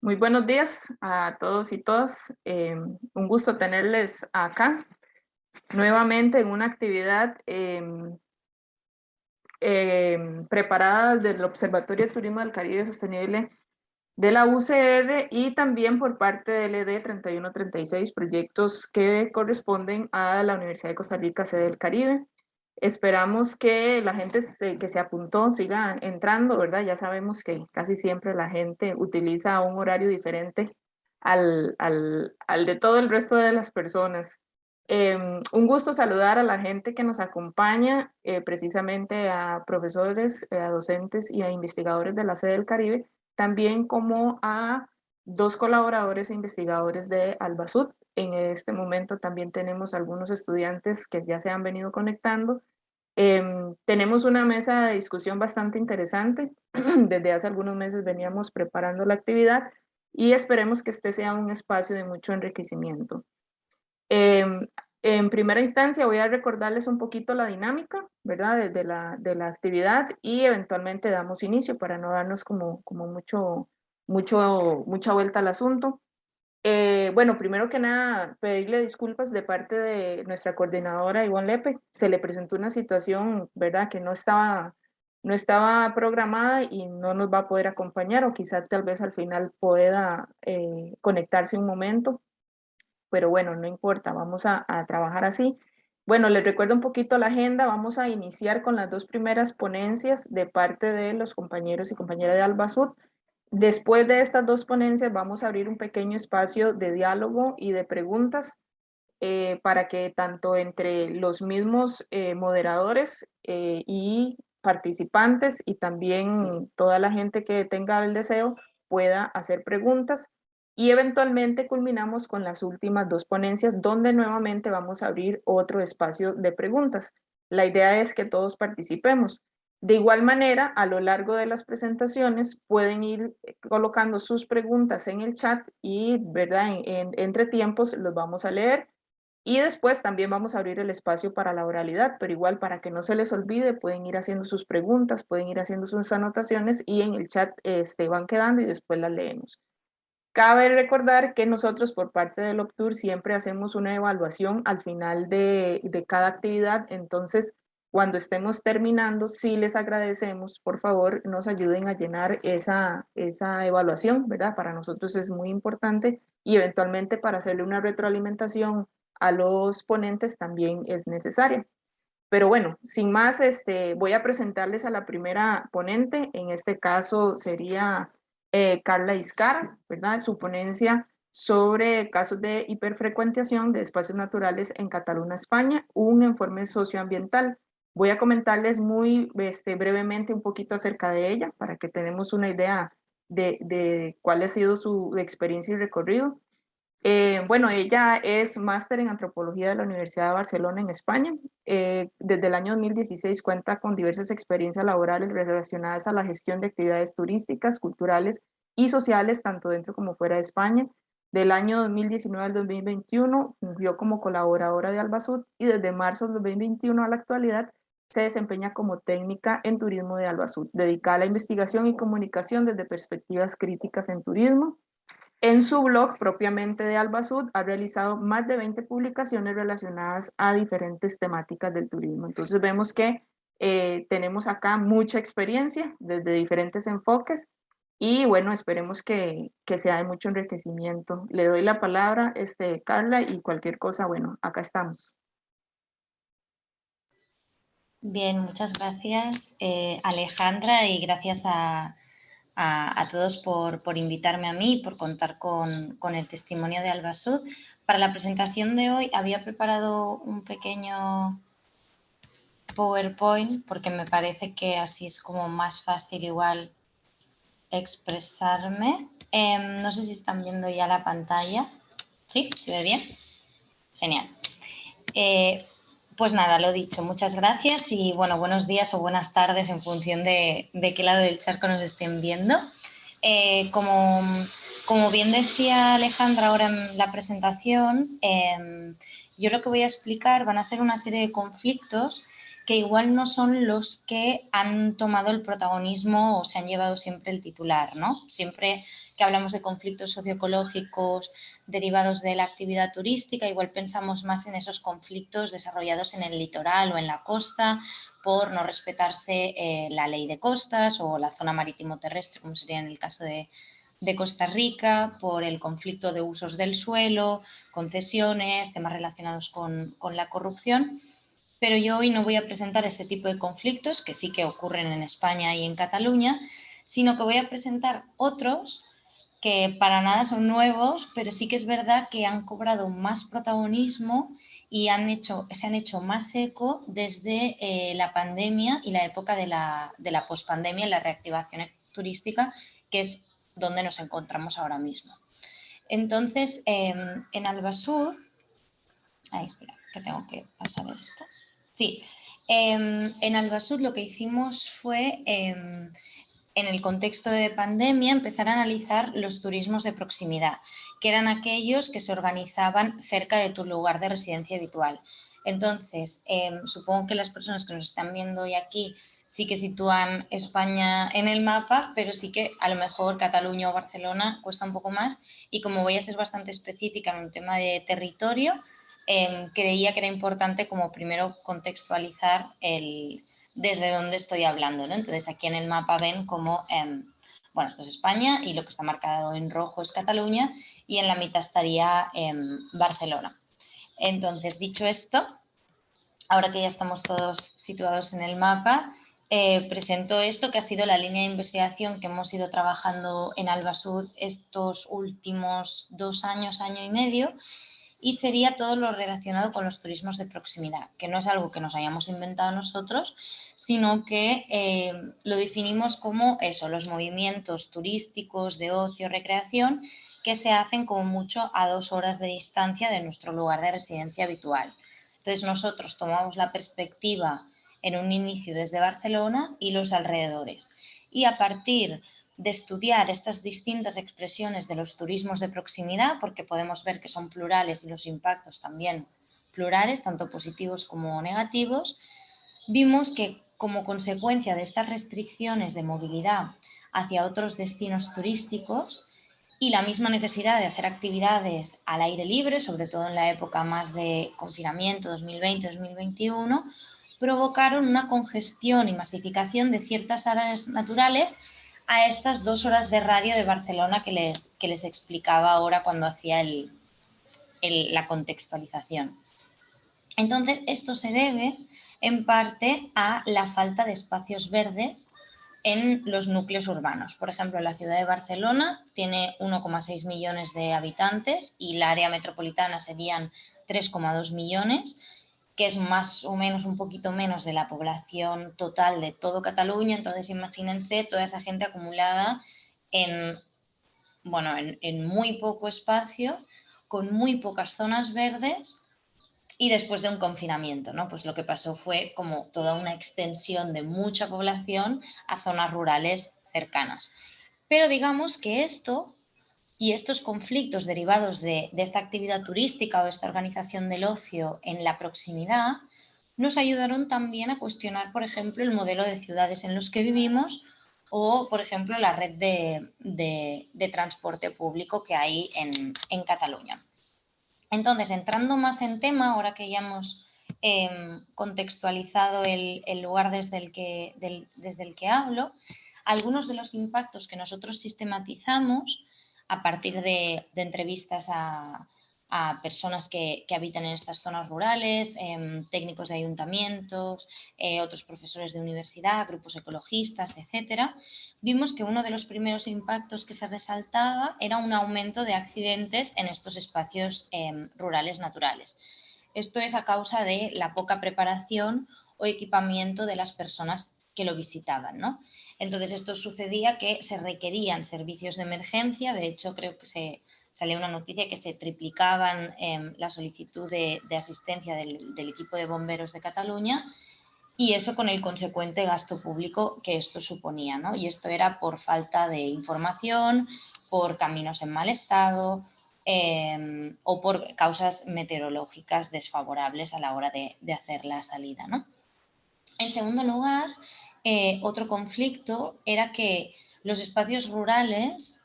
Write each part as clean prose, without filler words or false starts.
Muy buenos días a todos y todas. Un gusto tenerles acá nuevamente en una actividad preparada del Observatorio de Turismo del Caribe Sostenible de la UCR y también por parte del ED 3136, proyectos que corresponden a la Universidad de Costa Rica, sede del Caribe. Esperamos que la gente que se apuntó siga entrando, ¿verdad? Ya sabemos que casi siempre la gente utiliza un horario diferente al de todo el resto de las personas. Un gusto saludar a la gente que nos acompaña, precisamente a profesores, a docentes y a investigadores de la sede del Caribe, también como a dos colaboradores e investigadores de Albasud. En este momento también tenemos algunos estudiantes que ya se han venido conectando. Tenemos una mesa de discusión bastante interesante. Desde hace algunos meses veníamos preparando la actividad y esperemos que este sea un espacio de mucho enriquecimiento. Eh, en primera instancia voy a recordarles un poquito la dinámica, ¿verdad? De la actividad y eventualmente damos inicio para no darnos como mucha vuelta al asunto. Bueno, primero que nada, pedirle disculpas de parte de nuestra coordinadora Ivonne Lepe. Se le presentó una situación, ¿verdad?, que no estaba programada y no nos va a poder acompañar, o quizá tal vez al final pueda conectarse un momento, pero bueno, no importa, vamos a trabajar así. Bueno, les recuerdo un poquito la agenda. Vamos a iniciar con las dos primeras ponencias de parte de los compañeros y compañeras de Albasud. Después de estas dos ponencias vamos a abrir un pequeño espacio de diálogo y de preguntas, para que tanto entre los mismos moderadores y participantes y también toda la gente que tenga el deseo pueda hacer preguntas, y eventualmente culminamos con las últimas dos ponencias donde nuevamente vamos a abrir otro espacio de preguntas. La idea es que todos participemos. De igual manera, a lo largo de las presentaciones pueden ir colocando sus preguntas en el chat y, ¿verdad?, entre tiempos los vamos a leer, y después también vamos a abrir el espacio para la oralidad, pero igual para que no se les olvide, pueden ir haciendo sus preguntas, pueden ir haciendo sus anotaciones y en el chat van quedando y después las leemos. Cabe recordar que nosotros por parte del OPTUR siempre hacemos una evaluación al final de cada actividad. Entonces, cuando estemos terminando, sí les agradecemos, por favor, nos ayuden a llenar esa evaluación, ¿verdad? Para nosotros es muy importante, y eventualmente para hacerle una retroalimentación a los ponentes también es necesaria. Pero bueno, sin más, voy a presentarles a la primera ponente. En este caso sería Carla Iscar, ¿verdad? Su ponencia sobre casos de hiperfrecuentación de espacios naturales en Cataluña, España, un informe socioambiental. Voy a comentarles muy brevemente un poquito acerca de ella para que tenemos una idea de cuál ha sido su experiencia y recorrido. Bueno, ella es máster en antropología de la Universidad de Barcelona en España. Desde el año 2016 cuenta con diversas experiencias laborales relacionadas a la gestión de actividades turísticas, culturales y sociales, tanto dentro como fuera de España. Del año 2019 al 2021 fungió como colaboradora de Albasud, y desde marzo del 2021 a la actualidad se desempeña como técnica en turismo de Albasud, dedicada a la investigación y comunicación desde perspectivas críticas en turismo. En su blog propiamente de Albasud ha realizado más de 20 publicaciones relacionadas a diferentes temáticas del turismo. Entonces vemos que tenemos acá mucha experiencia desde diferentes enfoques, y bueno, esperemos que sea de mucho enriquecimiento. Le doy la palabra, Carla, y cualquier cosa, bueno, acá estamos. Bien, muchas gracias, Alejandra, y gracias a todos por invitarme a mí y por contar con el testimonio de Albasud. Para la presentación de hoy había preparado un pequeño PowerPoint porque me parece que así es como más fácil igual expresarme. No sé si están viendo ya la pantalla. ¿Sí? ¿Se ve bien? Genial. Pues nada, lo dicho, muchas gracias y bueno, buenos días o buenas tardes en función de qué lado del charco nos estén viendo. Como bien decía Alejandra ahora en la presentación, yo lo que voy a explicar van a ser una serie de conflictos que igual no son los que han tomado el protagonismo o se han llevado siempre el titular, ¿no? Siempre que hablamos de conflictos socioecológicos derivados de la actividad turística, igual pensamos más en esos conflictos desarrollados en el litoral o en la costa por no respetarse la ley de costas o la zona marítimo terrestre, como sería en el caso de Costa Rica, por el conflicto de usos del suelo, concesiones, temas relacionados con la corrupción. Pero yo hoy no voy a presentar este tipo de conflictos, que sí que ocurren en España y en Cataluña, sino que voy a presentar otros que para nada son nuevos, pero sí que es verdad que han cobrado más protagonismo y se han hecho más eco desde la pandemia y la época de la pospandemia y la reactivación turística, que es donde nos encontramos ahora mismo. Entonces, en Albasur, espera, que tengo que pasar esto. Sí, en Albasud lo que hicimos fue, en el contexto de pandemia, empezar a analizar los turismos de proximidad, que eran aquellos que se organizaban cerca de tu lugar de residencia habitual. Entonces, supongo que las personas que nos están viendo hoy aquí sí que sitúan España en el mapa, pero sí que a lo mejor Cataluña o Barcelona cuesta un poco más, y como voy a ser bastante específica en un tema de territorio, creía que era importante como primero contextualizar desde dónde estoy hablando, ¿no? Entonces aquí en el mapa ven como, bueno, esto es España y lo que está marcado en rojo es Cataluña y en la mitad estaría Barcelona. Entonces, dicho esto, ahora que ya estamos todos situados en el mapa, presento esto que ha sido la línea de investigación que hemos ido trabajando en Albasud estos últimos 2 años, año y medio, y sería todo lo relacionado con los turismos de proximidad, que no es algo que nos hayamos inventado nosotros, sino que lo definimos como eso, los movimientos turísticos de ocio, recreación, que se hacen como mucho a 2 horas de distancia de nuestro lugar de residencia habitual. Entonces nosotros tomamos la perspectiva en un inicio desde Barcelona y los alrededores, y a partir de estudiar estas distintas expresiones de los turismos de proximidad, porque podemos ver que son plurales y los impactos también plurales, tanto positivos como negativos, vimos que como consecuencia de estas restricciones de movilidad hacia otros destinos turísticos y la misma necesidad de hacer actividades al aire libre, sobre todo en la época más de confinamiento 2020-2021, provocaron una congestión y masificación de ciertas áreas naturales a estas 2 horas de radio de Barcelona que les explicaba ahora cuando hacía la contextualización. Entonces, esto se debe en parte a la falta de espacios verdes en los núcleos urbanos. Por ejemplo, la ciudad de Barcelona tiene 1,6 millones de habitantes y la área metropolitana serían 3,2 millones, que es más o menos un poquito menos de la población total de todo Cataluña. Entonces, imagínense toda esa gente acumulada en, bueno, en muy poco espacio, con muy pocas zonas verdes y después de un confinamiento, ¿no? Pues lo que pasó fue como toda una extensión de mucha población a zonas rurales cercanas. Pero digamos que esto y estos conflictos derivados de esta actividad turística o de esta organización del ocio en la proximidad nos ayudaron también a cuestionar, por ejemplo, el modelo de ciudades en los que vivimos o, por ejemplo, la red de transporte público que hay en Cataluña. Entonces, entrando más en tema, ahora que ya hemos contextualizado el lugar desde el que hablo, algunos de los impactos que nosotros sistematizamos a partir de entrevistas a personas que habitan en estas zonas rurales, técnicos de ayuntamientos, otros profesores de universidad, grupos ecologistas, etcétera, vimos que uno de los primeros impactos que se resaltaba era un aumento de accidentes en estos espacios rurales naturales. Esto es a causa de la poca preparación o equipamiento de las personas que lo visitaban, ¿no? Entonces, esto sucedía que se requerían servicios de emergencia. De hecho, creo que salió una noticia que se triplicaban la solicitud de asistencia del equipo de bomberos de Cataluña, y eso con el consecuente gasto público que esto suponía, ¿no? Y esto era por falta de información, por caminos en mal estado o por causas meteorológicas desfavorables a la hora de hacer la salida, ¿no? En segundo lugar, otro conflicto era que los espacios rurales,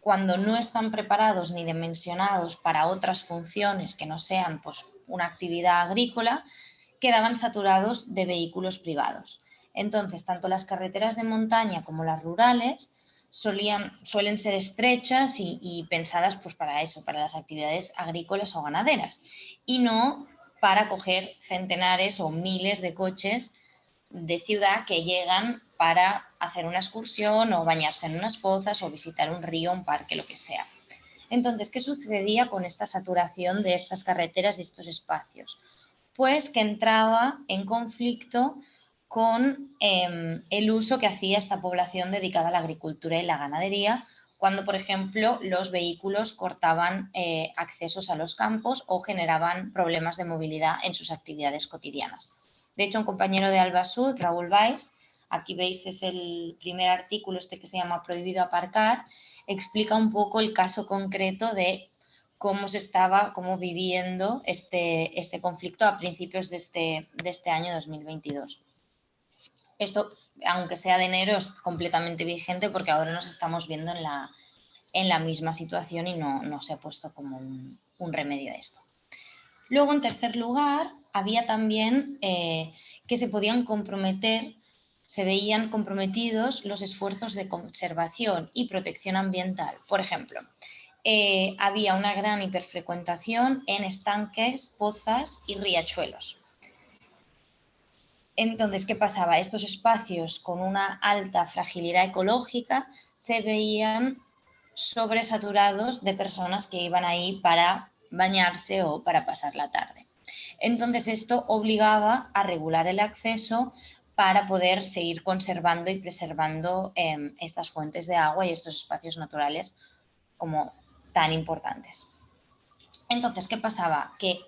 cuando no están preparados ni dimensionados para otras funciones que no sean pues, una actividad agrícola, quedaban saturados de vehículos privados. Entonces, tanto las carreteras de montaña como las rurales suelen ser estrechas y pensadas pues, para eso, para las actividades agrícolas o ganaderas, y no para coger centenares o miles de coches de ciudad que llegan para hacer una excursión o bañarse en unas pozas o visitar un río, un parque, lo que sea. Entonces, ¿qué sucedía con esta saturación de estas carreteras y estos espacios? Pues que entraba en conflicto con el uso que hacía esta población dedicada a la agricultura y la ganadería, cuando, por ejemplo, los vehículos cortaban accesos a los campos o generaban problemas de movilidad en sus actividades cotidianas. De hecho, un compañero de Albasud, Raúl Valls, aquí veis es el primer artículo este que se llama Prohibido aparcar, explica un poco el caso concreto de cómo viviendo este conflicto a principios de este año 2022. Esto, aunque sea de enero, es completamente vigente porque ahora nos estamos viendo en la misma situación y no se ha puesto como un remedio a esto. Luego, en tercer lugar, había también que se podían comprometer, se veían comprometidos los esfuerzos de conservación y protección ambiental. Por ejemplo, había una gran hiperfrecuentación en estanques, pozas y riachuelos. Entonces, ¿qué pasaba? Estos espacios con una alta fragilidad ecológica se veían sobresaturados de personas que iban ahí para bañarse o para pasar la tarde. Entonces, esto obligaba a regular el acceso para poder seguir conservando y preservando estas fuentes de agua y estos espacios naturales como tan importantes. Entonces, ¿qué pasaba? Que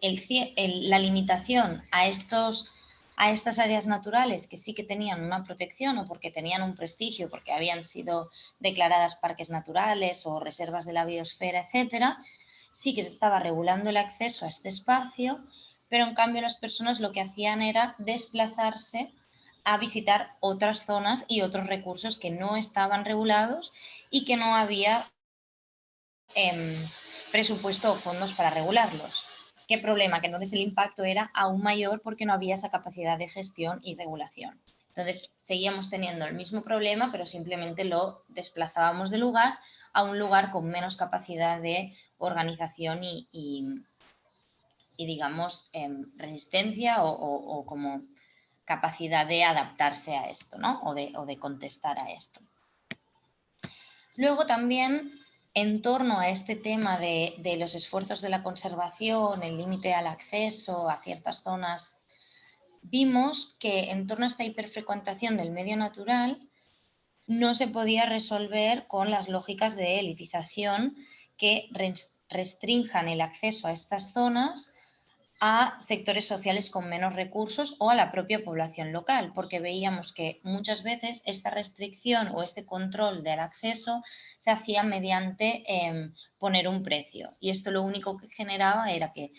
la limitación a estas áreas naturales que sí que tenían una protección o porque tenían un prestigio, porque habían sido declaradas parques naturales o reservas de la biosfera, etcétera, sí que se estaba regulando el acceso a este espacio, pero en cambio las personas lo que hacían era desplazarse a visitar otras zonas y otros recursos que no estaban regulados y que no había presupuesto o fondos para regularlos. ¿Qué problema? Que entonces el impacto era aún mayor porque no había esa capacidad de gestión y regulación. Entonces seguíamos teniendo el mismo problema, pero simplemente lo desplazábamos de lugar a un lugar con menos capacidad de organización y digamos, resistencia o como capacidad de adaptarse a esto, ¿no? O de contestar a esto. Luego también, en torno a este tema de los esfuerzos de la conservación, el límite al acceso a ciertas zonas, vimos que en torno a esta hiperfrecuentación del medio natural no se podía resolver con las lógicas de elitización que restrinjan el acceso a estas zonas a sectores sociales con menos recursos o a la propia población local, porque veíamos que muchas veces esta restricción o este control del acceso se hacía mediante poner un precio. Y esto lo único que generaba era que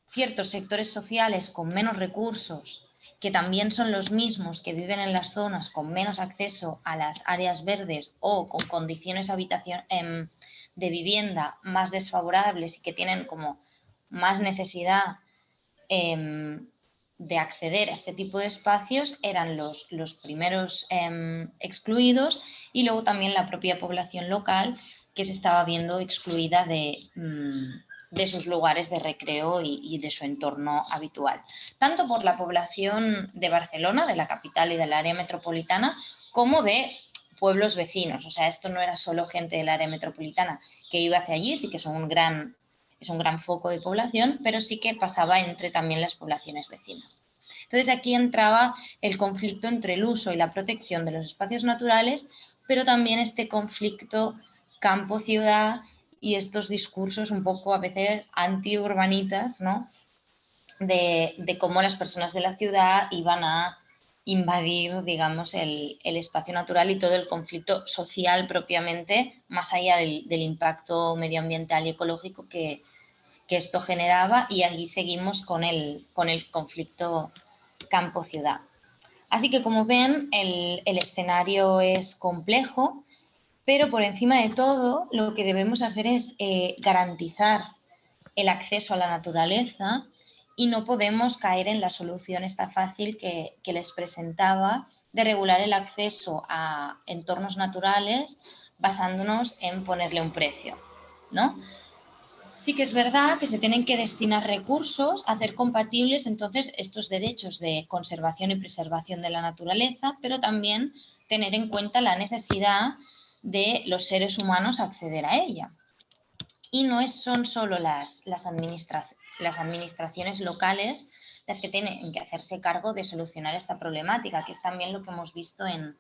ciertos sectores sociales con menos recursos, que también son los mismos que viven en las zonas con menos acceso a las áreas verdes o con condiciones de vivienda más desfavorables y que tienen como más necesidad de acceder a este tipo de espacios, eran los primeros excluidos, y luego también la propia población local que se estaba viendo excluida de sus lugares de recreo y de su entorno habitual, tanto por la población de Barcelona, de la capital y del área metropolitana, como de pueblos vecinos. O sea, esto no era solo gente del área metropolitana que iba hacia allí, sí que es un gran foco de población, pero sí que pasaba entre también las poblaciones vecinas. Entonces aquí entraba el conflicto entre el uso y la protección de los espacios naturales, pero también este conflicto campo-ciudad y estos discursos un poco a veces anti-urbanitas, ¿no? De cómo las personas de la ciudad iban a invadir, digamos, el espacio natural y todo el conflicto social propiamente, más allá del impacto medioambiental y ecológico que esto generaba, y allí seguimos con el conflicto campo-ciudad. Así que, como ven, el escenario es complejo, pero por encima de todo lo que debemos hacer es garantizar el acceso a la naturaleza y no podemos caer en la solución esta fácil que les presentaba de regular el acceso a entornos naturales basándonos en ponerle un precio, ¿no? Sí que es verdad que se tienen que destinar recursos a hacer compatibles entonces estos derechos de conservación y preservación de la naturaleza, pero también tener en cuenta la necesidad de los seres humanos acceder a ella. Y no son solo las administraciones locales las que tienen que hacerse cargo de solucionar esta problemática, que es también lo que hemos visto en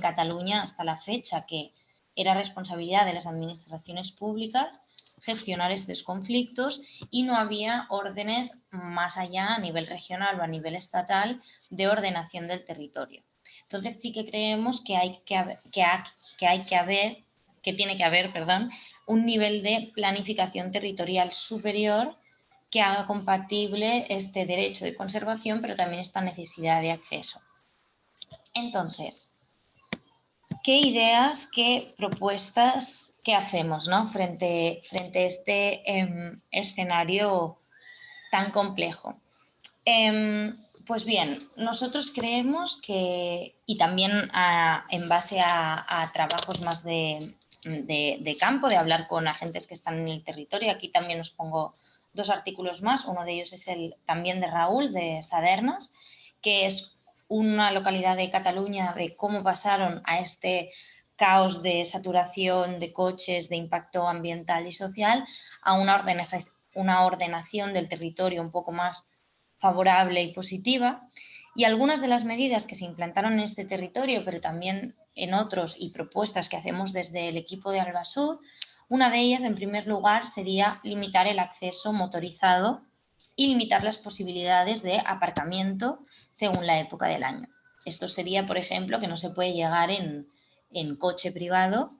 Cataluña hasta la fecha, que era responsabilidad de las administraciones públicas gestionar estos conflictos y no había órdenes más allá a nivel regional o a nivel estatal de ordenación del territorio. Entonces sí que creemos que tiene que haber, un nivel de planificación territorial superior que haga compatible este derecho de conservación, pero también esta necesidad de acceso. Entonces, ¿qué ideas, qué propuestas, qué hacemos, ¿no? frente a este escenario tan complejo? Pues bien, nosotros creemos que, y también en base a trabajos más de campo, de hablar con agentes que están en el territorio, aquí también os pongo 2 artículos más, uno de ellos es también de Raúl, de Sadernas, que es una localidad de Cataluña de cómo pasaron a este caos de saturación de coches, de impacto ambiental y social, a una ordenación del territorio un poco más favorable y positiva, y algunas de las medidas que se implantaron en este territorio, pero también en otros y propuestas que hacemos desde el equipo de Albasud, una de ellas, en primer lugar, sería limitar el acceso motorizado y limitar las posibilidades de aparcamiento según la época del año. Esto sería, por ejemplo, que no se puede llegar en coche privado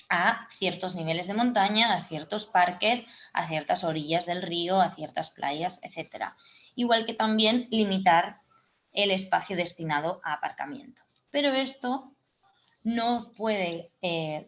a ciertos niveles de montaña, a ciertos parques, a ciertas orillas del río, a ciertas playas, etc. Igual que también limitar el espacio destinado a aparcamiento. Pero esto no puede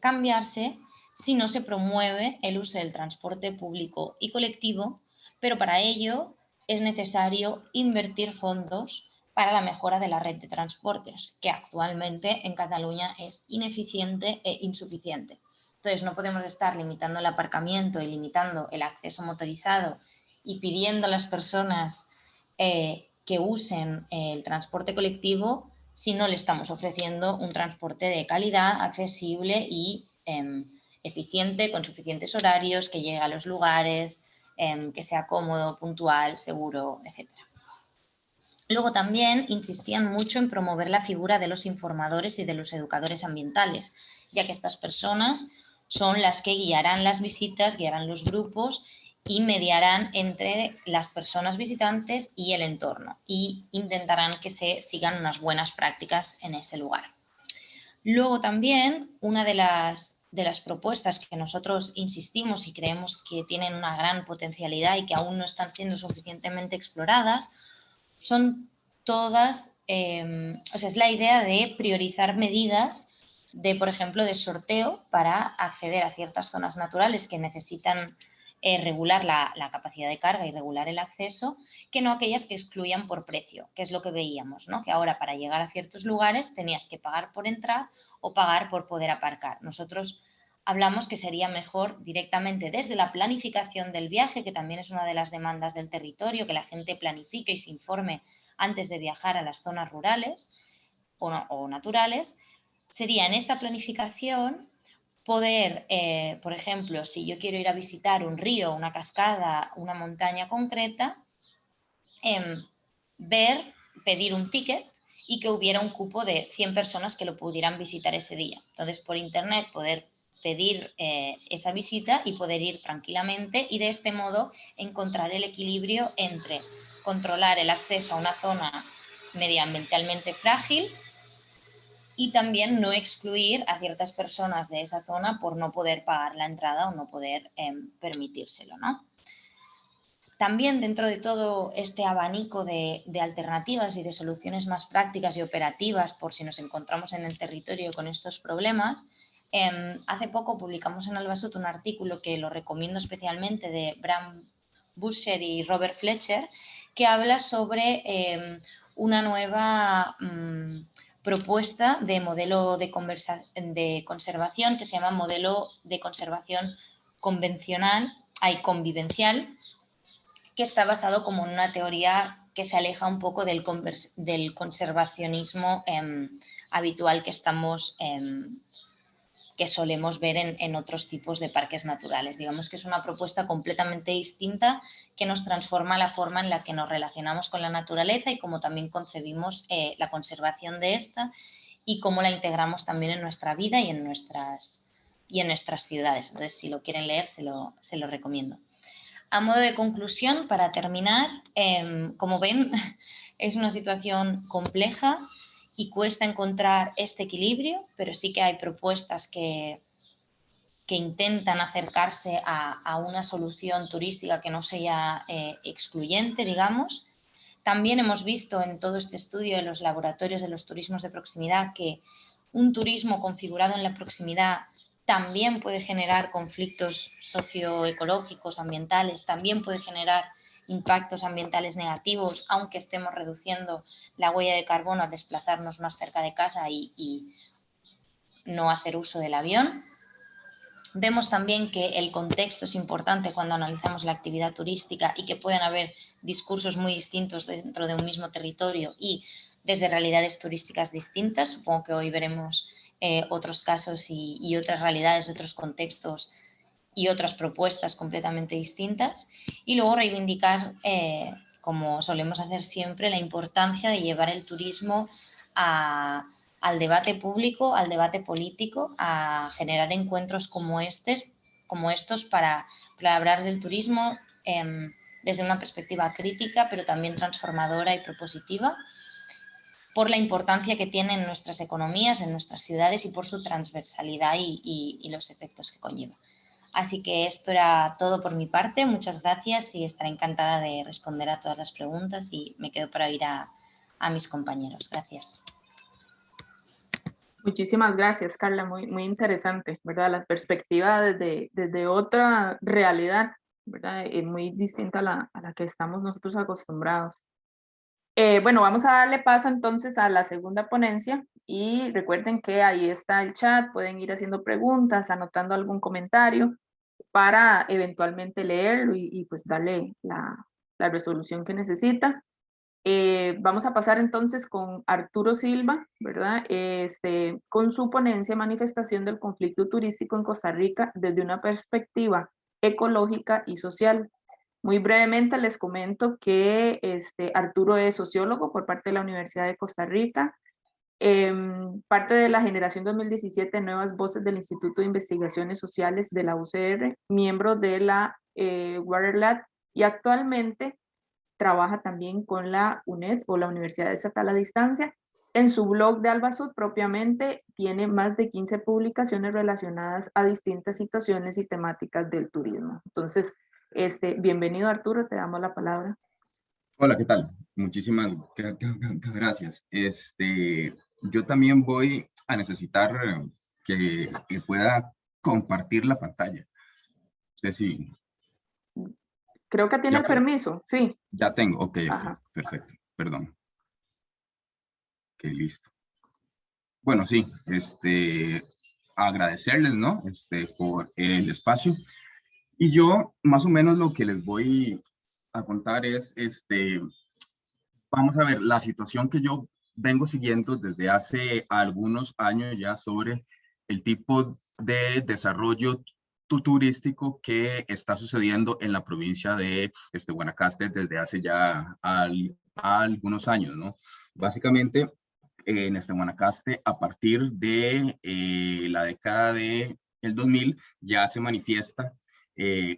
cambiarse si no se promueve el uso del transporte público y colectivo, pero para ello es necesario invertir fondos para la mejora de la red de transportes, que actualmente en Cataluña es ineficiente e insuficiente. Entonces, no podemos estar limitando el aparcamiento y limitando el acceso motorizado y pidiendo a las personas que usen el transporte colectivo si no le estamos ofreciendo un transporte de calidad, accesible y eficiente, con suficientes horarios, que llegue a los lugares, que sea cómodo, puntual, seguro, etc. Luego también insistían mucho en promover la figura de los informadores y de los educadores ambientales, ya que estas personas son las que guiarán las visitas, guiarán los grupos y mediarán entre las personas visitantes y el entorno y intentarán que se sigan unas buenas prácticas en ese lugar. Luego también una de las propuestas que nosotros insistimos y creemos que tienen una gran potencialidad y que aún no están siendo suficientemente exploradas son todas, es la idea de priorizar medidas de, por ejemplo, de sorteo para acceder a ciertas zonas naturales que necesitan regular la capacidad de carga y regular el acceso, que no aquellas que excluyan por precio, que es lo que veíamos, ¿no? Que ahora para llegar a ciertos lugares tenías que pagar por entrar o pagar por poder aparcar. Nosotros hablamos que sería mejor directamente desde la planificación del viaje, que también es una de las demandas del territorio, que la gente planifique y se informe antes de viajar a las zonas rurales o naturales, sería en esta planificación poder, por ejemplo, si yo quiero ir a visitar un río, una cascada, una montaña concreta, pedir un ticket y que hubiera un cupo de 100 personas que lo pudieran visitar ese día. Entonces, por internet poder pedir esa visita y poder ir tranquilamente y de este modo encontrar el equilibrio entre controlar el acceso a una zona medioambientalmente frágil y también no excluir a ciertas personas de esa zona por no poder pagar la entrada o no poder permitírselo, ¿no? También dentro de todo este abanico de alternativas y de soluciones más prácticas y operativas por si nos encontramos en el territorio con estos problemas, hace poco publicamos en Albasut un artículo que lo recomiendo especialmente de Bram Buscher y Robert Fletcher, que habla sobre una nueva propuesta de modelo de conservación que se llama modelo de conservación convencional, convivencial, que está basado como en una teoría que se aleja un poco del conservacionismo habitual que solemos ver en otros tipos de parques naturales. Digamos que es una propuesta completamente distinta que nos transforma la forma en la que nos relacionamos con la naturaleza y cómo también concebimos la conservación de esta y cómo la integramos también en nuestra vida y en nuestras ciudades. Entonces, si lo quieren leer, se lo recomiendo. A modo de conclusión, para terminar, como ven, es una situación compleja y cuesta encontrar este equilibrio, pero sí que hay propuestas que intentan acercarse a una solución turística que no sea excluyente, digamos. También hemos visto en todo este estudio de los laboratorios de los turismos de proximidad que un turismo configurado en la proximidad también puede generar conflictos socioecológicos, ambientales, también puede generar impactos ambientales negativos, aunque estemos reduciendo la huella de carbono al desplazarnos más cerca de casa y no hacer uso del avión. Vemos también que el contexto es importante cuando analizamos la actividad turística y que pueden haber discursos muy distintos dentro de un mismo territorio y desde realidades turísticas distintas. Supongo que hoy veremos otros casos y otras realidades, otros contextos y otras propuestas completamente distintas. Y luego reivindicar, como solemos hacer siempre, la importancia de llevar el turismo al debate público, al debate político, a generar encuentros como estos para hablar del turismo desde una perspectiva crítica, pero también transformadora y propositiva, por la importancia que tiene en nuestras economías, en nuestras ciudades y por su transversalidad y los efectos que conlleva. Así que esto era todo por mi parte. Muchas gracias y estaré encantada de responder a todas las preguntas y me quedo para oír a mis compañeros. Gracias. Muchísimas gracias, Carla. Muy, muy interesante, ¿verdad? La perspectiva desde otra realidad, ¿verdad? Muy distinta a la que estamos nosotros acostumbrados. Bueno, vamos a darle paso entonces a la segunda ponencia y recuerden que ahí está el chat, pueden ir haciendo preguntas, anotando algún comentario para eventualmente leerlo y pues darle la resolución que necesita. Vamos a pasar entonces con Arturo Silva, ¿verdad? Con su ponencia Manifestación del conflicto turístico en Costa Rica desde una perspectiva ecológica y social. Muy brevemente les comento que Arturo es sociólogo por parte de la Universidad de Costa Rica, parte de la generación 2017 Nuevas Voces del Instituto de Investigaciones Sociales de la UCR, miembro de la WaterLab y actualmente trabaja también con la UNED o la Universidad Estatal a Distancia. En su blog de Albasut propiamente tiene más de 15 publicaciones relacionadas a distintas situaciones y temáticas del turismo. Entonces, bienvenido Arturo, te damos la palabra. Hola, ¿qué tal? Muchísimas gracias. Yo también voy a necesitar que pueda compartir la pantalla. Sí. Creo que tiene el permiso, sí. Ya tengo, ok, perfecto, perdón. Ok, listo. Bueno, sí, agradecerles, ¿no? Por el espacio. Y yo, más o menos, lo que les voy a contar es, vamos a ver, la situación que yo vengo siguiendo desde hace algunos años ya sobre el tipo de desarrollo turístico que está sucediendo en la provincia de Guanacaste desde hace ya algunos años, ¿no? Básicamente, en Guanacaste, a partir de la década del 2000, ya se manifiesta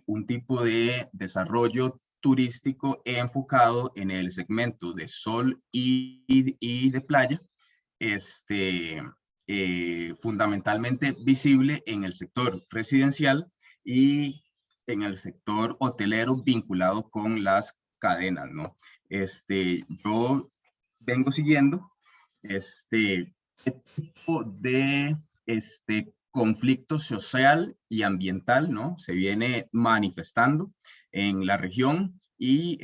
un tipo de desarrollo turístico enfocado en el segmento de sol y de playa, fundamentalmente visible en el sector residencial y en el sector hotelero vinculado con las cadenas, ¿no? Yo vengo siguiendo este tipo de conflicto social y ambiental, ¿no? Se viene manifestando en la región y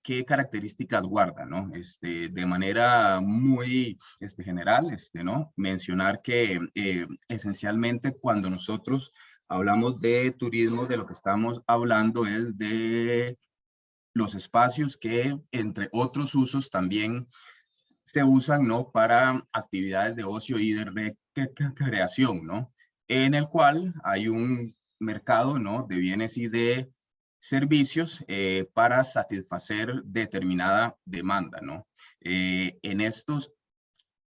qué características guarda, ¿no? De manera muy general, ¿no? Mencionar que esencialmente cuando nosotros hablamos de turismo, de lo que estamos hablando es de los espacios que, entre otros usos, también se usan, ¿no? Para actividades de ocio y de recreación, ¿no? En el cual hay un mercado, ¿no? De bienes y de servicios para satisfacer determinada demanda, ¿no? En estos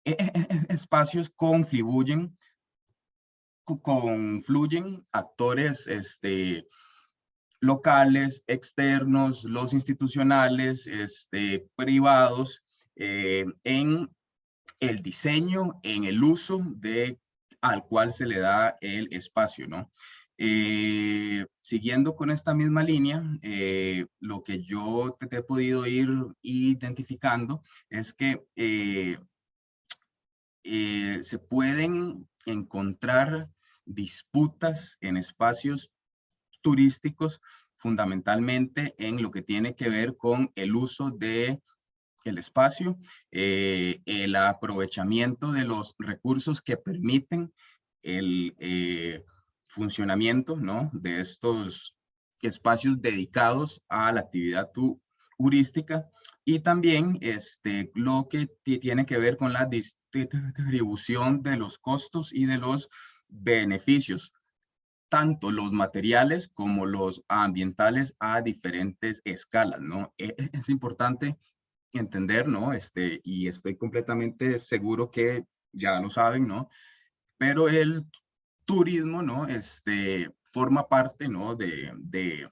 espacios confluyen actores locales, externos, los institucionales, privados, en el diseño, en el uso al cual se le da el espacio, ¿no? Siguiendo con esta misma línea, lo que yo te he podido ir identificando es que se pueden encontrar disputas en espacios turísticos, fundamentalmente en lo que tiene que ver con el uso de el espacio, el aprovechamiento de los recursos que permiten el funcionamiento, ¿no? De estos espacios dedicados a la actividad turística, y también lo que tiene que ver con la distribución de los costos y de los beneficios, tanto los materiales como los ambientales a diferentes escalas, ¿no? Es importante entender, ¿no? Y estoy completamente seguro que ya lo saben, ¿no? Pero el turismo, ¿no? Forma parte, ¿no? De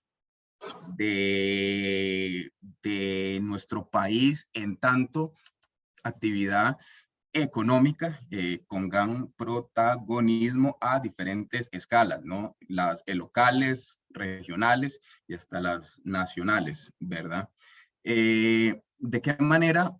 nuestro país en tanto actividad económica con gran protagonismo a diferentes escalas, ¿no? Las locales, regionales y hasta las nacionales, ¿verdad? ¿De qué manera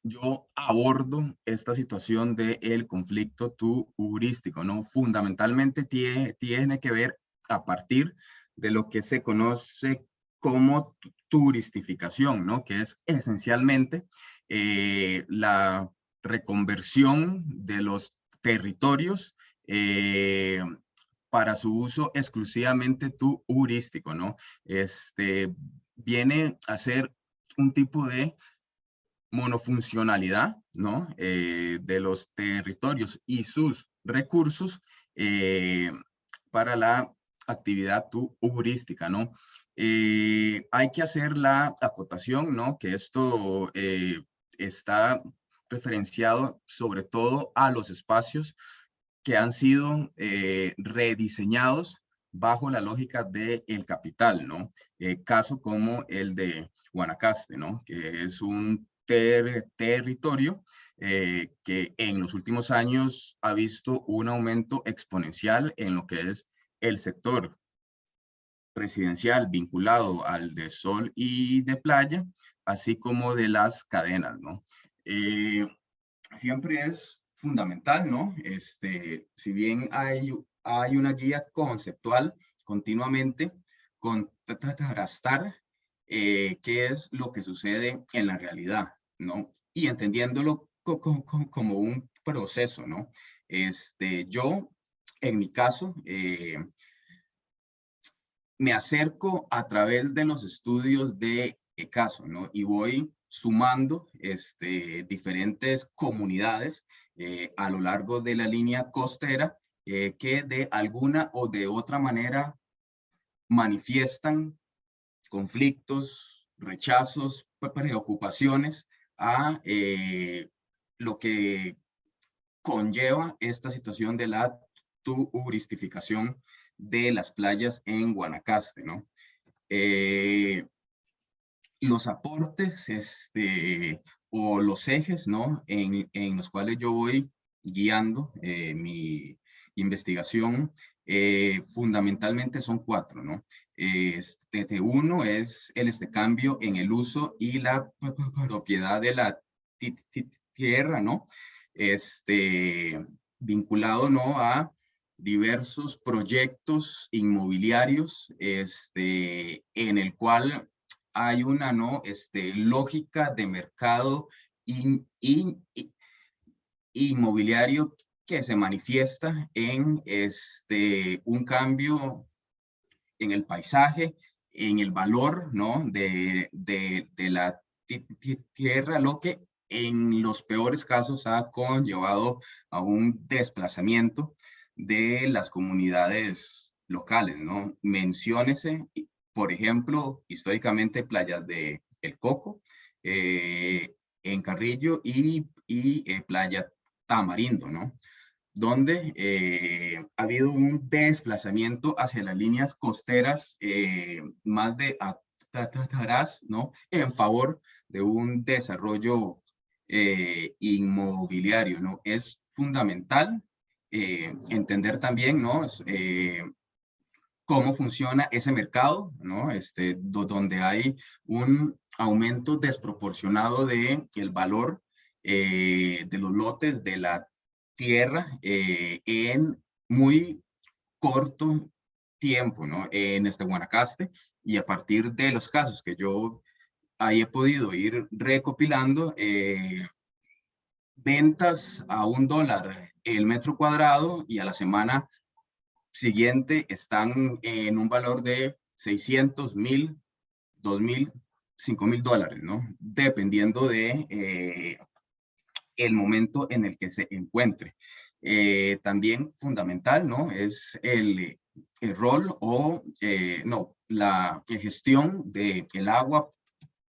yo abordo esta situación del conflicto turístico, ¿no? Fundamentalmente tiene que ver a partir de lo que se conoce como turistificación, ¿no? Que es esencialmente la reconversión de los territorios para su uso exclusivamente turístico, ¿no? Viene a ser un tipo de monofuncionalidad, ¿no? De los territorios y sus recursos para la actividad turística, ¿no? Hay que hacer la acotación, ¿no? Que esto está referenciado sobre todo a los espacios que han sido rediseñados bajo la lógica del capital, ¿no? Caso como el de Guanacaste, ¿no? Que es un territorio que en los últimos años ha visto un aumento exponencial en lo que es el sector residencial vinculado al de sol y de playa, así como de las cadenas, ¿no? Siempre es fundamental, ¿no? Si bien hay una guía conceptual continuamente, contrastar qué es lo que sucede en la realidad, ¿no? Y entendiéndolo como un proceso, ¿no? Yo, en mi caso, me acerco a través de los estudios de caso, ¿no? Y voy sumando diferentes comunidades a lo largo de la línea costera que de alguna o de otra manera manifiestan conflictos, rechazos, preocupaciones a lo que conlleva esta situación de la turistificación de las playas en Guanacaste, ¿no? Los aportes o los ejes, ¿no? En los cuales yo voy guiando mi investigación Fundamentalmente son 4, ¿no? Uno es el cambio en el uso y la propiedad de la tierra, ¿no? Vinculado, ¿no? A diversos proyectos inmobiliarios, en el cual hay una, ¿no? Lógica de mercado inmobiliario que se manifiesta en un cambio en el paisaje, en el valor, ¿no? de la tierra, lo que en los peores casos ha conllevado a un desplazamiento de las comunidades locales, ¿no? Menciónese, por ejemplo, históricamente playas de El Coco, en Carrillo y playa Tamarindo, ¿no? Donde ha habido un desplazamiento hacia las líneas costeras más de atrás, ¿no? En favor de un desarrollo inmobiliario, ¿no? Es fundamental entender también, ¿no? Cómo funciona ese mercado, ¿no? Donde hay un aumento desproporcionado de el valor de los lotes de la tierra en muy corto tiempo, ¿no? En Guanacaste, y a partir de los casos que yo ahí he podido ir recopilando, ventas a $1 el metro cuadrado, y a la semana siguiente están en un valor de 600,000, 2,000, $5,000, ¿no? Dependiendo de el momento en el que se encuentre. También fundamental, ¿no? Es el rol o, no, la gestión del agua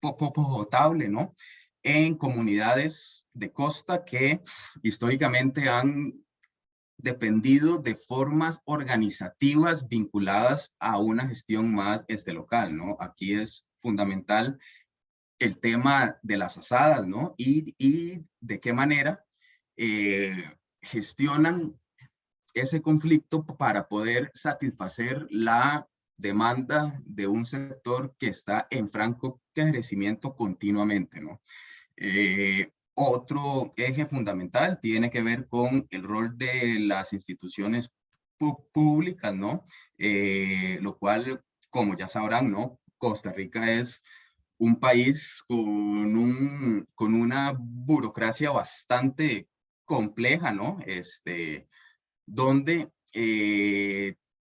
potable, ¿no? En comunidades de costa que históricamente han dependido de formas organizativas vinculadas a una gestión más local, ¿no? Aquí es fundamental el tema de las asadas, ¿no? Y de qué manera gestionan ese conflicto para poder satisfacer la demanda de un sector que está en franco crecimiento continuamente, ¿no? Otro eje fundamental tiene que ver con el rol de las instituciones públicas, ¿no? Lo cual, como ya sabrán, ¿no? Costa Rica es un país con una burocracia bastante compleja, ¿no? Donde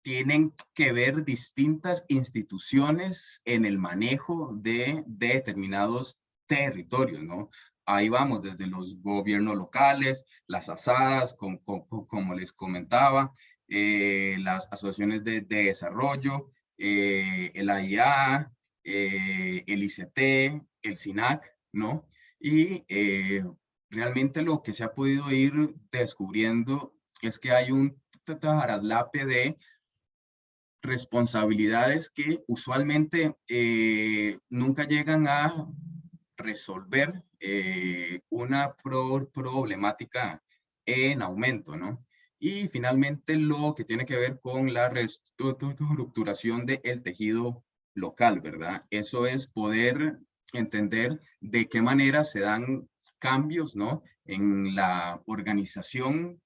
tienen que ver distintas instituciones en el manejo de determinados territorios, ¿no? Ahí vamos, desde los gobiernos locales, las asadas, como les comentaba, las asociaciones de desarrollo, el AIA, el ICT, el SINAC, ¿no? Y realmente lo que se ha podido ir descubriendo es que hay un traslape de responsabilidades que usualmente nunca llegan a resolver una problemática en aumento, ¿no? Y finalmente lo que tiene que ver con la reestructuración del tejido local, ¿verdad? Eso es poder entender de qué manera se dan cambios, ¿no? En la organización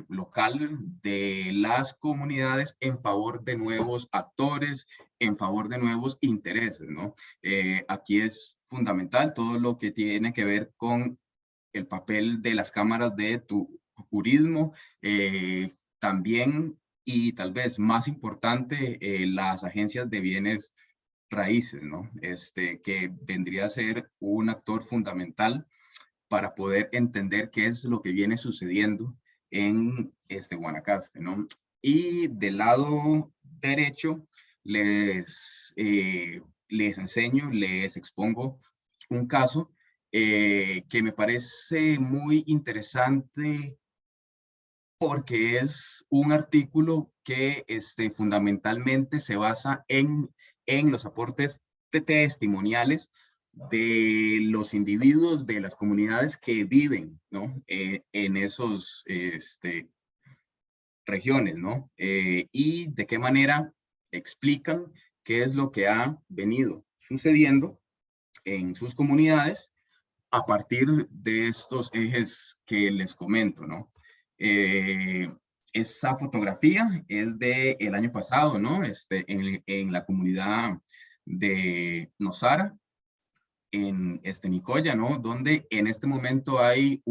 local de las comunidades en favor de nuevos actores, en favor de nuevos intereses, ¿no? Aquí es fundamental todo lo que tiene que ver con el papel de las cámaras de turismo, también, y tal vez más importante, las agencias de bienes raíces, ¿no? Que vendría a ser un actor fundamental para poder entender qué es lo que viene sucediendo en Guanacaste, ¿no? Y del lado derecho les enseño, les expongo un caso que me parece muy interesante porque es un artículo que fundamentalmente se basa en los aportes testimoniales de los individuos, de las comunidades que viven, ¿no? En esos regiones, ¿no? Y de qué manera explican qué es lo que ha venido sucediendo en sus comunidades a partir de estos ejes que les comento, ¿no? Esa fotografía es del año pasado, ¿no? En la comunidad de Nosara, en Nicoya, ¿no? Donde en este momento hay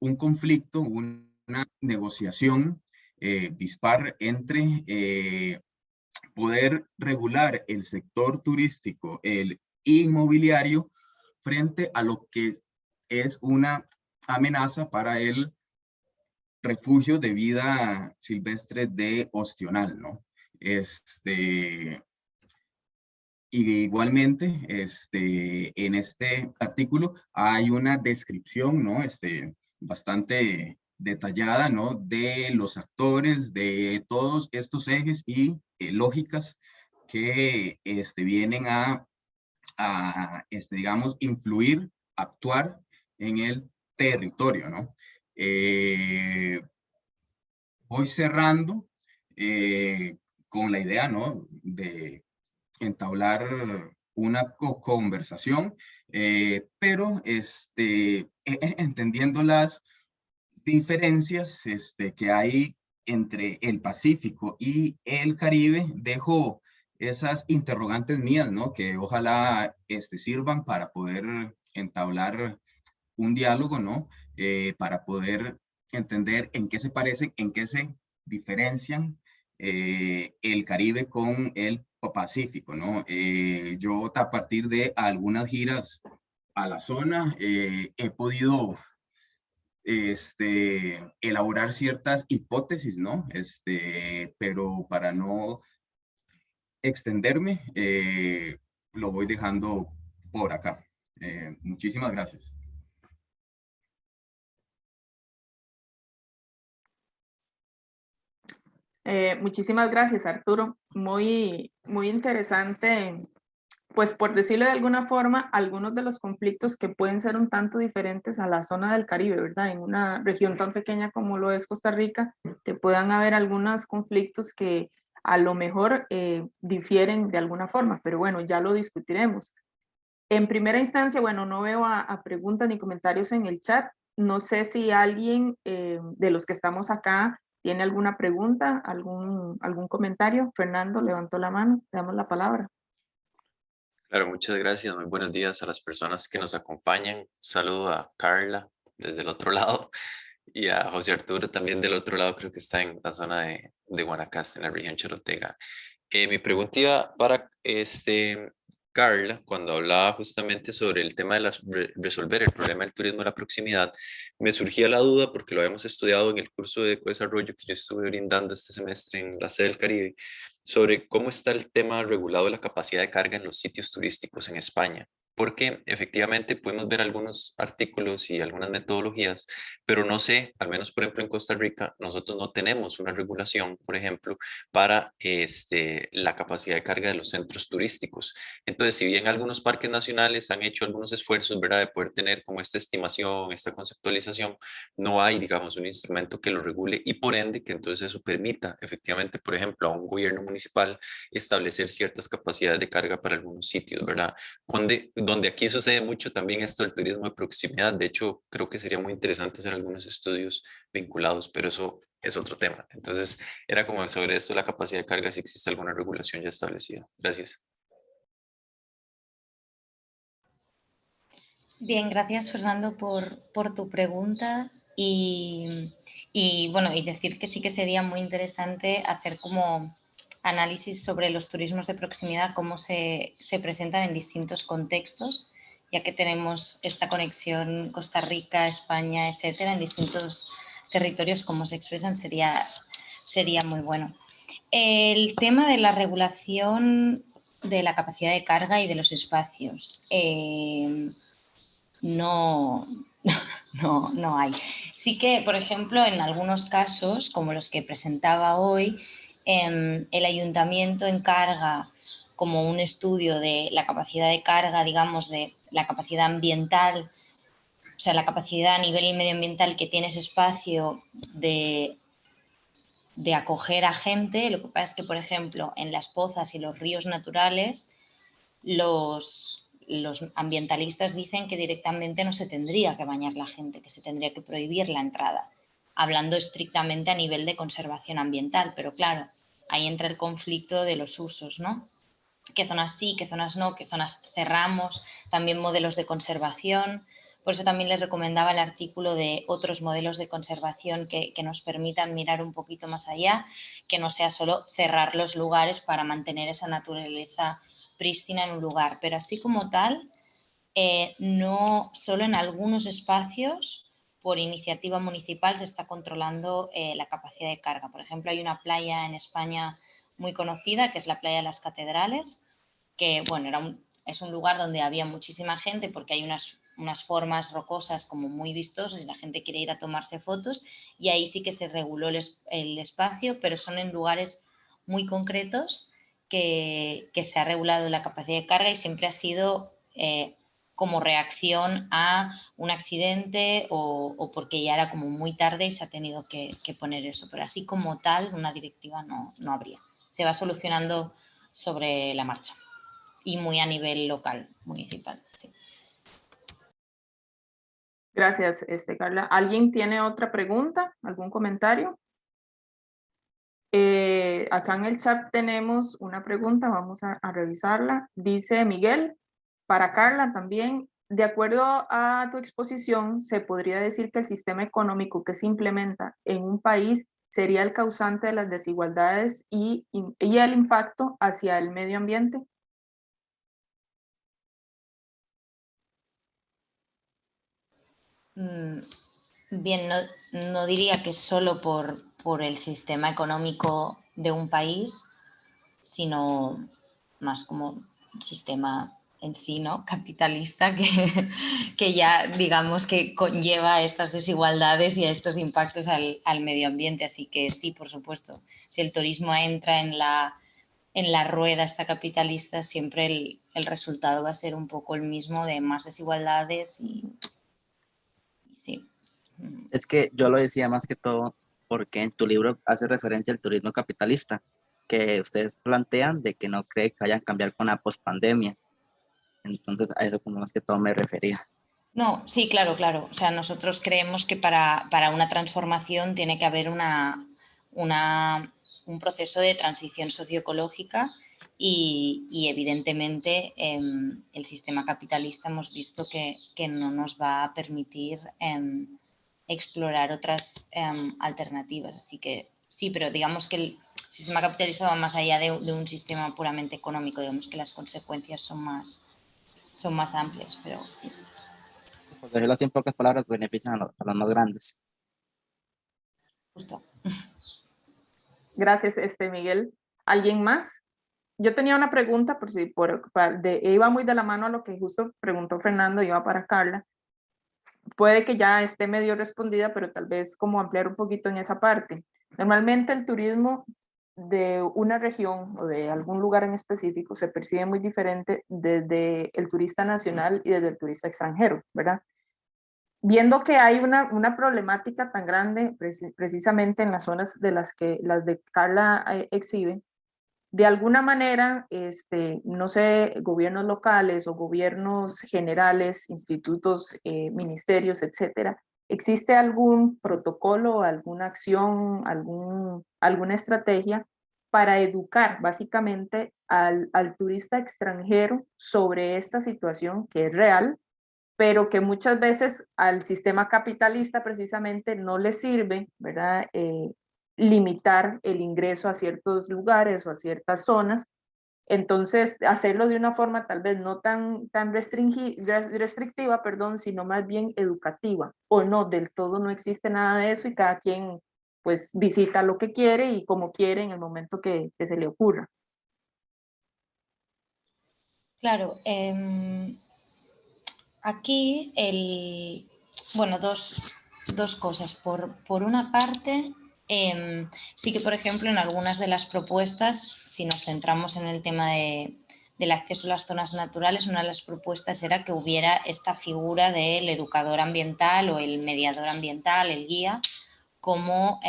un conflicto, una negociación dispar entre poder regular el sector turístico, el inmobiliario, frente a lo que es una amenaza para el refugio de vida silvestre de Ostional, ¿no? Y igualmente, en este artículo hay una descripción, ¿no? Bastante detallada, ¿no? De los actores, de todos estos ejes y lógicas que vienen digamos, influir, actuar en el territorio, ¿no? Voy cerrando con la idea, ¿no? De entablar una conversación, pero entendiendo las diferencias que hay entre el Pacífico y el Caribe, dejo esas interrogantes mías, ¿no? Que ojalá sirvan para poder entablar un diálogo, ¿no? Para poder entender en qué se parecen, en qué se diferencian el Caribe con el Pacífico, ¿no? Yo a partir de algunas giras a la zona he podido elaborar ciertas hipótesis, ¿no? Pero para no extenderme, lo voy dejando por acá. Muchísimas gracias. Muchísimas gracias, Arturo. Muy, muy interesante, pues por decirlo de alguna forma, algunos de los conflictos que pueden ser un tanto diferentes a la zona del Caribe, ¿verdad? En una región tan pequeña como lo es Costa Rica, que puedan haber algunos conflictos que a lo mejor difieren de alguna forma, pero bueno, ya lo discutiremos. En primera instancia, bueno, no veo a preguntas ni comentarios en el chat. No sé si alguien de los que estamos acá tiene alguna pregunta, algún comentario. Fernando levantó la mano, le damos la palabra. Claro, muchas gracias. Muy buenos días a las personas que nos acompañan. Un saludo a Carla desde el otro lado y a José Arturo también del otro lado, creo que está en la zona de Guanacaste, en la región Chorotega. Mi pregunta iba para Carla, cuando hablaba justamente sobre el tema de resolver el problema del turismo de la proximidad, me surgía la duda porque lo habíamos estudiado en el curso de desarrollo que yo estuve brindando este semestre en la sede del Caribe, sobre cómo está el tema regulado de la capacidad de carga en los sitios turísticos en España. Porque efectivamente podemos ver algunos artículos y algunas metodologías, pero no sé, al menos por ejemplo en Costa Rica, nosotros no tenemos una regulación, por ejemplo, para la capacidad de carga de los centros turísticos. Entonces, si bien algunos parques nacionales han hecho algunos esfuerzos, ¿verdad?, de poder tener como esta estimación, esta conceptualización, no hay, digamos, un instrumento que lo regule y por ende que entonces eso permita efectivamente, por ejemplo, a un gobierno municipal establecer ciertas capacidades de carga para algunos sitios, ¿verdad? Donde aquí sucede mucho también esto del turismo de proximidad. De hecho, creo que sería muy interesante hacer algunos estudios vinculados, pero eso es otro tema. Entonces, era como sobre esto, la capacidad de carga, si existe alguna regulación ya establecida. Gracias. Bien, gracias Fernando por tu pregunta y bueno, y decir que sí que sería muy interesante hacer como análisis sobre los turismos de proximidad, cómo se presentan en distintos contextos, ya que tenemos esta conexión Costa Rica, España, etcétera, en distintos territorios, cómo se expresan, sería muy bueno. El tema de la regulación de la capacidad de carga y de los espacios. No hay. Sí que, por ejemplo, en algunos casos, como los que presentaba hoy, el ayuntamiento encarga como un estudio de la capacidad de carga, digamos, de la capacidad ambiental, o sea, la capacidad a nivel medioambiental que tiene ese espacio de de acoger a gente. Lo que pasa es que, por ejemplo, en las pozas y los ríos naturales, los ambientalistas dicen que directamente no se tendría que bañar la gente, que se tendría que prohibir la entrada, hablando estrictamente a nivel de conservación ambiental. Pero claro, ahí entra el conflicto de los usos, ¿no? ¿Qué zonas sí, qué zonas no, qué zonas cerramos? También modelos de conservación. Por eso también les recomendaba el artículo de otros modelos de conservación que nos permitan mirar un poquito más allá, que no sea solo cerrar los lugares para mantener esa naturaleza prístina en un lugar. Pero así como tal, no solo en algunos espacios, por iniciativa municipal, se está controlando la capacidad de carga. Por ejemplo, hay una playa en España muy conocida, que es la playa de las Catedrales, que bueno, es un lugar donde había muchísima gente porque hay unas formas rocosas como muy vistosas y la gente quiere ir a tomarse fotos, y ahí sí que se reguló el espacio, pero son en lugares muy concretos que se ha regulado la capacidad de carga, y siempre ha sido como reacción a un accidente o porque ya era como muy tarde y se ha tenido que poner eso. Pero así como tal, una directiva no habría. Se va solucionando sobre la marcha y muy a nivel local, municipal. Sí. Gracias, Carla. ¿Alguien tiene otra pregunta? ¿Algún comentario? Acá en el chat tenemos una pregunta, vamos a revisarla. Dice Miguel, para Carla también, de acuerdo a tu exposición, se podría decir que el sistema económico que se implementa en un país sería el causante de las desigualdades y el impacto hacia el medio ambiente. Bien, no diría que solo por el sistema económico de un país, sino más como un sistema en sí, ¿no? Capitalista, que ya digamos que conlleva estas desigualdades y estos impactos al medio ambiente. Así que sí, por supuesto, si el turismo entra en la rueda esta capitalista, siempre el resultado va a ser un poco el mismo, de más desigualdades y sí. Es que yo lo decía más que todo porque en tu libro hace referencia al turismo capitalista, que ustedes plantean de que no cree que vayan a cambiar con la pospandemia. Entonces a eso como más que todo me refería. No, sí, claro. O sea, nosotros creemos que para una transformación tiene que haber un proceso de transición socioecológica y evidentemente el sistema capitalista hemos visto que no nos va a permitir explorar otras alternativas. Así que sí, pero digamos que el sistema capitalista va más allá de un sistema puramente económico. Digamos que las consecuencias son más amplias, pero sí. Por decirlo así en pocas palabras, benefician a los más grandes. Justo. Gracias, Miguel. ¿Alguien más? Yo tenía una pregunta, por si iba muy de la mano a lo que justo preguntó Fernando, iba para Carla. Puede que ya esté medio respondida, pero tal vez como ampliar un poquito en esa parte. Normalmente el turismo de una región o de algún lugar en específico se percibe muy diferente desde el turista nacional y desde el turista extranjero, ¿verdad? Viendo que hay una problemática tan grande precisamente en las zonas de las de Carla exhibe, de alguna manera, no sé, gobiernos locales o gobiernos generales, institutos, ministerios, etcétera, ¿existe algún protocolo, alguna acción, alguna estrategia para educar básicamente al turista extranjero sobre esta situación que es real, pero que muchas veces al sistema capitalista precisamente no le sirve, ¿verdad? Limitar el ingreso a ciertos lugares o a ciertas zonas? Entonces, hacerlo de una forma tal vez no tan restrictiva, perdón, sino más bien educativa, o no, del todo no existe nada de eso y cada quien pues visita lo que quiere y como quiere en el momento que se le ocurra. Claro, aquí bueno, dos cosas. Por una parte, sí que, por ejemplo, en algunas de las propuestas, si nos centramos en el tema del acceso a las zonas naturales, una de las propuestas era que hubiera esta figura del educador ambiental o el mediador ambiental, el guía, como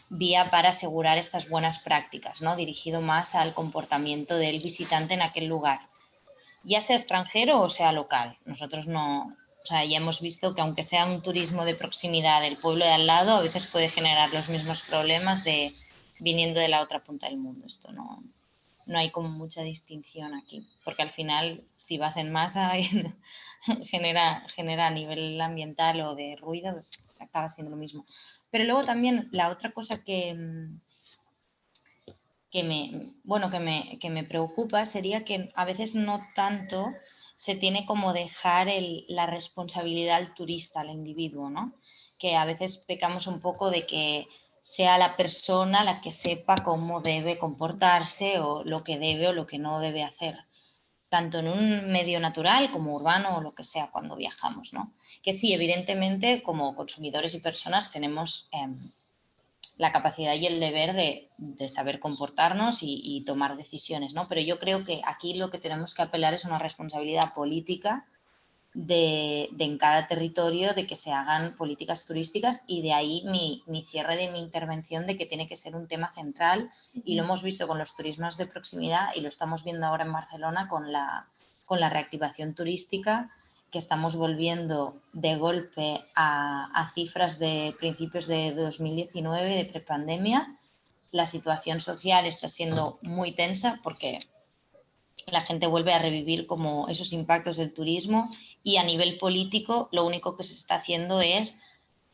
vía para asegurar estas buenas prácticas, ¿no? Dirigido más al comportamiento del visitante en aquel lugar, ya sea extranjero o sea local. Nosotros no, o sea, ya hemos visto que aunque sea un turismo de proximidad del pueblo de al lado, a veces puede generar los mismos problemas de viniendo de la otra punta del mundo. Esto no hay como mucha distinción aquí, porque al final si vas en masa genera a nivel ambiental o de ruido, pues acaba siendo lo mismo. Pero luego también la otra cosa que me preocupa sería que a veces no tanto se tiene como dejar la responsabilidad al turista, al individuo, ¿no? Que a veces pecamos un poco de que sea la persona la que sepa cómo debe comportarse o lo que debe o lo que no debe hacer, tanto en un medio natural como urbano o lo que sea cuando viajamos, ¿no? Que sí, evidentemente, como consumidores y personas tenemos la capacidad y el deber de saber comportarnos y tomar decisiones, ¿no? Pero yo creo que aquí lo que tenemos que apelar es una responsabilidad política de en cada territorio de que se hagan políticas turísticas, y de ahí mi cierre de mi intervención de que tiene que ser un tema central, y lo hemos visto con los turismos de proximidad y lo estamos viendo ahora en Barcelona con la reactivación turística, que estamos volviendo de golpe a cifras de principios de 2019, de prepandemia. La situación social está siendo muy tensa porque la gente vuelve a revivir como esos impactos del turismo, y a nivel político lo único que se está haciendo es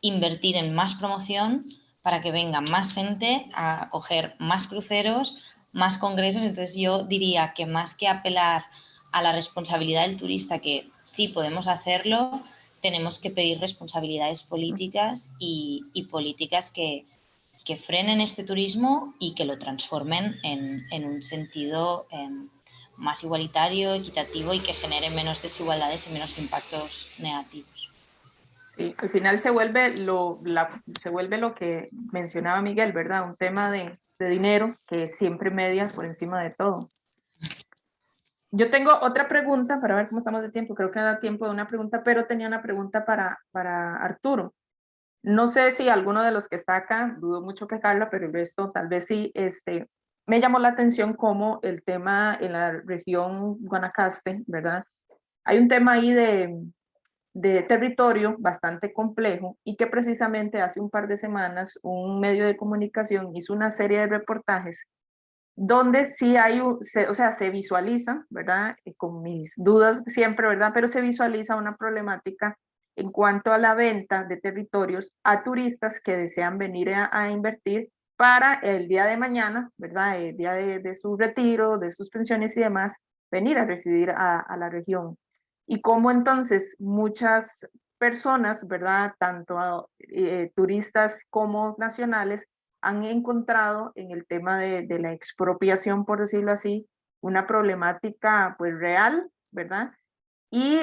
invertir en más promoción para que venga más gente a coger más cruceros, más congresos. Entonces yo diría que más que apelar a la responsabilidad del turista, que sí podemos hacerlo, tenemos que pedir responsabilidades políticas y políticas que frenen este turismo y que lo transformen en un sentido más igualitario, equitativo, y que genere menos desigualdades y menos impactos negativos. Sí, al final se vuelve lo que mencionaba Miguel, ¿verdad? Un tema de dinero que siempre media por encima de todo. Yo tengo otra pregunta para ver cómo estamos de tiempo. Creo que da tiempo de una pregunta, pero tenía una pregunta para Arturo. No sé si alguno de los que está acá, dudo mucho que Carla, pero el resto tal vez sí, me llamó la atención cómo el tema en la región Guanacaste, ¿verdad? Hay un tema ahí de territorio bastante complejo, y que precisamente hace un par de semanas un medio de comunicación hizo una serie de reportajes donde sí hay, o sea, se visualiza, ¿verdad? Con mis dudas siempre, ¿verdad? Pero se visualiza una problemática en cuanto a la venta de territorios a turistas que desean venir a invertir para el día de mañana, ¿verdad? El día de su retiro, de sus pensiones y demás, venir a residir a la región. Y cómo entonces muchas personas, ¿verdad? Tanto turistas como nacionales, han encontrado en el tema de la expropiación, por decirlo así, una problemática pues real, ¿verdad? Y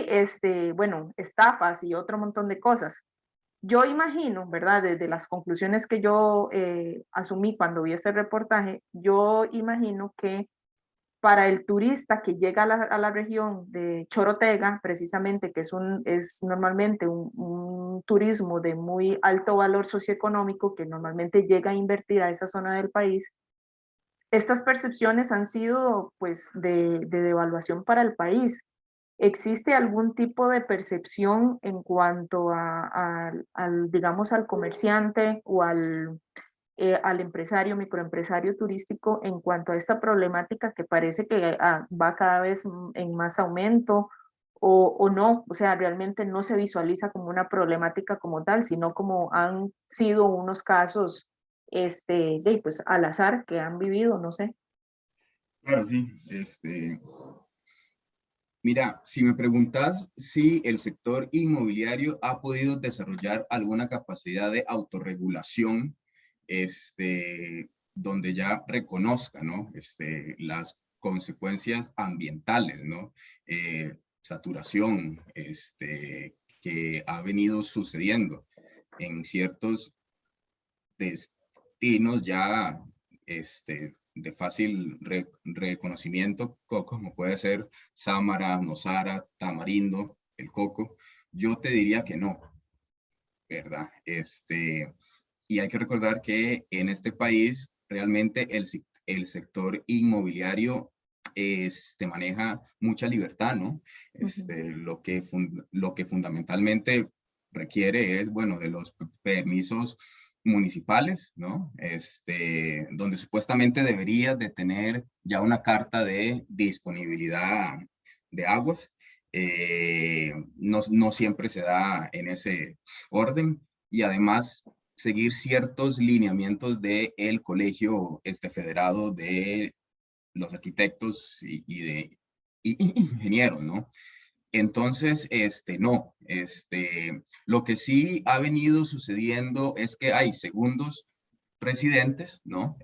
bueno, estafas y otro montón de cosas. Yo imagino, ¿verdad? Desde las conclusiones que yo asumí cuando vi este reportaje, yo imagino que para el turista que llega a la región de Chorotega, precisamente, que es normalmente un turismo de muy alto valor socioeconómico, que normalmente llega a invertir a esa zona del país, estas percepciones han sido pues de devaluación para el país. ¿Existe algún tipo de percepción en cuanto digamos, al comerciante o al empresario, microempresario turístico, en cuanto a esta problemática que parece que va cada vez en más aumento, o no? O sea, realmente no se visualiza como una problemática como tal, sino como han sido unos casos pues al azar que han vivido, no sé. Claro, sí. Mira, si me preguntas si el sector inmobiliario ha podido desarrollar alguna capacidad de autorregulación, donde ya reconozca, ¿no? Las consecuencias ambientales, ¿no? Saturación, que ha venido sucediendo en ciertos destinos ya, de fácil reconocimiento, como puede ser Sámara, Nosara, Tamarindo, El Coco. Yo te diría que no, ¿verdad? y hay que recordar que en este país realmente el sector inmobiliario maneja mucha libertad, ¿no? Lo que fundamentalmente requiere es, bueno, de los permisos municipales, ¿no? Donde supuestamente debería de tener ya una carta de disponibilidad de aguas. No siempre se da en ese orden, y además seguir ciertos lineamientos del Colegio Federado de los Arquitectos y ingenieros, ¿no? Entonces, no, lo que sí ha venido sucediendo es que hay segundos residentes, ¿no?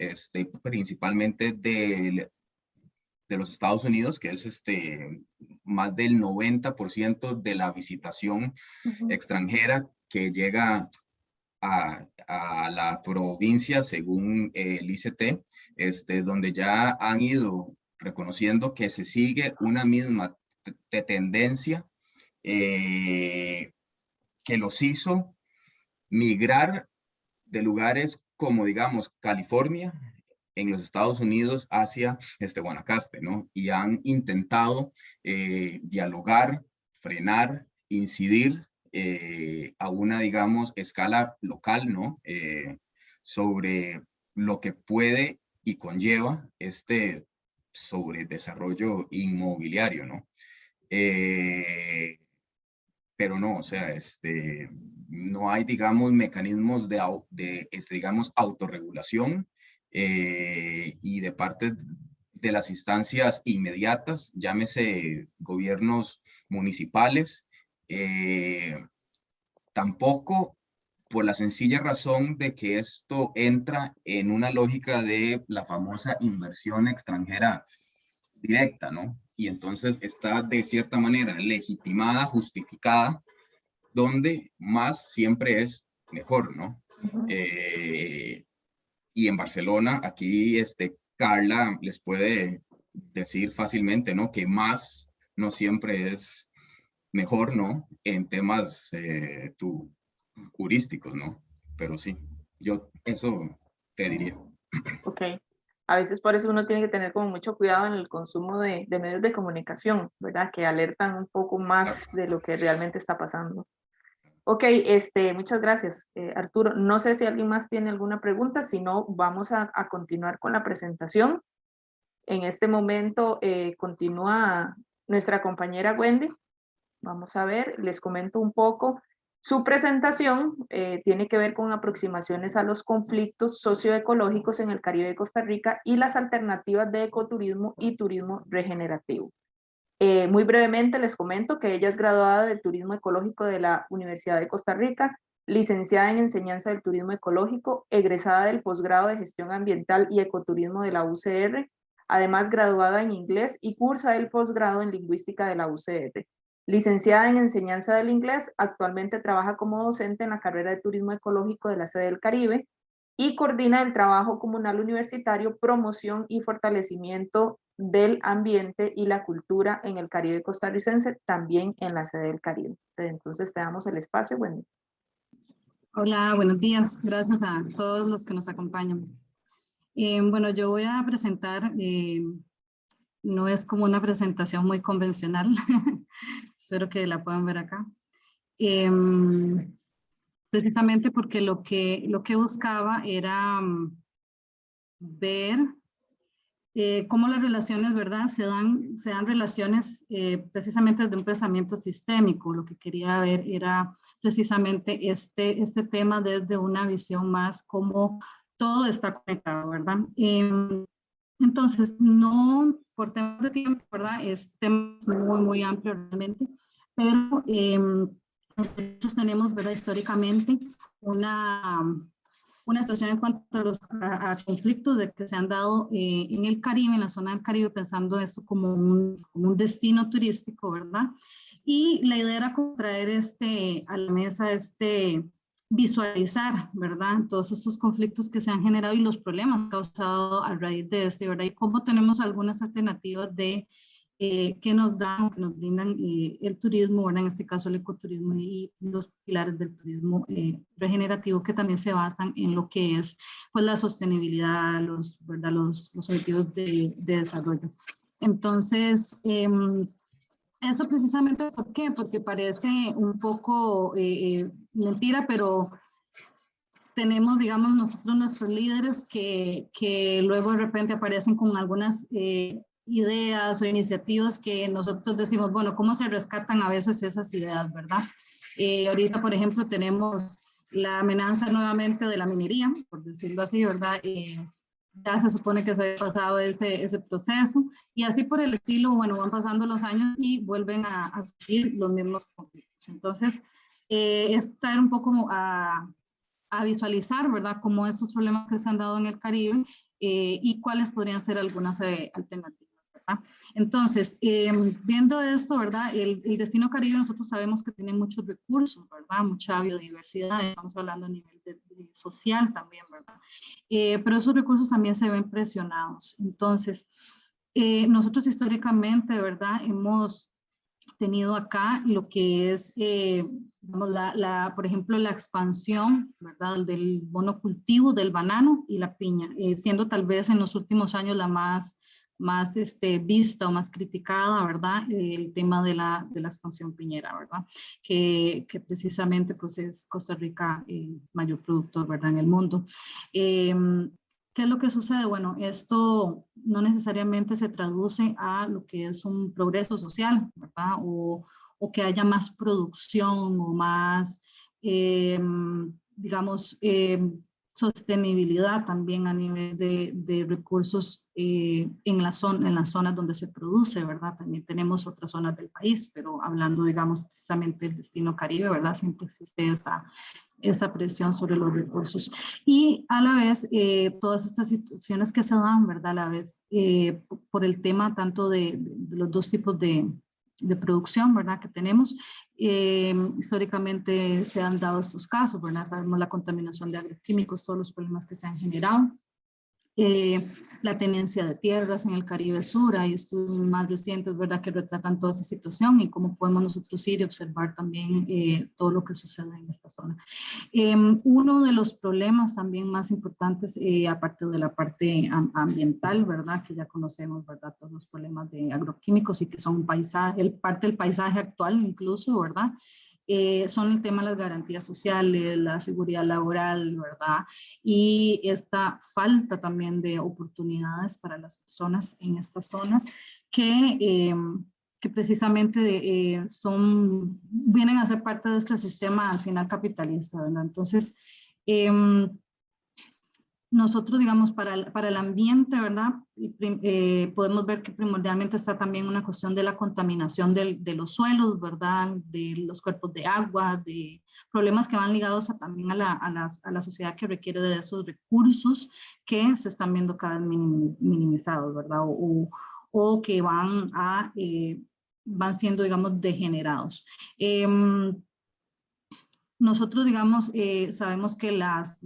Principalmente de los Estados Unidos, que es más del 90% de la visitación extranjera que llega a la provincia, según el ICT, donde ya han ido reconociendo que se sigue una misma tendencia que los hizo migrar de lugares como, digamos, California, en los Estados Unidos, hacia Guanacaste, ¿no? Y han intentado dialogar, frenar, incidir a una, digamos, escala local, ¿no? Sobre lo que puede y conlleva sobre desarrollo inmobiliario, ¿no? Pero no, o sea, no hay, digamos, mecanismos digamos, autorregulación y de parte de las instancias inmediatas, llámese gobiernos municipales, tampoco, por la sencilla razón de que esto entra en una lógica de la famosa inversión extranjera directa, ¿no? Y entonces está de cierta manera legitimada, justificada, donde más siempre es mejor, ¿no? Y en Barcelona, aquí Carla les puede decir fácilmente, ¿no? Que más no siempre es mejor, ¿no? En temas turísticos, ¿no? Pero sí, yo eso te diría. Ok. A veces por eso uno tiene que tener como mucho cuidado en el consumo de medios de comunicación, ¿verdad? Que alertan un poco más de lo que realmente está pasando. Ok, muchas gracias, Arturo. No sé si alguien más tiene alguna pregunta, si no, vamos a continuar con la presentación. En este momento continúa nuestra compañera Wendy. Vamos a ver, les comento un poco. Su presentación tiene que ver con aproximaciones a los conflictos socioecológicos en el Caribe de Costa Rica y las alternativas de ecoturismo y turismo regenerativo. Muy brevemente les comento que ella es graduada de Turismo Ecológico de la Universidad de Costa Rica, licenciada en Enseñanza del Turismo Ecológico, egresada del posgrado de Gestión Ambiental y Ecoturismo de la UCR, además graduada en Inglés y cursa el posgrado en Lingüística de la UCR. Licenciada en Enseñanza del Inglés, actualmente trabaja como docente en la carrera de Turismo Ecológico de la sede del Caribe y coordina el trabajo comunal universitario, promoción y fortalecimiento del ambiente y la cultura en el Caribe costarricense, también en la sede del Caribe. Entonces te damos el espacio, Wendy. Hola, buenos días. Gracias a todos los que nos acompañan. Bueno, yo voy a presentar, no es como una presentación muy convencional, espero que la puedan ver acá. Precisamente porque lo que buscaba era ver cómo las relaciones, ¿verdad? Se dan relaciones precisamente desde un pensamiento sistémico. Lo que quería ver era precisamente este tema desde una visión más como todo está conectado, ¿verdad? Entonces, no por temas de tiempo, ¿verdad? Este tema es muy, muy amplio realmente, pero nosotros tenemos, ¿verdad? Históricamente una situación en cuanto a conflictos de que se han dado en el Caribe, en la zona del Caribe, pensando esto como un destino turístico, ¿verdad? Y la idea era traer a la mesa visualizar, ¿verdad? Todos estos conflictos que se han generado y los problemas causados a raíz de ¿verdad? Y cómo tenemos algunas alternativas de que nos dan, que nos brindan el turismo, ¿verdad? En este caso el ecoturismo y los pilares del turismo regenerativo, que también se basan en lo que es pues, la sostenibilidad, ¿verdad? Los objetivos de desarrollo. Entonces, eso precisamente, ¿por qué? Porque parece un poco mentira, pero tenemos, digamos, nosotros nuestros líderes que luego de repente aparecen con algunas ideas o iniciativas que nosotros decimos, bueno, ¿cómo se rescatan a veces esas ideas, verdad? Ahorita, por ejemplo, tenemos la amenaza nuevamente de la minería, por decirlo así, ¿verdad? Ya se supone que se había pasado ese proceso y así por el estilo, bueno, van pasando los años y vuelven a surgir los mismos conflictos. Entonces, estar un poco a visualizar, ¿verdad?, cómo estos problemas que se han dado en el Caribe y cuáles podrían ser algunas alternativas, ¿verdad? Entonces, viendo esto, ¿verdad?, el destino Caribe nosotros sabemos que tiene muchos recursos, ¿verdad?, mucha biodiversidad, estamos hablando a nivel social también, ¿verdad? Pero esos recursos también se ven presionados. Entonces, nosotros históricamente, ¿verdad?, hemos tenido acá lo que es, digamos, por ejemplo, la expansión, ¿verdad?, del monocultivo del banano y la piña, siendo tal vez en los últimos años la más vista o más criticada, ¿verdad?, el tema de la expansión piñera, ¿verdad?, que precisamente pues es Costa Rica el mayor productor, ¿verdad?, en el mundo. ¿Qué es lo que sucede? Bueno, esto no necesariamente se traduce a lo que es un progreso social, ¿verdad? O que haya más producción o más, digamos, sostenibilidad también a nivel de recursos en las zonas donde se produce, ¿verdad? También tenemos otras zonas del país, pero hablando, digamos, precisamente del destino Caribe, ¿verdad? Siempre existe esa presión sobre los recursos. Y a la vez, todas estas situaciones que se dan, ¿verdad? A la vez, por el tema tanto de los dos tipos de producción, ¿verdad?, que tenemos. Históricamente se han dado estos casos, ¿verdad? Sabemos la contaminación de agroquímicos, todos los problemas que se han generado. La tenencia de tierras en el Caribe Sur, hay estudios más recientes, ¿verdad?, que retratan toda esa situación y cómo podemos nosotros ir y observar también todo lo que sucede en esta zona. Uno de los problemas también más importantes, aparte de la parte ambiental, ¿verdad?, que ya conocemos, ¿verdad?, todos los problemas de agroquímicos y que son parte del paisaje actual incluso, ¿verdad?, son el tema de las garantías sociales, la seguridad laboral, ¿verdad? Y esta falta también de oportunidades para las personas en estas zonas que precisamente vienen a ser parte de este sistema al final capitalista, ¿verdad? Entonces, nosotros, digamos, para el ambiente, ¿verdad? Podemos ver que primordialmente está también una cuestión de la contaminación de los suelos, ¿verdad? De los cuerpos de agua, de problemas que van ligados también a la sociedad que requiere de esos recursos que se están viendo cada vez minimizados, ¿verdad? O que van siendo, digamos, degenerados. Nosotros, digamos, sabemos que las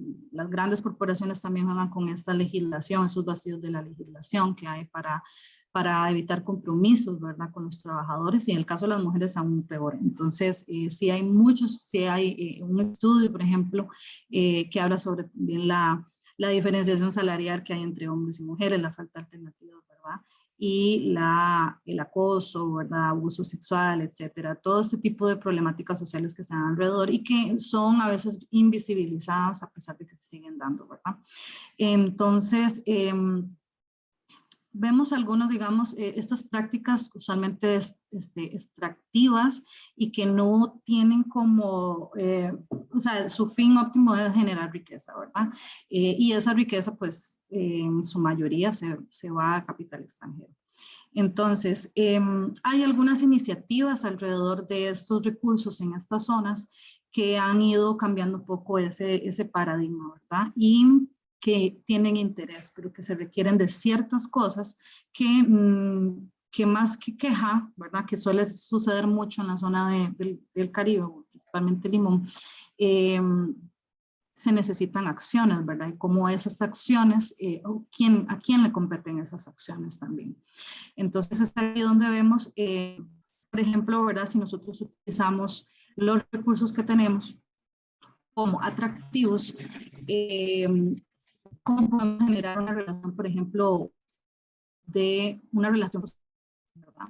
grandes corporaciones también juegan con esta legislación, esos vacíos de la legislación que hay para evitar compromisos, ¿verdad?, con los trabajadores, y en el caso de las mujeres aún peor. Entonces, sí hay un estudio, por ejemplo, que habla sobre también la diferenciación salarial que hay entre hombres y mujeres, la falta de alternativas, ¿verdad?, y el acoso, ¿verdad?, abuso sexual, etcétera, todo este tipo de problemáticas sociales que están alrededor y que son a veces invisibilizadas a pesar de que se siguen dando, ¿verdad? Entonces, vemos algunos, digamos, estas prácticas usualmente extractivas y que no tienen como, o sea, su fin óptimo es generar riqueza, ¿verdad? Y esa riqueza, pues, en su mayoría se va a capital extranjero. Entonces, hay algunas iniciativas alrededor de estos recursos en estas zonas que han ido cambiando un poco ese paradigma, ¿verdad? Y que tienen interés, pero que se requieren de ciertas cosas que más que queja, ¿verdad?, que suele suceder mucho en la zona del Caribe, principalmente Limón, se necesitan acciones, ¿verdad? Y cómo esas acciones, a quién le competen esas acciones también. Entonces, es ahí donde vemos, por ejemplo, ¿verdad? Si nosotros utilizamos los recursos que tenemos como atractivos, ¿cómo podemos generar una relación, por ejemplo, de una relación, ¿verdad?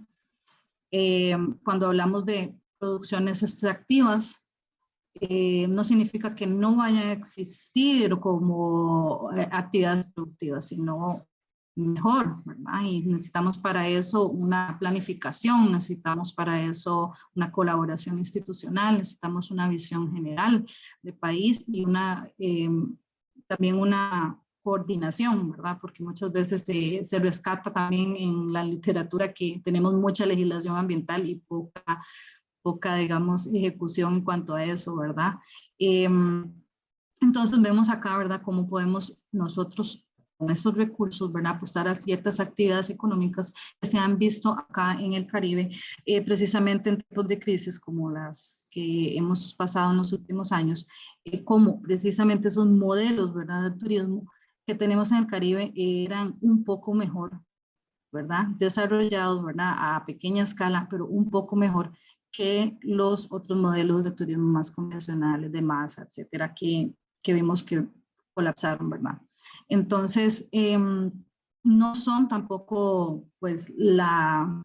Cuando hablamos de producciones extractivas, no significa que no vayan a existir como actividades productivas, sino mejor, ¿verdad? Y necesitamos para eso una planificación, necesitamos para eso una colaboración institucional, necesitamos una visión general de país y también una coordinación, ¿verdad? Porque muchas veces se rescata también en la literatura que tenemos mucha legislación ambiental y poca, digamos, ejecución en cuanto a eso, ¿verdad? Entonces vemos acá, ¿verdad?, cómo podemos nosotros con esos recursos, ¿verdad?, apostar a ciertas actividades económicas que se han visto acá en el Caribe, precisamente en tiempos de crisis como las que hemos pasado en los últimos años, como precisamente esos modelos, ¿verdad?, de turismo que tenemos en el Caribe eran un poco mejor, ¿verdad?, desarrollados, ¿verdad?, a pequeña escala, pero un poco mejor que los otros modelos de turismo más convencionales, de masa, etcétera, que vimos que colapsaron, ¿verdad? Entonces, no son tampoco, pues, la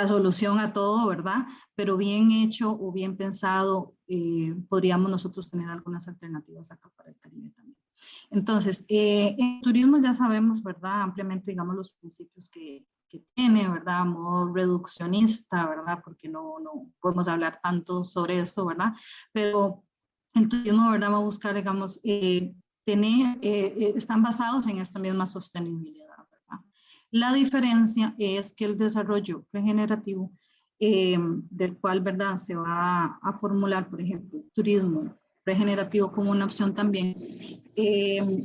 solución a todo, ¿verdad? Pero bien hecho o bien pensado, podríamos nosotros tener algunas alternativas acá para el Caribe también. Entonces, en turismo ya sabemos, ¿verdad?, ampliamente, digamos, los principios que tiene, ¿verdad?, modo reduccionista, ¿verdad?, porque no podemos hablar tanto sobre esto, ¿verdad?, pero el turismo, ¿verdad?, va a buscar, digamos, están basados en esta misma sostenibilidad, ¿verdad? La diferencia es que el desarrollo regenerativo, del cual, ¿verdad?, se va a formular, por ejemplo, turismo regenerativo como una opción también,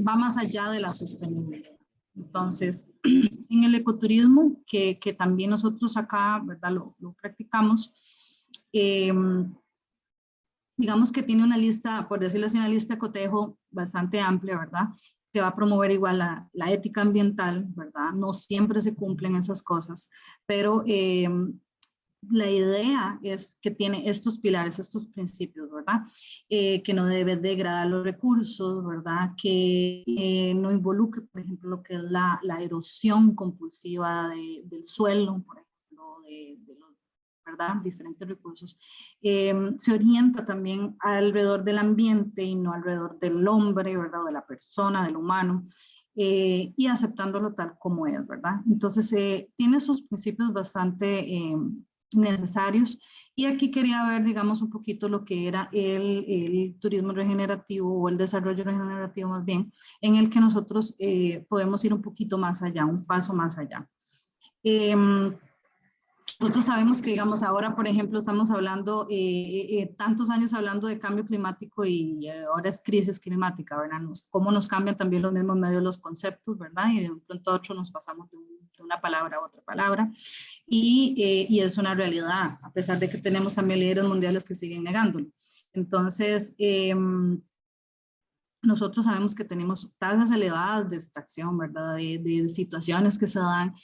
va más allá de la sostenibilidad. Entonces, en el ecoturismo, que también nosotros acá, ¿verdad?, lo practicamos, digamos que tiene una lista, por decirlo así, una lista de cotejo bastante amplia, ¿verdad?, que va a promover igual la ética ambiental, ¿verdad? No siempre se cumplen esas cosas, pero la idea es que tiene estos pilares, estos principios, ¿verdad? Que no debe degradar los recursos, ¿verdad? Que no involucre, por ejemplo, lo que es la erosión compulsiva del suelo, por ejemplo, de los, ¿verdad?, diferentes recursos. Se orienta también alrededor del ambiente y no alrededor del hombre, ¿verdad?, de la persona, del humano. Y aceptándolo tal como es, ¿verdad? Entonces, tiene sus principios bastante necesarios. Y aquí quería ver, digamos, un poquito lo que era el turismo regenerativo o el desarrollo regenerativo más bien, en el que nosotros podemos ir un poquito más allá, un paso más allá. Nosotros sabemos que, digamos, ahora, por ejemplo, estamos hablando, tantos años hablando de cambio climático y ahora es crisis climática, ¿verdad? Cómo nos cambian también los mismos medios los conceptos, ¿verdad? Y de un pronto a otro nos pasamos de una palabra a otra palabra. Y es una realidad, a pesar de que tenemos también líderes mundiales que siguen negándolo. Entonces, nosotros sabemos que tenemos tasas elevadas de extracción, ¿verdad?, de situaciones que se dan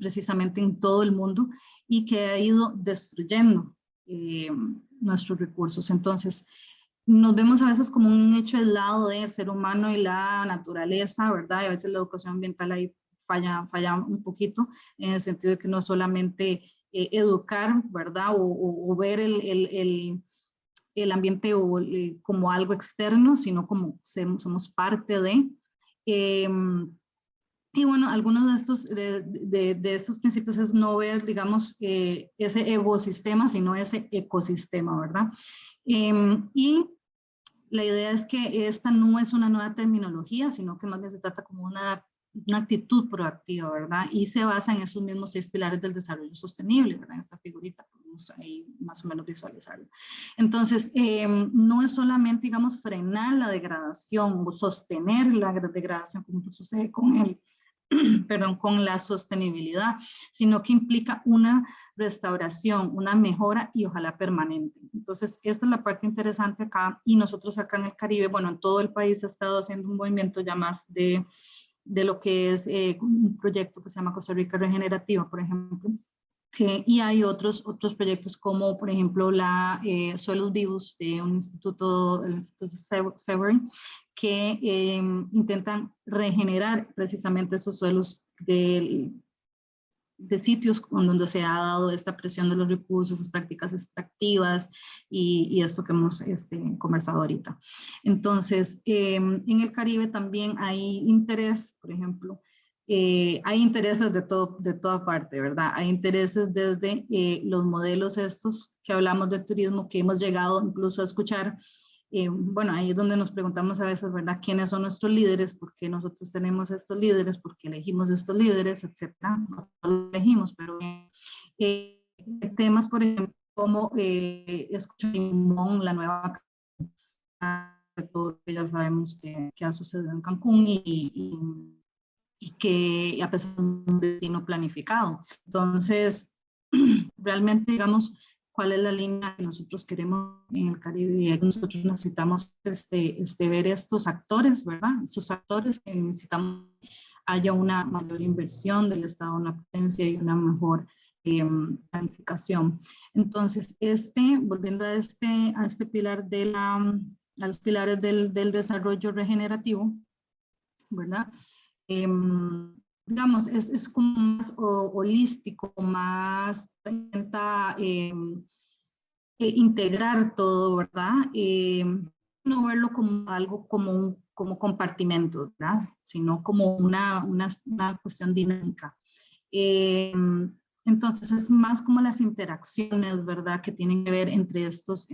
precisamente en todo el mundo y que ha ido destruyendo nuestros recursos. Entonces, nos vemos a veces como un hecho aislado del ser humano y la naturaleza, ¿verdad? Y a veces la educación ambiental ahí falla un poquito, en el sentido de que no solamente educar, ¿verdad?, o ver el ambiente como algo externo, sino como somos parte de. Y bueno, algunos de estos principios es no ver, digamos, ese ecosistema, sino ese ecosistema, ¿verdad? Y la idea es que esta no es una nueva terminología, sino que más bien se trata como una actitud proactiva, ¿verdad? Y se basa en esos mismos 6 pilares del desarrollo sostenible, ¿verdad? En esta figurita podemos ahí más o menos visualizarlo. Entonces, no es solamente, digamos, frenar la degradación o sostener la degradación como sucede con perdón, con la sostenibilidad, sino que implica una restauración, una mejora y ojalá permanente. Entonces, esta es la parte interesante acá, y nosotros acá en el Caribe, bueno, en todo el país ha estado haciendo un movimiento ya más de lo que es un proyecto que se llama Costa Rica Regenerativa, por ejemplo, y hay otros proyectos como, por ejemplo, la Suelos Vivos de un instituto, el Instituto Severin, que intentan regenerar precisamente esos suelos de sitios donde se ha dado esta presión de los recursos, las prácticas extractivas y esto que hemos conversado ahorita. Entonces, en el Caribe también hay interés, por ejemplo, hay intereses de toda parte, ¿verdad? Hay intereses desde los modelos estos que hablamos de turismo, que hemos llegado incluso a escuchar. Bueno, ahí es donde nos preguntamos a veces, ¿verdad? ¿Quiénes son nuestros líderes? ¿Por qué nosotros tenemos estos líderes? ¿Por qué elegimos estos líderes? Etcétera. No lo elegimos, pero temas, por ejemplo, como Escucha Limón, la nueva todo que ya sabemos que ha sucedido en Cancún y que a pesar de un destino planificado. Entonces, realmente, digamos, cuál es la línea que nosotros queremos en el Caribe. Nosotros necesitamos ver estos actores, ¿verdad? Estos actores que necesitamos haya una mayor inversión del Estado, una presencia y una mejor planificación. Entonces, volviendo a este pilar a los pilares del desarrollo regenerativo, ¿verdad? Digamos, es como más holístico, más intenta integrar todo, ¿verdad? No verlo como algo como compartimentos, ¿verdad? Sino como una cuestión dinámica. Entonces es más como las interacciones, ¿verdad? Que tienen que ver entre estos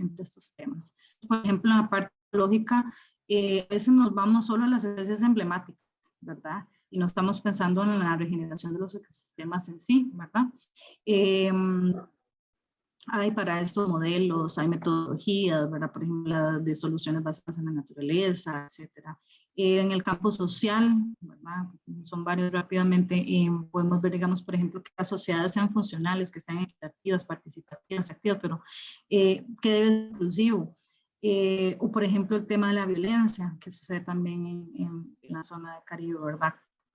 temas. Por ejemplo, en la parte lógica, a veces nos vamos solo a las especies emblemáticas, ¿verdad? Y no estamos pensando en la regeneración de los ecosistemas en sí, ¿verdad? Hay para estos modelos, hay metodologías, ¿verdad? Por ejemplo, la de soluciones basadas en la naturaleza, etcétera. En el campo social, ¿verdad? Son varios rápidamente, podemos ver, digamos, por ejemplo, que las sociedades sean funcionales, que sean equitativas, participativas, activas, pero que debe ser inclusivo. O por ejemplo, el tema de la violencia, que sucede también en la zona de Caribe, ¿verdad?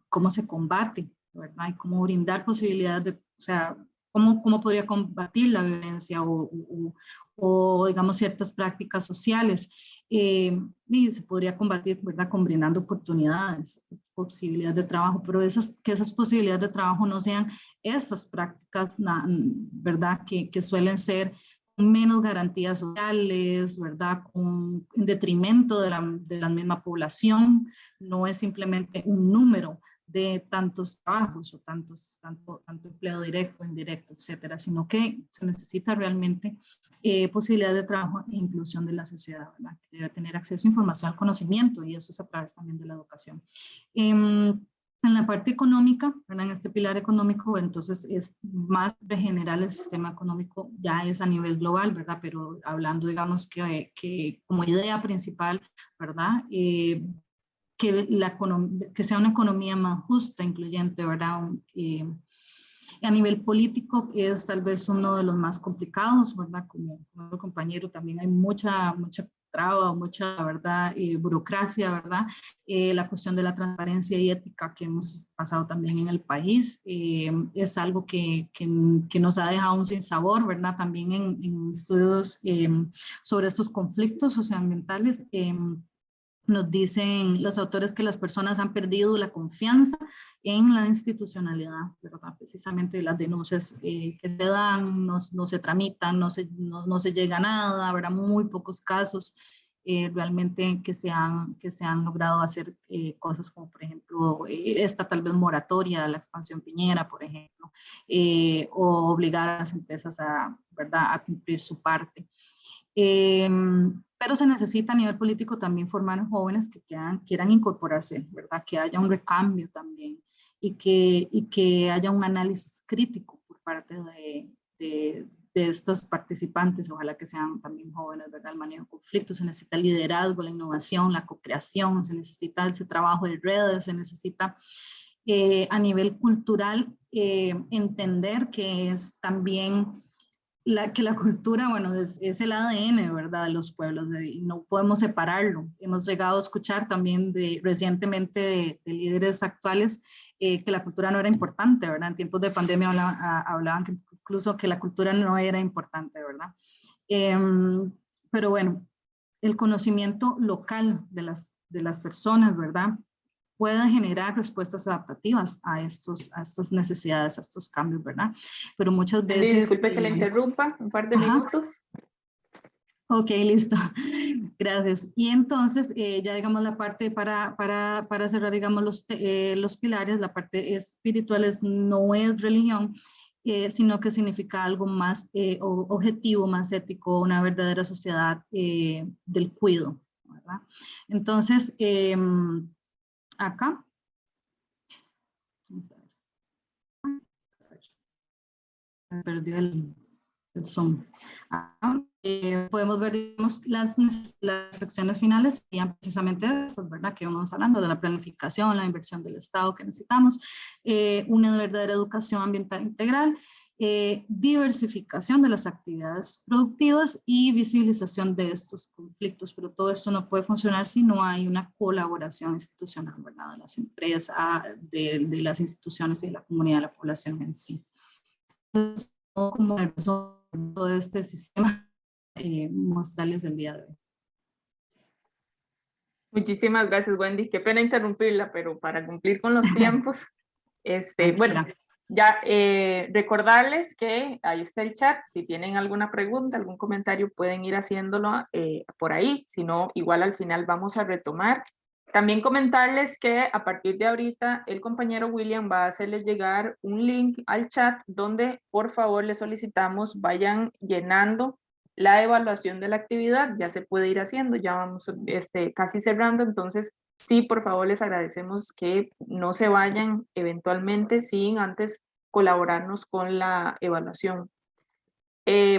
Cómo se combate, ¿verdad? Y cómo brindar posibilidades de, o sea, ¿cómo podría combatir la violencia o digamos, ciertas prácticas sociales? Y se podría combatir, ¿verdad? Con brindando oportunidades, posibilidades de trabajo, pero que esas posibilidades de trabajo no sean esas prácticas, ¿verdad? Que suelen ser menos garantías sociales, ¿verdad? En detrimento de la misma población, no es simplemente un número de tantos trabajos o tanto empleo directo, indirecto, etcétera, sino que se necesita realmente posibilidad de trabajo e inclusión de la sociedad, ¿verdad? Que debe tener acceso a información, al conocimiento, y eso es a través también de la educación. En la parte económica, ¿verdad? En este pilar económico, entonces es más de general el sistema económico, ya es a nivel global, ¿verdad? Pero hablando, digamos, que como idea principal, ¿verdad? Que sea una economía más justa, incluyente, ¿verdad? A nivel político es tal vez uno de los más complicados, ¿verdad? Como el compañero, también hay mucha traba, mucha, ¿verdad? Burocracia, ¿verdad? La cuestión de la transparencia y ética que hemos pasado también en el país es algo que nos ha dejado un sinsabor, ¿verdad? También en estudios sobre estos conflictos socioambientales. Nos dicen los autores que las personas han perdido la confianza en la institucionalidad, ¿verdad? Precisamente las denuncias que se dan, no se tramitan, no se llega a nada, habrá muy pocos casos realmente que se han logrado hacer cosas como, por ejemplo, esta tal vez moratoria a la expansión piñera, por ejemplo, o obligar a las empresas ¿verdad? A cumplir su parte. Pero se necesita a nivel político también formar jóvenes que quieran incorporarse, ¿verdad? Que haya un recambio también y que haya un análisis crítico por parte de estos participantes, ojalá que sean también jóvenes, ¿verdad? El manejo de conflictos, se necesita liderazgo, la innovación, la co-creación, se necesita ese trabajo de redes, se necesita a nivel cultural, entender que es también que la cultura, bueno, es el ADN, ¿verdad?, de los pueblos, y no podemos separarlo. Hemos llegado a escuchar también recientemente de líderes actuales que la cultura no era importante, ¿verdad? En tiempos de pandemia hablaban que incluso que la cultura no era importante, ¿verdad? Pero bueno, el conocimiento local de las personas, ¿verdad?, pueda generar respuestas adaptativas a estas necesidades, a estos cambios, ¿verdad? Pero muchas veces... Disculpe que le interrumpa, un par de minutos. Ok, listo. Gracias. Y entonces, ya digamos la parte para cerrar, digamos los pilares, la parte espiritual no es religión, sino que significa algo más objetivo, más ético, una verdadera sociedad del cuidado, ¿verdad? Entonces, acá, vamos a ver. Me perdió el Zoom. Podemos ver, digamos, las reflexiones finales serían precisamente estas, ¿verdad?, que vamos hablando de la planificación, la inversión del Estado que necesitamos, una verdadera educación ambiental integral, diversificación de las actividades productivas y visibilización de estos conflictos, pero todo esto no puede funcionar si no hay una colaboración institucional, ¿verdad?, de las empresas, de las instituciones y de la comunidad, de la población en sí. Entonces, como el todo este sistema, mostrarles el día de hoy. Muchísimas gracias, Wendy. Qué pena interrumpirla, pero para cumplir con los tiempos, bueno, ya recordarles que ahí está el chat. Si tienen alguna pregunta, algún comentario, pueden ir haciéndolo por ahí. Si no, igual al final vamos a retomar. También comentarles que a partir de ahorita el compañero William va a hacerles llegar un link al chat donde por favor les solicitamos vayan llenando la evaluación de la actividad. Ya se puede ir haciendo, ya vamos casi cerrando, entonces sí, por favor les agradecemos que no se vayan eventualmente sin antes colaborarnos con la evaluación.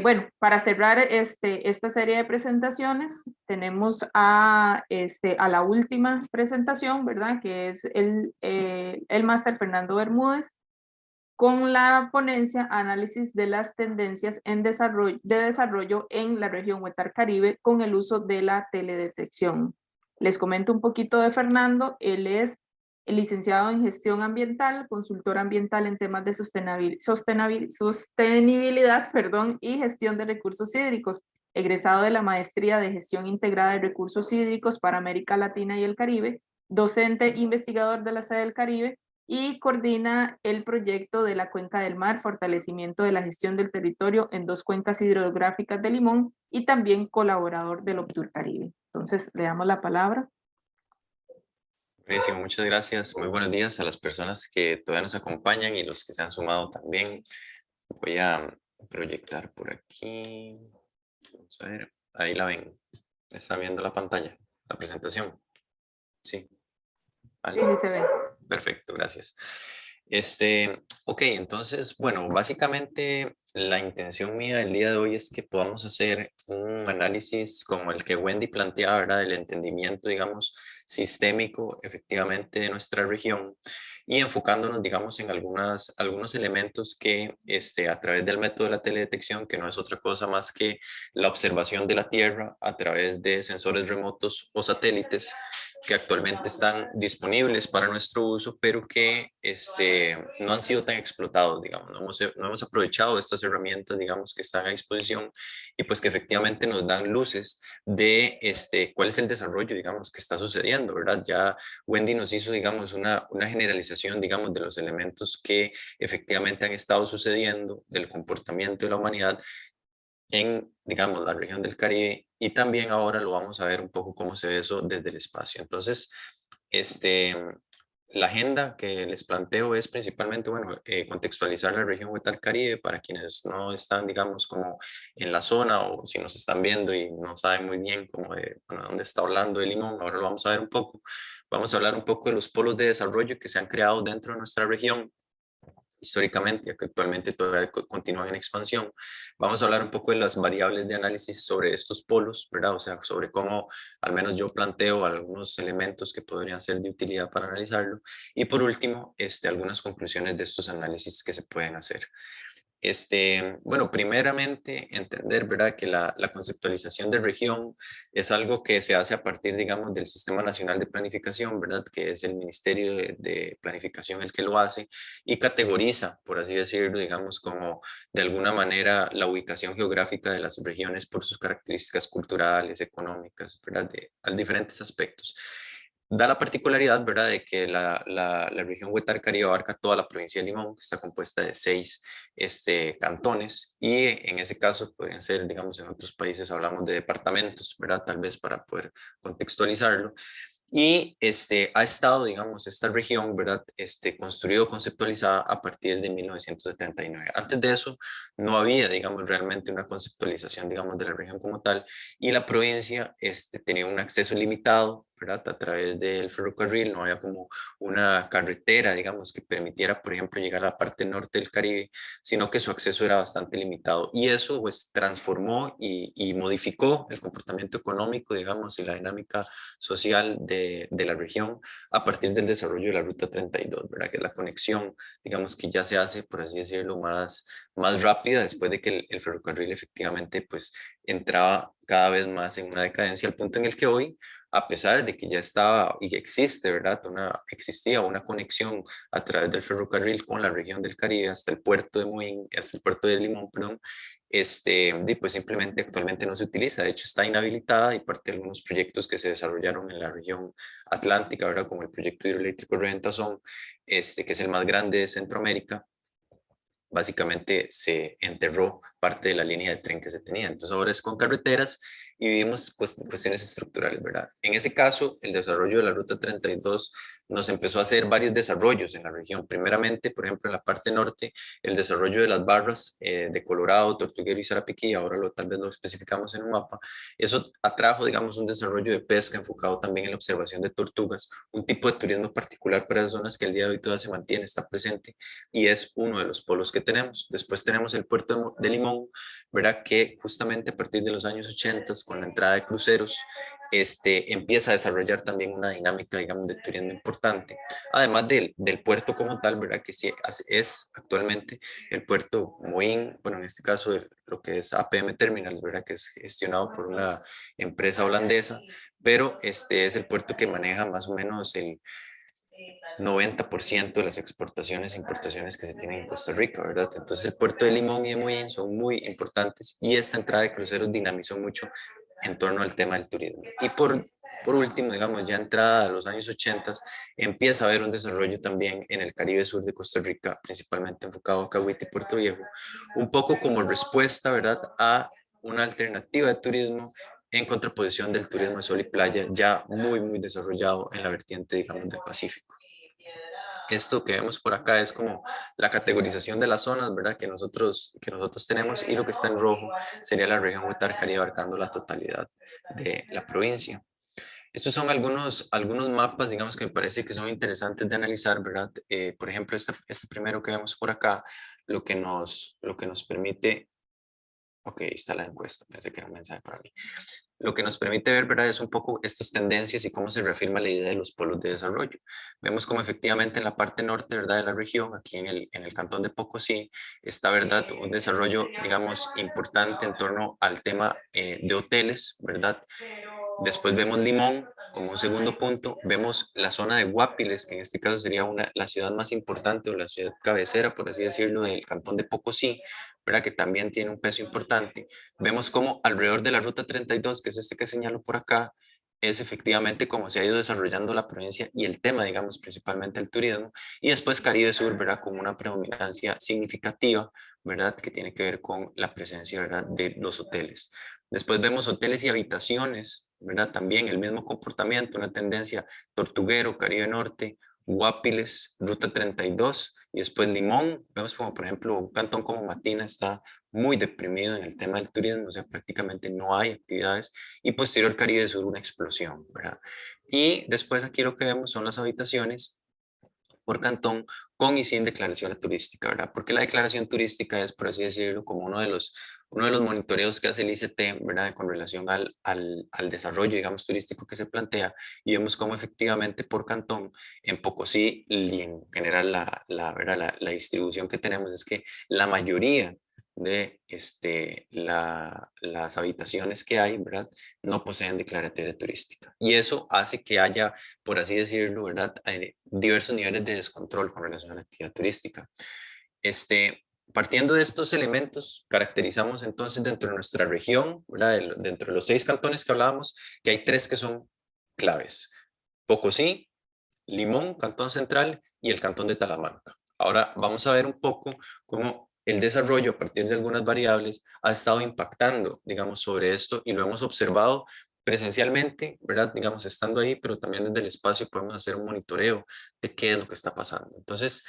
Bueno, para cerrar esta serie de presentaciones, tenemos a la última presentación, ¿verdad?, que es el máster Fernando Bermúdez, con la ponencia Análisis de las tendencias de desarrollo en la región Huetar Caribe con el uso de la teledetección. Les comento un poquito de Fernando. Él es el licenciado en Gestión Ambiental, consultor ambiental en temas de sostenibilidad, y gestión de recursos hídricos, egresado de la Maestría de Gestión Integrada de Recursos Hídricos para América Latina y el Caribe, docente investigador de la sede del Caribe, y coordina el proyecto de la Cuenca del Mar, fortalecimiento de la gestión del territorio en 2 cuencas hidrográficas de Limón, y también colaborador del Optur Caribe. Entonces, le damos la palabra. Buenísimo, muchas gracias. Muy buenos días a las personas que todavía nos acompañan y los que se han sumado también. Voy a proyectar por aquí. Vamos a ver, ahí la ven. ¿Están viendo la pantalla, la presentación? Sí. ¿Vale? Sí, se ve. Perfecto, gracias. Ok, entonces, bueno, básicamente la intención mía del día de hoy es que podamos hacer un análisis como el que Wendy planteaba, ¿verdad?, del entendimiento, digamos, sistémico efectivamente de nuestra región y enfocándonos, digamos, en algunos elementos que a través del método de la teledetección, que no es otra cosa más que la observación de la Tierra a través de sensores remotos o satélites que actualmente están disponibles para nuestro uso, pero que no han sido tan explotados, digamos, no hemos aprovechado estas herramientas, digamos, que están a disposición y pues que efectivamente nos dan luces de cuál es el desarrollo, digamos, que está sucediendo, ¿verdad? Ya Wendy nos hizo, digamos, una generalización, digamos, de los elementos que efectivamente han estado sucediendo, del comportamiento de la humanidad en, digamos, la región del Caribe, y también ahora lo vamos a ver un poco cómo se ve eso desde el espacio. Entonces, la agenda que les planteo es principalmente, bueno, contextualizar la región Huetar Caribe para quienes no están, digamos, como en la zona, o si nos están viendo y no saben muy bien cómo de dónde está hablando de Limón. Ahora lo vamos a ver un poco. Vamos a hablar un poco de los polos de desarrollo que se han creado dentro de nuestra región históricamente, que actualmente todavía continúan en expansión. Vamos a hablar un poco de las variables de análisis sobre estos polos, ¿verdad? O sea, sobre cómo al menos yo planteo algunos elementos que podrían ser de utilidad para analizarlo. Y por último, algunas conclusiones de estos análisis que se pueden hacer. Bueno, primeramente entender, ¿verdad?, que la conceptualización de región es algo que se hace a partir, digamos, del Sistema Nacional de Planificación, ¿verdad?, que es el Ministerio de Planificación el que lo hace y categoriza, por así decirlo, digamos, como de alguna manera la ubicación geográfica de las regiones por sus características culturales, económicas, ¿verdad?, de diferentes aspectos. Da la particularidad, ¿verdad?, de que la región Huetar Caribe abarca toda la provincia de Limón, que está compuesta de 6 cantones, y en ese caso podrían ser, digamos, en otros países hablamos de departamentos, ¿verdad?, tal vez para poder contextualizarlo. Y ha estado, digamos, esta región, ¿verdad?, construido, conceptualizada a partir de 1979. Antes de eso, no había, digamos, realmente una conceptualización, digamos, de la región como tal, y la provincia tenía un acceso limitado, ¿verdad?, a través del ferrocarril. No había como una carretera, digamos, que permitiera, por ejemplo, llegar a la parte norte del Caribe, sino que su acceso era bastante limitado. Y eso, pues, transformó y modificó el comportamiento económico, digamos, y la dinámica social de la región a partir del desarrollo de la Ruta 32, ¿verdad?, que es la conexión, digamos, que ya se hace, por así decirlo, más rápida después de que el ferrocarril efectivamente, pues, entraba cada vez más en una decadencia, al punto en el que hoy, a pesar de que ya estaba y existe, ¿verdad?, existía una conexión a través del ferrocarril con la región del Caribe hasta el puerto de Moín, hasta el puerto de Limón, perdón, pues simplemente actualmente no se utiliza. De hecho, está inhabilitada y parte de algunos proyectos que se desarrollaron en la región atlántica, ¿verdad?, como el proyecto hidroeléctrico Reventazón, que es el más grande de Centroamérica. Básicamente se enterró parte de la línea de tren que se tenía. Entonces ahora es con carreteras y vivimos cuestiones estructurales, ¿verdad? En ese caso, el desarrollo de la Ruta 32 nos empezó a hacer varios desarrollos en la región. Primeramente, por ejemplo, en la parte norte, el desarrollo de las barras de Colorado, Tortuguero y Sarapiquí, ahora tal vez lo especificamos en un mapa. Eso atrajo, digamos, un desarrollo de pesca enfocado también en la observación de tortugas, un tipo de turismo particular para esas zonas que el día de hoy todavía se mantiene, está presente, y es uno de los polos que tenemos. Después tenemos el puerto de Limón, ¿verdad?, que justamente a partir de los años 80, con la entrada de cruceros, empieza a desarrollar también una dinámica, digamos, de turismo importante, además del puerto como tal, ¿verdad?, que sí es actualmente el puerto Moín, bueno, en este caso lo que es APM Terminal, ¿verdad?, que es gestionado por una empresa holandesa, pero es el puerto que maneja más o menos el 90% de las exportaciones e importaciones que se tienen en Costa Rica, ¿verdad? Entonces el puerto de Limón y de Moín son muy importantes y esta entrada de cruceros dinamizó mucho en torno al tema del turismo. Y por último, digamos, ya entrada a los años 80, empieza a haber un desarrollo también en el Caribe sur de Costa Rica, principalmente enfocado a Cahuita y Puerto Viejo, un poco como respuesta, ¿verdad?, a una alternativa de turismo en contraposición del turismo de sol y playa ya muy desarrollado en la vertiente, digamos, del Pacífico. Esto que vemos por acá es como la categorización de las zonas, ¿verdad?, que nosotros tenemos, y lo que está en rojo sería la región Huetar Caribe abarcando la totalidad de la provincia. Estos son algunos mapas, digamos, que me parece que son interesantes de analizar, ¿verdad? Por ejemplo, este primero que vemos por acá, lo que nos permite. Ok, ahí está la encuesta, pensé que era un mensaje para mí. Lo que nos permite ver, ¿verdad?, es un poco estas tendencias y cómo se reafirma la idea de los polos de desarrollo. Vemos como efectivamente en la parte norte, ¿verdad?, de la región, aquí en el cantón de Pocosí, está, ¿verdad?, un desarrollo, digamos, importante en torno al tema de hoteles, ¿verdad? Después vemos Limón como un segundo punto, vemos la zona de Guapiles, que en este caso sería la ciudad más importante o la ciudad cabecera, por así decirlo, del cantón de Pocosí, ¿verdad?, que también tiene un peso importante. Vemos como alrededor de la Ruta 32, que es que señalo por acá, es efectivamente como se ha ido desarrollando la provincia y el tema, digamos, principalmente el turismo. Y después Caribe Sur, ¿verdad?, como una predominancia significativa, ¿verdad?, que tiene que ver con la presencia, ¿verdad?, de los hoteles. Después vemos hoteles y habitaciones, ¿verdad?, también el mismo comportamiento, una tendencia tortuguero, Caribe Norte, Guapiles, Ruta 32, y después Limón. Vemos como, por ejemplo, un cantón como Matina está muy deprimido en el tema del turismo, o sea, prácticamente no hay actividades, y posterior Caribe Sur una explosión, ¿verdad? Y después aquí lo que vemos son las habitaciones, por cantón con y sin declaración turística, ¿verdad? Porque la declaración turística es, por así decirlo, como uno de los monitoreos que hace el ICT, ¿verdad? Con relación al desarrollo, digamos, turístico que se plantea, y vemos cómo efectivamente por cantón, en Pocosí y en general ¿verdad? La distribución que tenemos es que la mayoría de las habitaciones que hay, ¿verdad? No poseen declaratoria turística. Y eso hace que haya, por así decirlo, ¿verdad? Diversos niveles de descontrol con relación a la actividad turística. Partiendo de estos elementos, caracterizamos entonces dentro de nuestra región, ¿verdad? Dentro de los 6 cantones que hablábamos, que hay 3 que son claves. Pocosí, Limón, Cantón Central, y el Cantón de Talamanca. Ahora vamos a ver un poco cómo el desarrollo a partir de algunas variables ha estado impactando, digamos, sobre esto, y lo hemos observado presencialmente, ¿verdad? Digamos, estando ahí, pero también desde el espacio podemos hacer un monitoreo de qué es lo que está pasando. Entonces,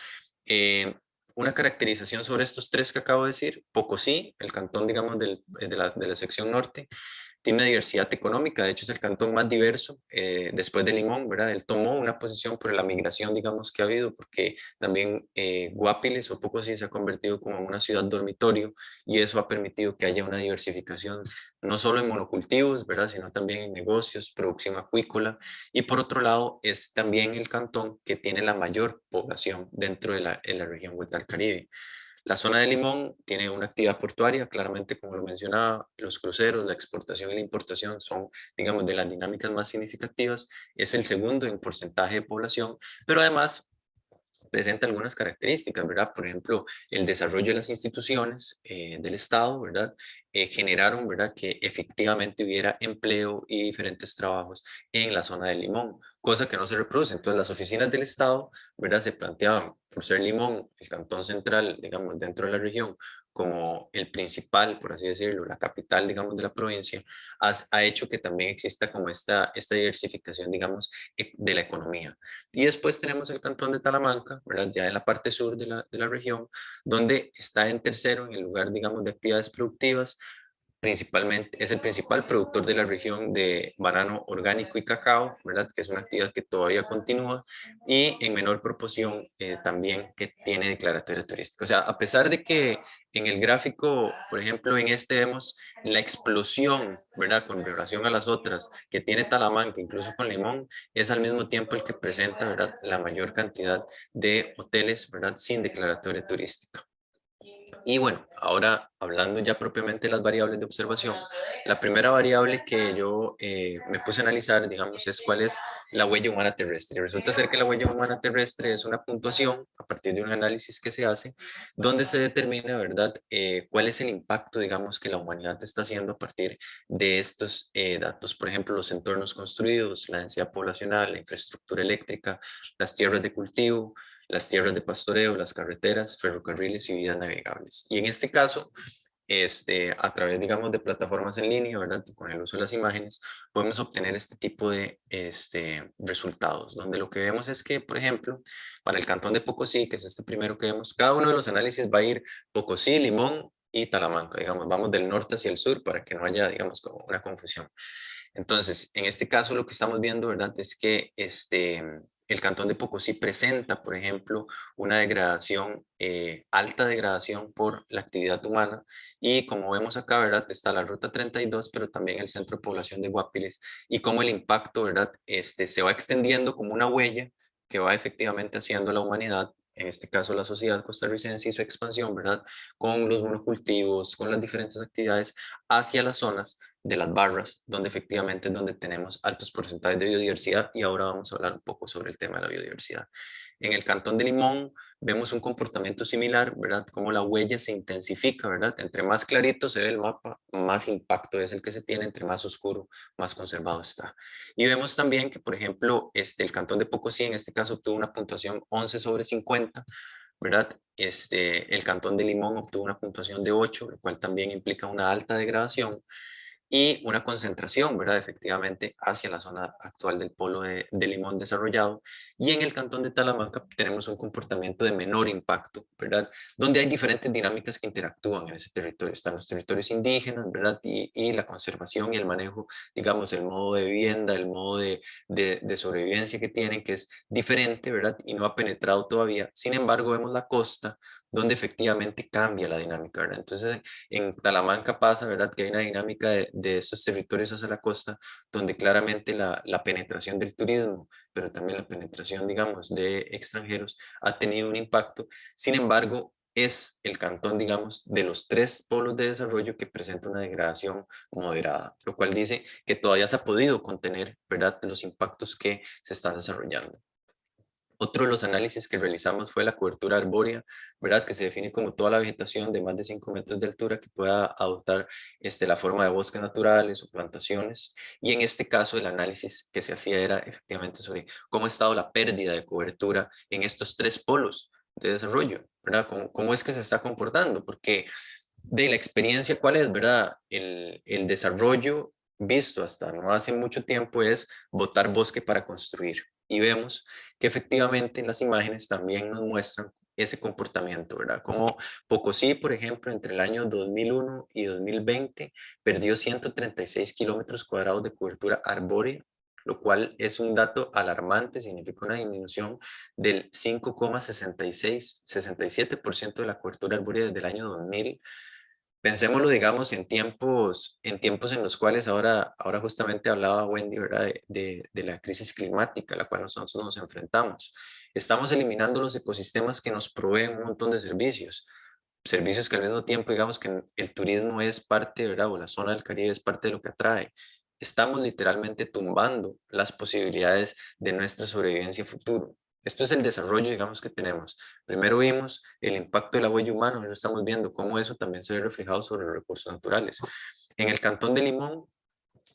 una caracterización sobre estos 3 que acabo de decir: Pocosí, el cantón, digamos, de la sección norte, tiene una diversidad económica. De hecho es el cantón más diverso después de Limón, ¿verdad? Él tomó una posición por la migración, digamos, que ha habido, porque también Guapiles o Pocosí se ha convertido como una ciudad dormitorio, y eso ha permitido que haya una diversificación no solo en monocultivos, ¿verdad? Sino también en negocios, producción acuícola, y por otro lado es también el cantón que tiene la mayor población dentro de la región Vuelta al Caribe. La zona de Limón tiene una actividad portuaria, claramente, como lo mencionaba, los cruceros, la exportación y la importación son, digamos, de las dinámicas más significativas. Es el segundo en porcentaje de población, pero además presenta algunas características, ¿verdad? Por ejemplo, el desarrollo de las instituciones del Estado, ¿verdad? Generaron, ¿verdad? Que efectivamente hubiera empleo y diferentes trabajos en la zona de Limón, cosa que no se reproduce. Entonces, las oficinas del Estado, ¿verdad? Se planteaban, por ser Limón, el cantón central, digamos, dentro de la región, como el principal, por así decirlo, la capital, digamos, de la provincia, ha hecho que también exista como esta diversificación, digamos, de la economía. Y después tenemos el cantón de Talamanca, ¿verdad? Ya en la parte sur de la región, donde está en tercero en el lugar, digamos, de actividades productivas. Principalmente es el principal productor de la región de banano orgánico y cacao, ¿verdad? Que es una actividad que todavía continúa, y en menor proporción también que tiene declaratoria turística. O sea, a pesar de que en el gráfico, por ejemplo, en este vemos la explosión, ¿verdad? Con relación a las otras que tiene Talamanca, incluso con Limón, es al mismo tiempo el que presenta, ¿verdad? La mayor cantidad de hoteles, ¿verdad? Sin declaratoria turística. Y bueno, ahora hablando ya propiamente de las variables de observación, la primera variable que yo me puse a analizar, digamos, es cuál es la huella humana terrestre. Resulta ser que la huella humana terrestre es una puntuación a partir de un análisis que se hace, donde se determina, ¿verdad?, cuál es el impacto, digamos, que la humanidad está haciendo a partir de estos datos. Por ejemplo, los entornos construidos, la densidad poblacional, la infraestructura eléctrica, las tierras de cultivo, las tierras de pastoreo, las carreteras, ferrocarriles y vías navegables. Y en este caso, a través, digamos, de plataformas en línea, ¿verdad? Con el uso de las imágenes, podemos obtener este tipo de resultados, donde lo que vemos es que, por ejemplo, para el cantón de Pocosí, que es este primero que vemos, cada uno de los análisis va a ir Pocosí, Limón y Talamanca, digamos, vamos del norte hacia el sur para que no haya, digamos, como una confusión. Entonces, en este caso lo que estamos viendo, ¿verdad?, es que el cantón de Pocosí presenta, por ejemplo, una degradación, alta degradación por la actividad humana, y como vemos acá, ¿verdad?, está la ruta 32, pero también el centro de población de Guapiles, y cómo el impacto, ¿verdad?, se va extendiendo como una huella que va efectivamente haciendo la humanidad, en este caso la sociedad costarricense y su expansión, ¿verdad?, con los monocultivos, con las diferentes actividades hacia las zonas de las barras, donde efectivamente es donde tenemos altos porcentajes de biodiversidad, y ahora vamos a hablar un poco sobre el tema de la biodiversidad. En el cantón de Limón vemos un comportamiento similar, ¿verdad? Como la huella se intensifica, ¿verdad? Entre más clarito se ve el mapa, más impacto es el que se tiene; entre más oscuro, más conservado está. Y vemos también que, por ejemplo, el cantón de Pocosí, en este caso, obtuvo una puntuación 11/50, ¿verdad? El cantón de Limón obtuvo una puntuación de 8, lo cual también implica una alta degradación. y una concentración, ¿verdad? Efectivamente, hacia la zona actual del polo de Limón desarrollado. Y en el cantón de Talamanca tenemos un comportamiento de menor impacto, ¿verdad? Donde hay diferentes dinámicas que interactúan en ese territorio. Están los territorios indígenas, ¿verdad? Y la conservación y el manejo, digamos, el modo de vivienda, el modo de sobrevivencia que tienen, que es diferente, ¿verdad? Y no ha penetrado todavía. Sin embargo, vemos la costa, donde efectivamente cambia la dinámica, ¿verdad? Entonces, en Talamanca pasa, ¿verdad? Que hay una dinámica de estos territorios hacia la costa, donde claramente la penetración del turismo, pero también la penetración, digamos, de extranjeros ha tenido un impacto. Sin embargo, es el cantón, digamos, de los 3 polos de desarrollo que presenta una degradación moderada, lo cual dice que todavía se ha podido contener, ¿verdad?, los impactos que se están desarrollando. Otro de los análisis que realizamos fue la cobertura arbórea, ¿verdad? Que se define como toda la vegetación de más de 5 metros de altura que pueda adoptar la forma de bosques naturales o plantaciones. Y en este caso el análisis que se hacía era efectivamente sobre cómo ha estado la pérdida de cobertura en estos 3 polos de desarrollo, ¿verdad? ¿Cómo es que se está comportando? Porque de la experiencia, ¿cuál es, verdad? El desarrollo visto hasta no hace mucho tiempo es botar bosque para construir. Y vemos que efectivamente las imágenes también nos muestran ese comportamiento, ¿verdad? Como Pocosí, por ejemplo, entre el año 2001 y 2020 perdió 136 kilómetros cuadrados de cobertura arbórea, lo cual es un dato alarmante, significa una disminución del 5,67% de la cobertura arbórea desde el año 2000. Pensémoslo, digamos, en tiempos en los cuales ahora justamente hablaba Wendy, ¿verdad? De la crisis climática a la cual nosotros nos enfrentamos. Estamos eliminando los ecosistemas que nos proveen un montón de servicios. Servicios que al mismo tiempo, digamos que el turismo es parte, ¿verdad? O la zona del Caribe es parte de lo que atrae. Estamos literalmente tumbando las posibilidades de nuestra sobrevivencia futuro. Esto es el desarrollo, digamos, que tenemos. Primero vimos el impacto de la huella humana, ahora estamos viendo cómo eso también se ve reflejado sobre los recursos naturales. En el cantón de Limón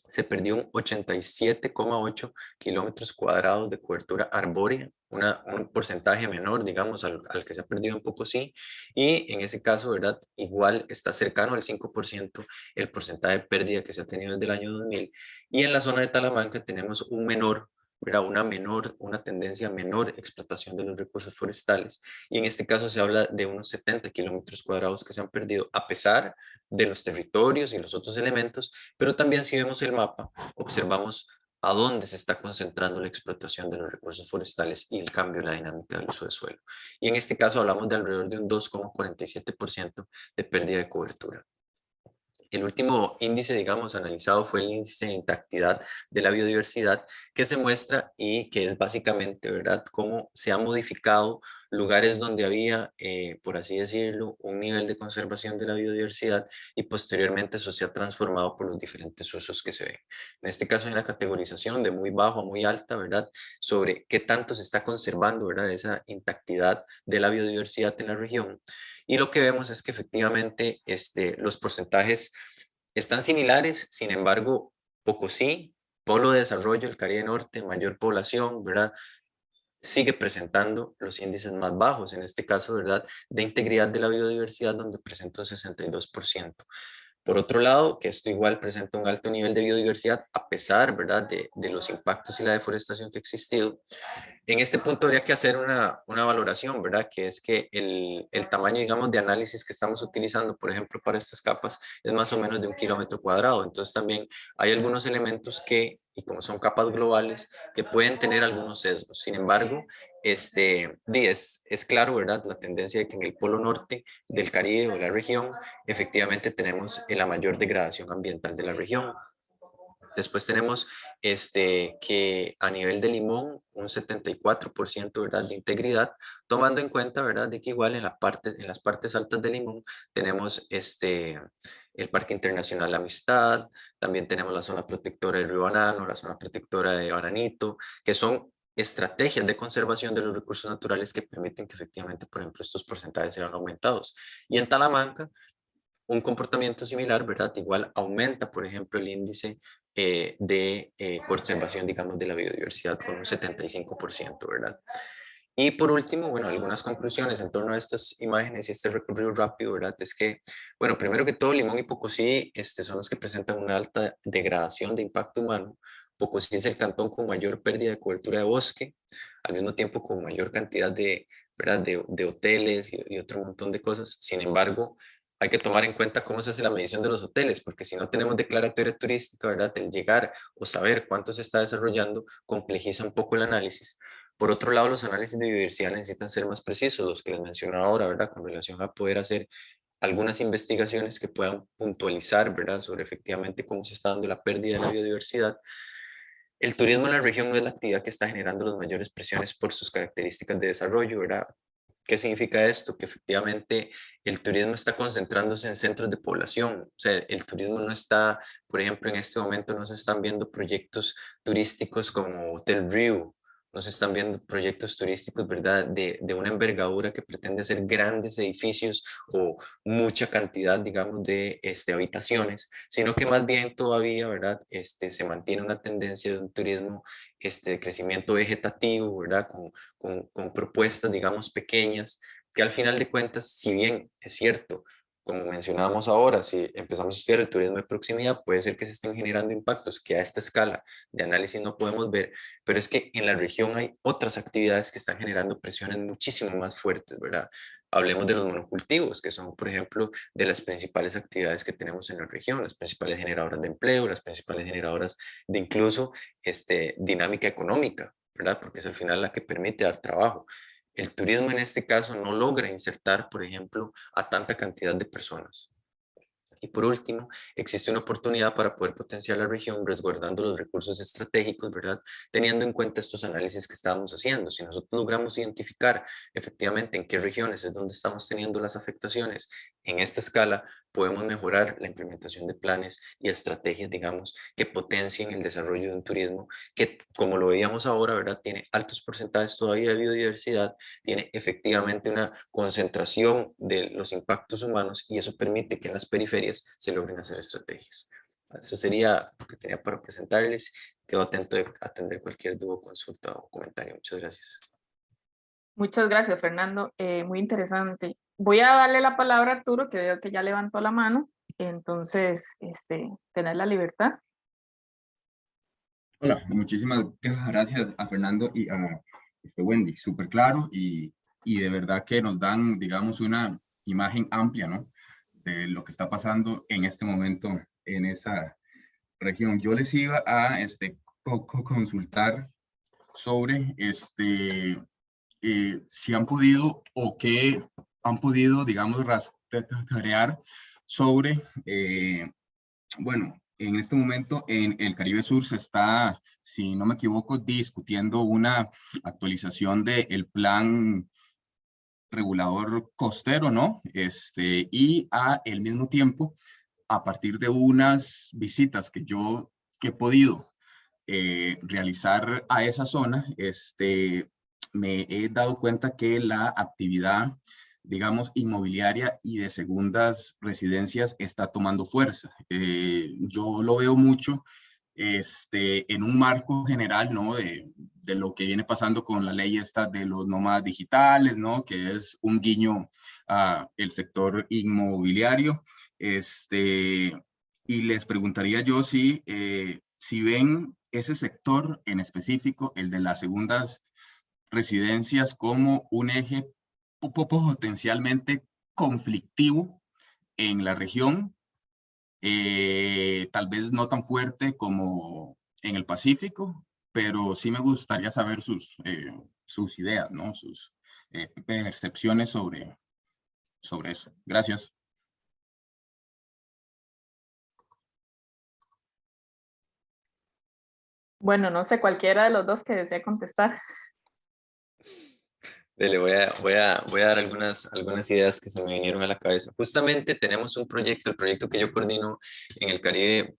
se perdió un 87,8 kilómetros cuadrados de cobertura arbórea, un porcentaje menor, digamos, al que se ha perdido en Pocosí, y en ese caso, ¿verdad? Igual está cercano al 5% el porcentaje de pérdida que se ha tenido desde el año 2000, y en la zona de Talamanca tenemos un menor, ¿verdad? Una tendencia a menor explotación de los recursos forestales, y en este caso se habla de unos 70 kilómetros cuadrados que se han perdido a pesar de los territorios y los otros elementos, pero también si vemos el mapa, observamos a dónde se está concentrando la explotación de los recursos forestales y el cambio en la dinámica del uso de suelo. Y en este caso hablamos de alrededor de un 2,47% de pérdida de cobertura. El último índice, digamos, analizado fue el índice de intactidad de la biodiversidad, que se muestra y que es básicamente, ¿verdad?, cómo se han modificado lugares donde había, por así decirlo, un nivel de conservación de la biodiversidad y posteriormente eso se ha transformado por los diferentes usos que se ven. En este caso hay una categorización de muy bajo a muy alta, ¿verdad?, sobre qué tanto se está conservando, ¿verdad?, esa intactidad de la biodiversidad en la región. Y lo que vemos es que efectivamente los porcentajes están similares, sin embargo, Pocosí, polo de desarrollo, el Caribe Norte, mayor población, ¿verdad?, sigue presentando los índices más bajos, en este caso, ¿verdad?, de integridad de la biodiversidad, donde presenta un 62%. Por otro lado, que esto igual presenta un alto nivel de biodiversidad, a pesar, ¿verdad?, de los impactos y la deforestación que ha existido. En este punto habría que hacer una valoración, ¿verdad? Que es que el tamaño, digamos, de análisis que estamos utilizando, por ejemplo, para estas capas, es más o menos de 1 kilómetro cuadrado. Entonces también hay algunos elementos que, y como son capas globales, que pueden tener algunos sesgos. Sin embargo, es claro, ¿verdad?, la tendencia de que en el polo norte del Caribe o la región, efectivamente tenemos la mayor degradación ambiental de la región. Después tenemos que a nivel de Limón, un 74%, ¿verdad?, de integridad, tomando en cuenta, ¿verdad?, de que igual en las partes altas de Limón tenemos el Parque Internacional La Amistad, también tenemos la zona protectora del río Banano, la zona protectora de Bananito, que son estrategias de conservación de los recursos naturales que permiten que efectivamente, por ejemplo, estos porcentajes sean aumentados. Y en Talamanca, un comportamiento similar, ¿verdad? Igual aumenta, por ejemplo, el índice de conservación, digamos, de la biodiversidad con un 75%, ¿verdad? Y por último, bueno, algunas conclusiones en torno a estas imágenes y este recorrido rápido, ¿verdad? Es que, bueno, primero que todo, Limón y Pocosí son los que presentan una alta degradación de impacto humano. Pocosí es el cantón con mayor pérdida de cobertura de bosque, al mismo tiempo con mayor cantidad de, ¿verdad? De hoteles y otro montón de cosas. Sin embargo, hay que tomar en cuenta cómo se hace la medición de los hoteles, porque si no tenemos declaratoria turística, ¿verdad? El llegar o saber cuánto se está desarrollando complejiza un poco el análisis. Por otro lado, los análisis de biodiversidad necesitan ser más precisos, los que les mencioné ahora, ¿verdad? Con relación a poder hacer algunas investigaciones que puedan puntualizar, ¿verdad? Sobre efectivamente cómo se está dando la pérdida de la biodiversidad. El turismo en la región no es la actividad que está generando las mayores presiones por sus características de desarrollo, ¿verdad? ¿Qué significa esto? Que efectivamente el turismo está concentrándose en centros de población. O sea, el turismo no está, por ejemplo, en este momento no se están viendo proyectos turísticos como Hotel Rio, no se están viendo proyectos turísticos, ¿verdad? De una envergadura que pretende hacer grandes edificios o mucha cantidad, digamos, de habitaciones, sino que más bien todavía, ¿verdad? Se mantiene una tendencia de un turismo de crecimiento vegetativo, ¿verdad? Con propuestas, digamos, pequeñas, que al final de cuentas, si bien es cierto, como mencionábamos ahora, si empezamos a estudiar el turismo de proximidad, puede ser que se estén generando impactos que a esta escala de análisis no podemos ver, pero es que en la región hay otras actividades que están generando presiones muchísimo más fuertes, ¿verdad? Hablemos de los monocultivos, que son, por ejemplo, de las principales actividades que tenemos en la región, las principales generadoras de empleo, las principales generadoras de incluso dinámica económica, ¿verdad? Porque es al final la que permite dar trabajo. El turismo en este caso no logra insertar, por ejemplo, a tanta cantidad de personas. Y por último, existe una oportunidad para poder potenciar la región resguardando los recursos estratégicos, ¿verdad? Teniendo en cuenta estos análisis que estábamos haciendo. Si nosotros logramos identificar efectivamente en qué regiones es donde estamos teniendo las afectaciones en esta escala, podemos mejorar la implementación de planes y estrategias, digamos, que potencien el desarrollo de un turismo que, como lo veíamos ahora, ¿verdad? Tiene altos porcentajes todavía de biodiversidad, tiene efectivamente una concentración de los impactos humanos y eso permite que en las periferias se logren hacer estrategias. Eso sería lo que tenía para presentarles. Quedo atento de atender cualquier duda, consulta o comentario. Muchas gracias. Muchas gracias, Fernando. Muy interesante. Voy a darle la palabra a Arturo, que veo que ya levantó la mano. Entonces, tener la libertad. Hola, muchísimas gracias a Fernando y a Wendy, súper claro y de verdad que nos dan, digamos, una imagen amplia, ¿no? De lo que está pasando en este momento en esa región. Yo les iba a consultar sobre si han podido o qué han podido, digamos, rastrear sobre, bueno, en este momento en el Caribe Sur se está, si no me equivoco, discutiendo una actualización del plan regulador costero, ¿no? Y al mismo tiempo, a partir de unas visitas que yo he podido realizar a esa zona, me he dado cuenta que la actividad, digamos, inmobiliaria y de segundas residencias está tomando fuerza. Yo lo veo mucho en un marco general, ¿no? De lo que viene pasando con la ley esta de los nómadas digitales, ¿no? Que es un guiño a el sector inmobiliario. Y les preguntaría yo si ven ese sector en específico, el de las segundas residencias, como un eje potencialmente conflictivo en la región, tal vez no tan fuerte como en el Pacífico, pero sí me gustaría saber sus ideas, ¿no? Sus percepciones sobre eso. Gracias. Bueno, no sé, cualquiera de los dos que desee contestar. Le voy a dar algunas ideas que se me vinieron a la cabeza. Justamente tenemos un proyecto, el proyecto que yo coordino en el Caribe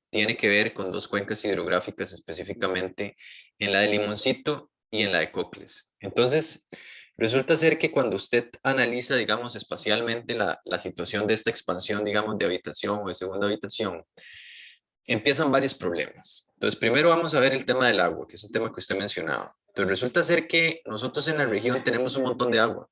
tiene que ver con dos cuencas hidrográficas, específicamente en la de Limoncito y en la de Cocles. Entonces, resulta ser que cuando usted analiza, digamos, espacialmente la situación de esta expansión, digamos, de habitación o de segunda habitación, empiezan varios problemas. Entonces, primero vamos a ver el tema del agua, que es un tema que usted mencionaba. Entonces resulta ser que nosotros en la región tenemos un montón de agua,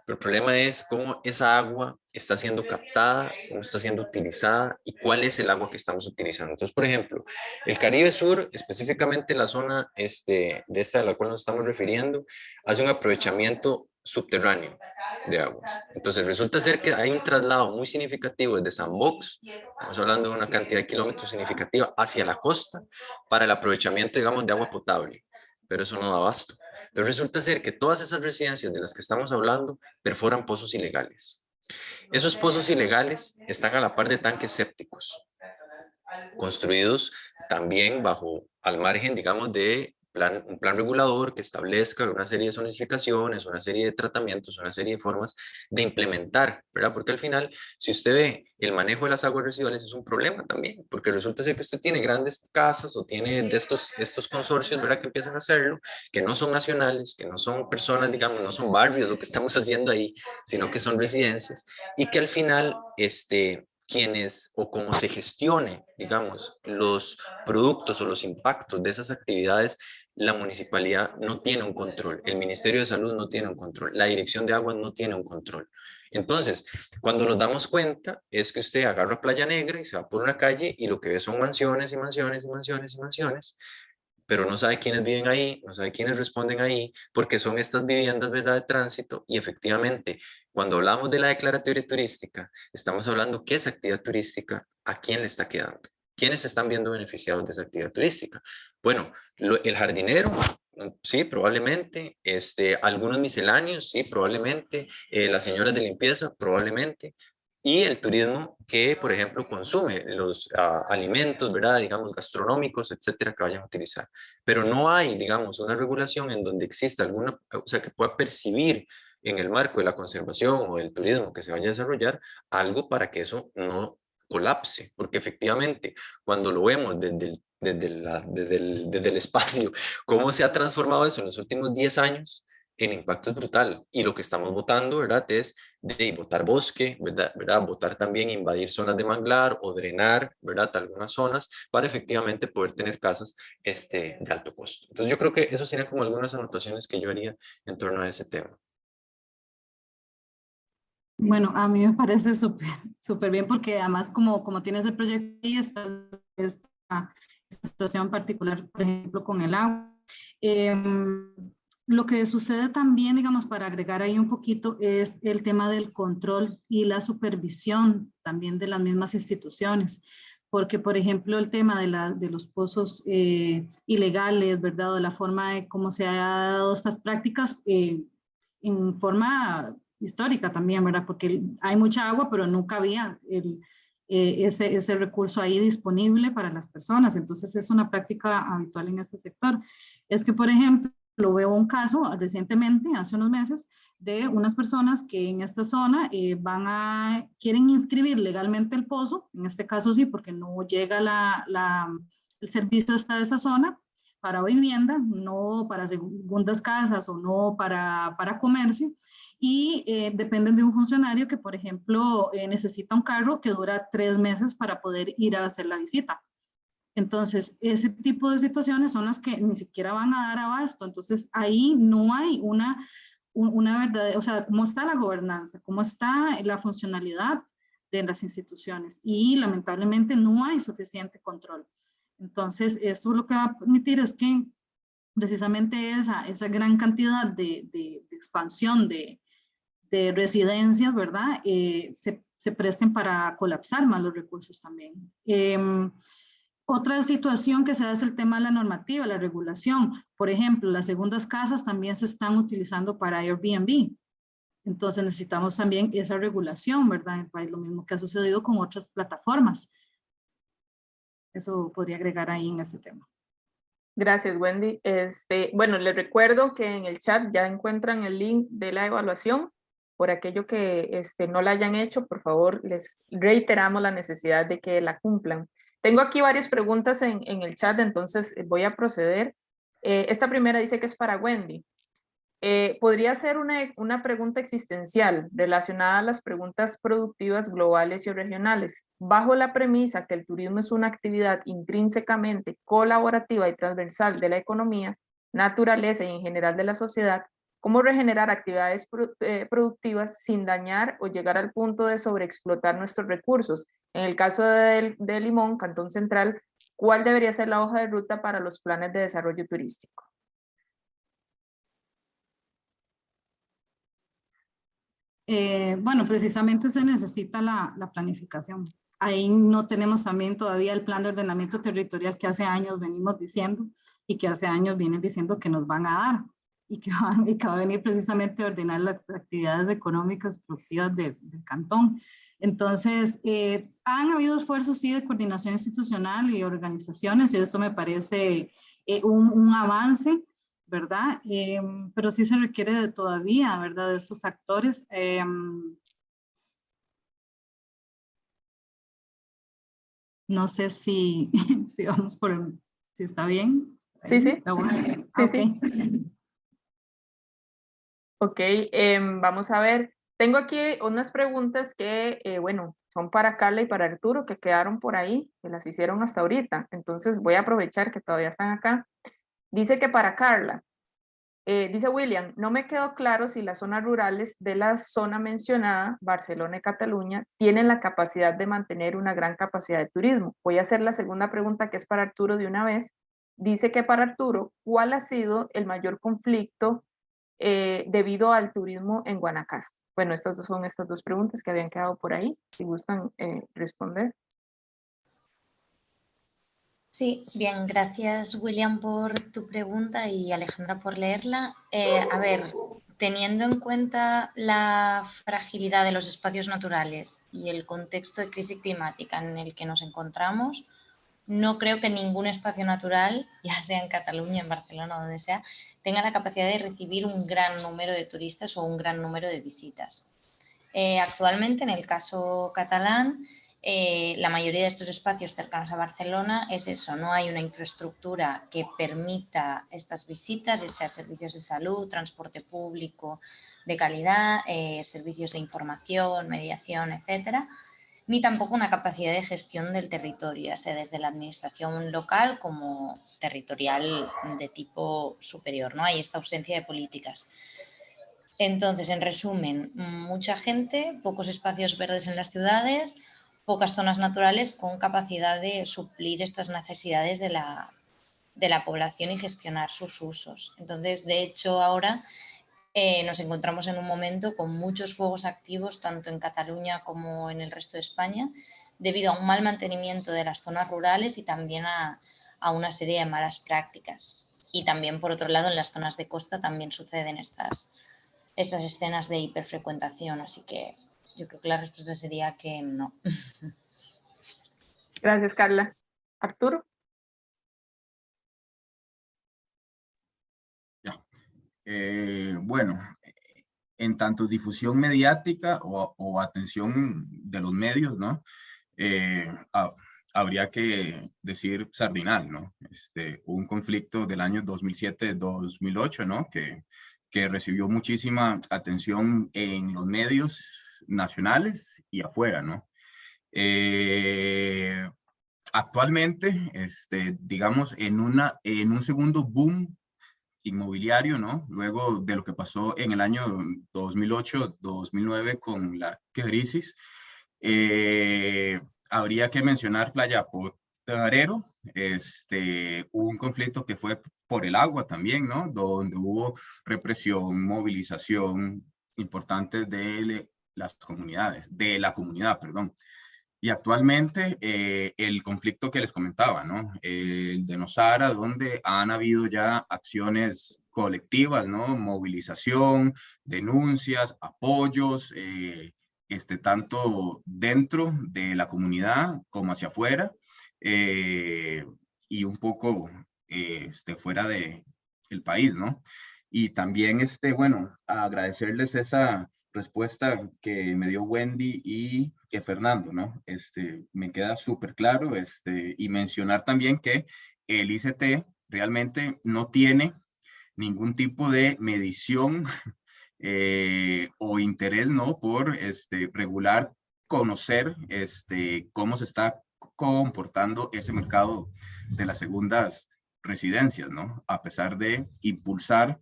pero el problema es cómo esa agua está siendo captada, cómo está siendo utilizada y cuál es el agua que estamos utilizando. Entonces, por ejemplo, el Caribe Sur, específicamente la zona de esta a la cual nos estamos refiriendo, hace un aprovechamiento subterráneo de aguas. Entonces resulta ser que hay un traslado muy significativo desde San Box, estamos hablando de una cantidad de kilómetros significativa hacia la costa para el aprovechamiento, digamos, de agua potable, pero eso no da abasto. Entonces resulta ser que todas esas residencias de las que estamos hablando perforan pozos ilegales. Esos pozos ilegales están a la par de tanques sépticos, construidos también bajo, al margen, digamos, de un plan regulador que establezca una serie de zonificaciones, una serie de tratamientos, una serie de formas de implementar, ¿verdad? Porque al final, si usted ve, el manejo de las aguas residuales es un problema también, porque resulta ser que usted tiene grandes casas o tiene de estos consorcios, ¿verdad? Que empiezan a hacerlo, que no son nacionales, que no son personas, digamos, no son barrios lo que estamos haciendo ahí, sino que son residencias, y que al final, quienes o cómo se gestione, digamos, los productos o los impactos de esas actividades, la municipalidad no tiene un control, el Ministerio de Salud no tiene un control, la Dirección de Aguas no tiene un control. Entonces, cuando nos damos cuenta es que usted agarra Playa Negra y se va por una calle y lo que ve son mansiones y mansiones y mansiones y mansiones, pero no sabe quiénes viven ahí, no sabe quiénes responden ahí, porque son estas viviendas, ¿verdad?, de tránsito, y efectivamente, cuando hablamos de la declaratoria turística, estamos hablando qué es actividad turística, a quién le está quedando, quiénes se están viendo beneficiados de esa actividad turística. Bueno, el jardinero, sí, probablemente, algunos misceláneos, sí, probablemente, las señoras de limpieza, probablemente, y el turismo que, por ejemplo, consume los alimentos, ¿verdad?, digamos, gastronómicos, etcétera, que vayan a utilizar. Pero no hay, digamos, una regulación en donde exista alguna, o sea, que pueda percibir en el marco de la conservación o del turismo que se vaya a desarrollar algo para que eso no colapse, porque efectivamente, cuando lo vemos desde el espacio, cómo se ha transformado eso en los últimos 10 años, el impacto es brutal. Y lo que estamos votando, ¿verdad?, es de botar bosque, ¿verdad? Botar también, invadir zonas de manglar o drenar, ¿verdad?, algunas zonas para efectivamente poder tener casas de alto costo. Entonces yo creo que eso serían como algunas anotaciones que yo haría en torno a ese tema. Bueno, a mí me parece súper bien porque además como tienes el proyecto y esta situación particular, por ejemplo, con el agua. Lo que sucede también, digamos, para agregar ahí un poquito, es el tema del control y la supervisión también de las mismas instituciones. Porque, por ejemplo, el tema de los pozos ilegales, ¿verdad? O de la forma de cómo se han dado estas prácticas en forma histórica también, ¿verdad? Porque hay mucha agua, pero nunca había ese recurso ahí disponible para las personas. Entonces es una práctica habitual en este sector. Es que, por ejemplo, veo un caso recientemente, hace unos meses, de unas personas que en esta zona quieren inscribir legalmente el pozo, en este caso sí, porque no llega el servicio hasta esa zona, para vivienda, no para segundas casas o no para comercio, y dependen de un funcionario que, por ejemplo, necesita un carro que dura 3 meses para poder ir a hacer la visita. Entonces, ese tipo de situaciones son las que ni siquiera van a dar abasto. Entonces, ahí no hay una verdad, o sea, cómo está la gobernanza, cómo está la funcionalidad de las instituciones, y lamentablemente no hay suficiente control. Entonces, esto lo que va a permitir es que precisamente esa gran cantidad de expansión de residencias, ¿verdad? Se presten para colapsar más los recursos también. Otra situación que se da es el tema de la normativa, la regulación. Por ejemplo, las segundas casas también se están utilizando para Airbnb. Entonces necesitamos también esa regulación, ¿verdad? En el país, lo mismo que ha sucedido con otras plataformas. Eso podría agregar ahí en ese tema. Gracias, Wendy. Bueno, les recuerdo que en el chat ya encuentran el link de la evaluación. Por aquello que no la hayan hecho, por favor, les reiteramos la necesidad de que la cumplan. Tengo aquí varias preguntas en el chat, entonces voy a proceder. Esta primera dice que es para Wendy. Podría ser una pregunta existencial relacionada a las preguntas productivas globales y regionales. Bajo la premisa que el turismo es una actividad intrínsecamente colaborativa y transversal de la economía, naturaleza y en general de la sociedad, cómo regenerar actividades productivas sin dañar o llegar al punto de sobreexplotar nuestros recursos. En el caso de Limón, Cantón Central, ¿cuál debería ser la hoja de ruta para los planes de desarrollo turístico? Bueno, precisamente se necesita la planificación. Ahí no tenemos también todavía el plan de ordenamiento territorial que hace años venimos diciendo y que hace años vienen diciendo que nos van a dar y que va a venir precisamente a ordenar las actividades económicas productivas del cantón. Entonces, han habido esfuerzos sí de coordinación institucional y organizaciones y eso me parece un avance, ¿verdad? Pero sí se requiere de todavía, ¿verdad? De estos actores. No sé si, si vamos por, si está bien. Sí, sí. Bueno. Sí, Okay. sí. Ok, vamos a ver. Tengo aquí unas preguntas que, bueno, son para Carla y para Arturo, que quedaron por ahí, que las hicieron hasta ahorita. Entonces voy a aprovechar que todavía están acá. Dice que para Carla, dice William, no me quedó claro si las zonas rurales de la zona mencionada, Barcelona y Cataluña, tienen la capacidad de mantener una gran capacidad de turismo. Voy a hacer la segunda pregunta que es para Arturo de una vez. Dice que para Arturo, ¿cuál ha sido el mayor conflicto debido al turismo en Guanacaste? Bueno, son estas dos preguntas que habían quedado por ahí, si gustan responder. Sí, bien, gracias William por tu pregunta y Alejandra por leerla. A ver, teniendo en cuenta la fragilidad de los espacios naturales y el contexto de crisis climática en el que nos encontramos, no creo que ningún espacio natural, ya sea en Cataluña, en Barcelona o donde sea, tenga la capacidad de recibir un gran número de turistas o un gran número de visitas. Actualmente, en el caso catalán, la mayoría de estos espacios cercanos a Barcelona es eso, no hay una infraestructura que permita estas visitas, ya sea servicios de salud, transporte público de calidad, servicios de información, mediación, etcétera, ni tampoco una capacidad de gestión del territorio, ya sea desde la administración local como territorial de tipo superior, ¿no? Hay esta ausencia de políticas. Entonces, en resumen, mucha gente, pocos espacios verdes en las ciudades, pocas zonas naturales con capacidad de suplir estas necesidades de la población y gestionar sus usos. Entonces, de hecho, ahora nos encontramos en un momento con muchos fuegos activos, tanto en Cataluña como en el resto de España, debido a un mal mantenimiento de las zonas rurales y también a una serie de malas prácticas. Y también, por otro lado, en las zonas de costa también suceden estas escenas de hiperfrecuentación, así que yo creo que la respuesta sería que no. Gracias, Carla. Arturo. Ya. Bueno, en tanto difusión mediática o atención de los medios, ¿no? Habría que decir Sardinal, ¿no? Un conflicto del año 2007-2008, ¿no? Que recibió muchísima atención en los medios nacionales y afuera, ¿no? Actualmente, digamos, en un segundo boom inmobiliario, ¿no? Luego de lo que pasó en el año 2008-2009 con la crisis, habría que mencionar Playa Potrero, un conflicto que fue por el agua también, ¿no? Donde hubo represión, movilización importante de las comunidades, de la comunidad, perdón. Y actualmente el conflicto que les comentaba, ¿no? El de Nosara, donde han habido ya acciones colectivas, ¿no? Movilización, denuncias, apoyos, tanto dentro de la comunidad como hacia afuera, y un poco fuera del país, ¿no? Y también, bueno, agradecerles esa respuesta que me dio Wendy y que Fernando, ¿no? Me queda súper claro, y mencionar también que el ICT realmente no tiene ningún tipo de medición o interés, ¿no? Por regular, conocer cómo se está comportando ese mercado de las segundas residencias, ¿no? A pesar de impulsar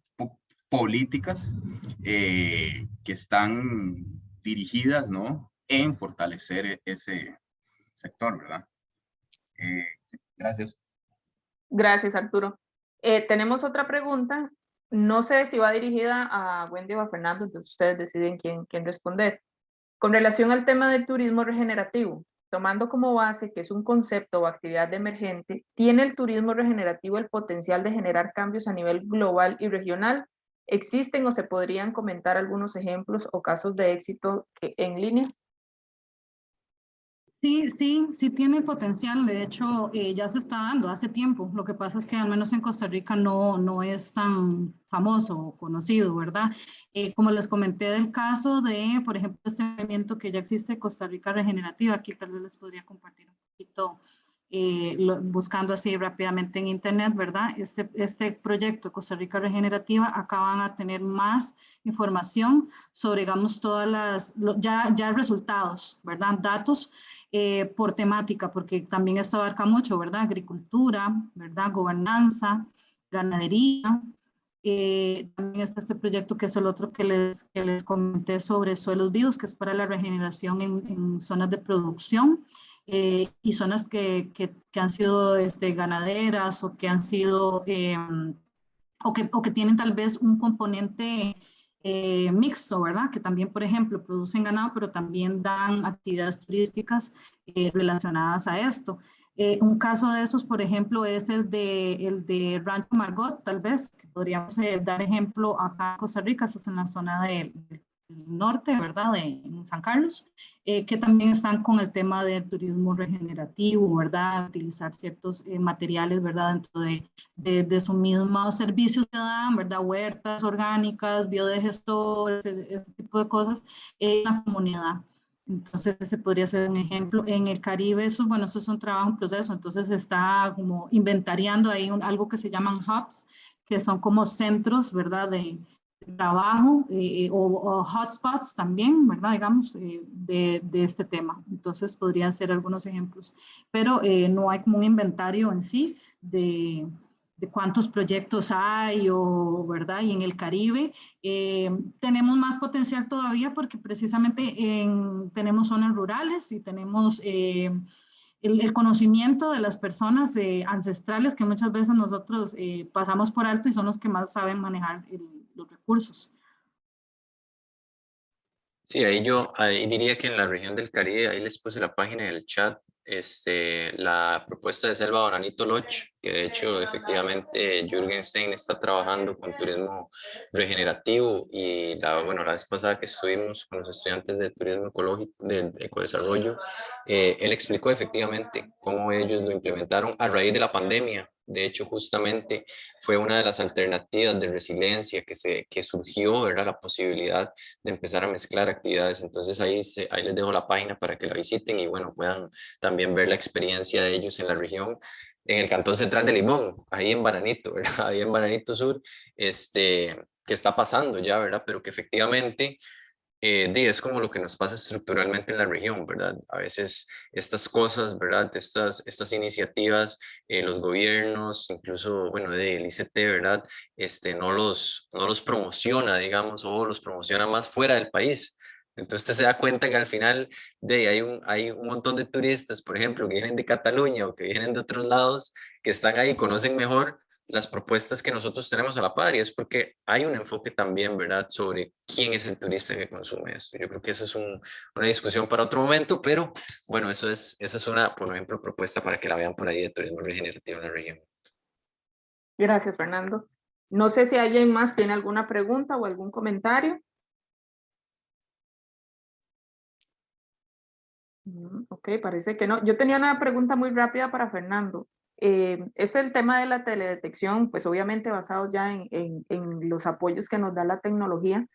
políticas que están dirigidas, ¿no? En fortalecer ese sector, ¿verdad? Gracias. Gracias, Arturo. Tenemos otra pregunta. No sé si va dirigida a Wendy o a Fernando, entonces ustedes deciden quién responder. Con relación al tema del turismo regenerativo, tomando como base que es un concepto o actividad emergente, ¿tiene el turismo regenerativo el potencial de generar cambios a nivel global y regional? ¿Existen o se podrían comentar algunos ejemplos o casos de éxito en línea? Sí tiene potencial. De hecho, ya se está dando hace tiempo. Lo que pasa es que al menos en Costa Rica no es tan famoso o conocido, ¿verdad? Como les comenté del caso de, por ejemplo, este movimiento que ya existe, Costa Rica Regenerativa, aquí tal vez les podría compartir un poquito, buscando así rápidamente en internet, ¿verdad? Este proyecto Costa Rica Regenerativa acaban a tener más información sobre, digamos, ya resultados, ¿verdad? Datos por temática, porque también esto abarca mucho, ¿verdad? Agricultura, ¿verdad? Gobernanza, ganadería. También está este proyecto que es el otro que les comenté sobre suelos vivos, que es para la regeneración en zonas de producción y zonas que han sido ganaderas o que han sido o que tienen tal vez un componente mixto, ¿verdad? Que también, por ejemplo, producen ganado, pero también dan actividades turísticas relacionadas a esto. Un caso de esos, por ejemplo, es el de Rancho Margot, tal vez, que podríamos dar ejemplo acá en Costa Rica, estás en la zona del norte, ¿verdad? En San Carlos, que también están con el tema del turismo regenerativo, ¿verdad? Utilizar ciertos materiales, ¿verdad? Dentro de sus mismos servicios que dan, ¿verdad? Huertas orgánicas, biodigestores, ese tipo de cosas en la comunidad. Entonces, ese podría ser un ejemplo. En el Caribe, eso es un trabajo, un proceso, entonces está como inventariando ahí algo que se llaman hubs, que son como centros, ¿verdad? De trabajo o hotspots también, ¿verdad? Digamos, de este tema. Entonces, podrían ser algunos ejemplos, pero no hay como un inventario en sí de cuántos proyectos hay, ¿verdad? Y en el Caribe tenemos más potencial todavía porque precisamente tenemos zonas rurales y tenemos el conocimiento de las personas ancestrales que muchas veces nosotros pasamos por alto y son los que más saben manejar los recursos. Sí, ahí diría que en la región del Caribe, ahí les puse la página en el chat, la propuesta de Selva Bananito Lodge, que de hecho efectivamente Jürgen Stein está trabajando con turismo regenerativo y la vez pasada que estuvimos con los estudiantes de turismo ecológico, de ecodesarrollo, él explicó efectivamente cómo ellos lo implementaron a raíz de la pandemia. De hecho, justamente fue una de las alternativas de resiliencia que surgió, ¿verdad? La posibilidad de empezar a mezclar actividades. Entonces ahí les dejo la página para que la visiten y bueno, puedan también ver la experiencia de ellos en la región, en el Cantón Central de Limón, ahí en Bananito, ¿verdad? Ahí en Bananito Sur, que está pasando ya, ¿verdad? Pero que efectivamente es como lo que nos pasa estructuralmente en la región, ¿verdad? A veces estas cosas, ¿verdad? Estas iniciativas, los gobiernos, incluso, bueno, del ICT, ¿verdad? No los promociona, digamos, o los promociona más fuera del país. Entonces usted se da cuenta que al final hay un montón de turistas, por ejemplo, que vienen de Cataluña o que vienen de otros lados, que están ahí, conocen mejor las propuestas que nosotros tenemos a la par y es porque hay un enfoque también, ¿verdad?, sobre quién es el turista que consume esto. Yo creo que eso es una discusión para otro momento, pero bueno, esa es una, por ejemplo, propuesta para que la vean por ahí de turismo regenerativo en la región. Gracias, Fernando. No sé si alguien más tiene alguna pregunta o algún comentario. Ok, parece que no. Yo tenía una pregunta muy rápida para Fernando. Es el tema de la teledetección, pues obviamente basado ya en los apoyos que nos da la tecnología.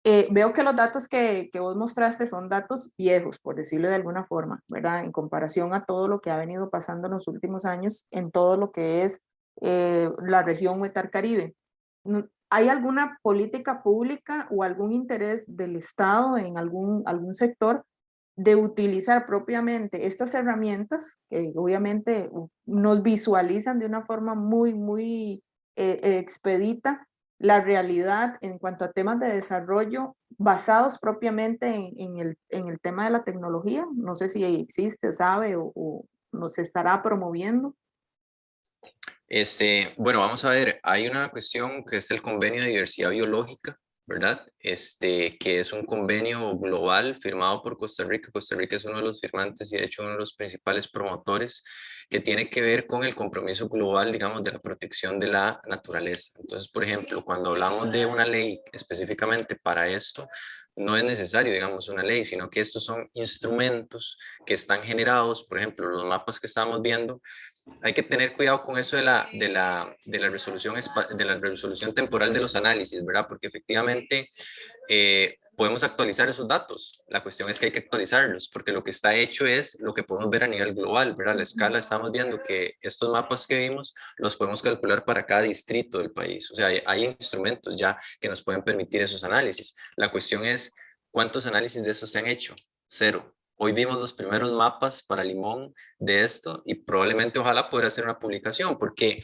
Veo que los datos que vos mostraste son datos viejos, por decirlo de alguna forma, ¿verdad? En comparación a todo lo que ha venido pasando en los últimos años en todo lo que es la región Huetar Caribe. ¿Hay alguna política pública o algún interés del Estado en algún sector de utilizar propiamente estas herramientas que obviamente nos visualizan de una forma muy expedita la realidad en cuanto a temas de desarrollo basados propiamente en el tema de la tecnología. No sé si existe, sabe o nos estará promoviendo. Bueno, vamos a ver, hay una cuestión que es el convenio de diversidad biológica, ¿verdad? Que es un convenio global firmado por Costa Rica. Costa Rica es uno de los firmantes y de hecho uno de los principales promotores, que tiene que ver con el compromiso global, digamos, de la protección de la naturaleza. Entonces, por ejemplo, cuando hablamos de una ley específicamente para esto, no es necesario, digamos, una ley, sino que estos son instrumentos que están generados, por ejemplo, los mapas que estamos viendo. Hay que tener cuidado con eso de la resolución temporal de los análisis, ¿verdad? Porque efectivamente podemos actualizar esos datos. La cuestión es que hay que actualizarlos, porque lo que está hecho es lo que podemos ver a nivel global, ¿verdad? La escala, estamos viendo que estos mapas que vimos los podemos calcular para cada distrito del país. O sea, hay instrumentos ya que nos pueden permitir esos análisis. La cuestión es, ¿cuántos análisis de esos se han hecho? Cero. Hoy vimos los primeros mapas para Limón de esto y probablemente ojalá poder hacer una publicación, porque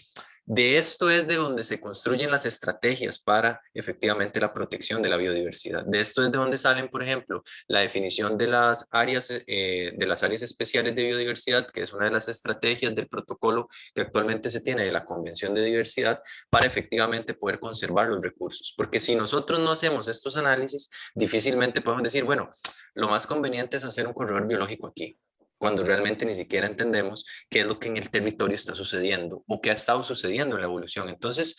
de esto es de donde se construyen las estrategias para efectivamente la protección de la biodiversidad. De esto es de donde salen, por ejemplo, la definición de las áreas especiales de biodiversidad, que es una de las estrategias del protocolo que actualmente se tiene de la Convención de Diversidad para efectivamente poder conservar los recursos. Porque si nosotros no hacemos estos análisis, difícilmente podemos decir, bueno, lo más conveniente es hacer un corredor biológico aquí, cuando realmente ni siquiera entendemos qué es lo que en el territorio está sucediendo o qué ha estado sucediendo en la evolución. Entonces,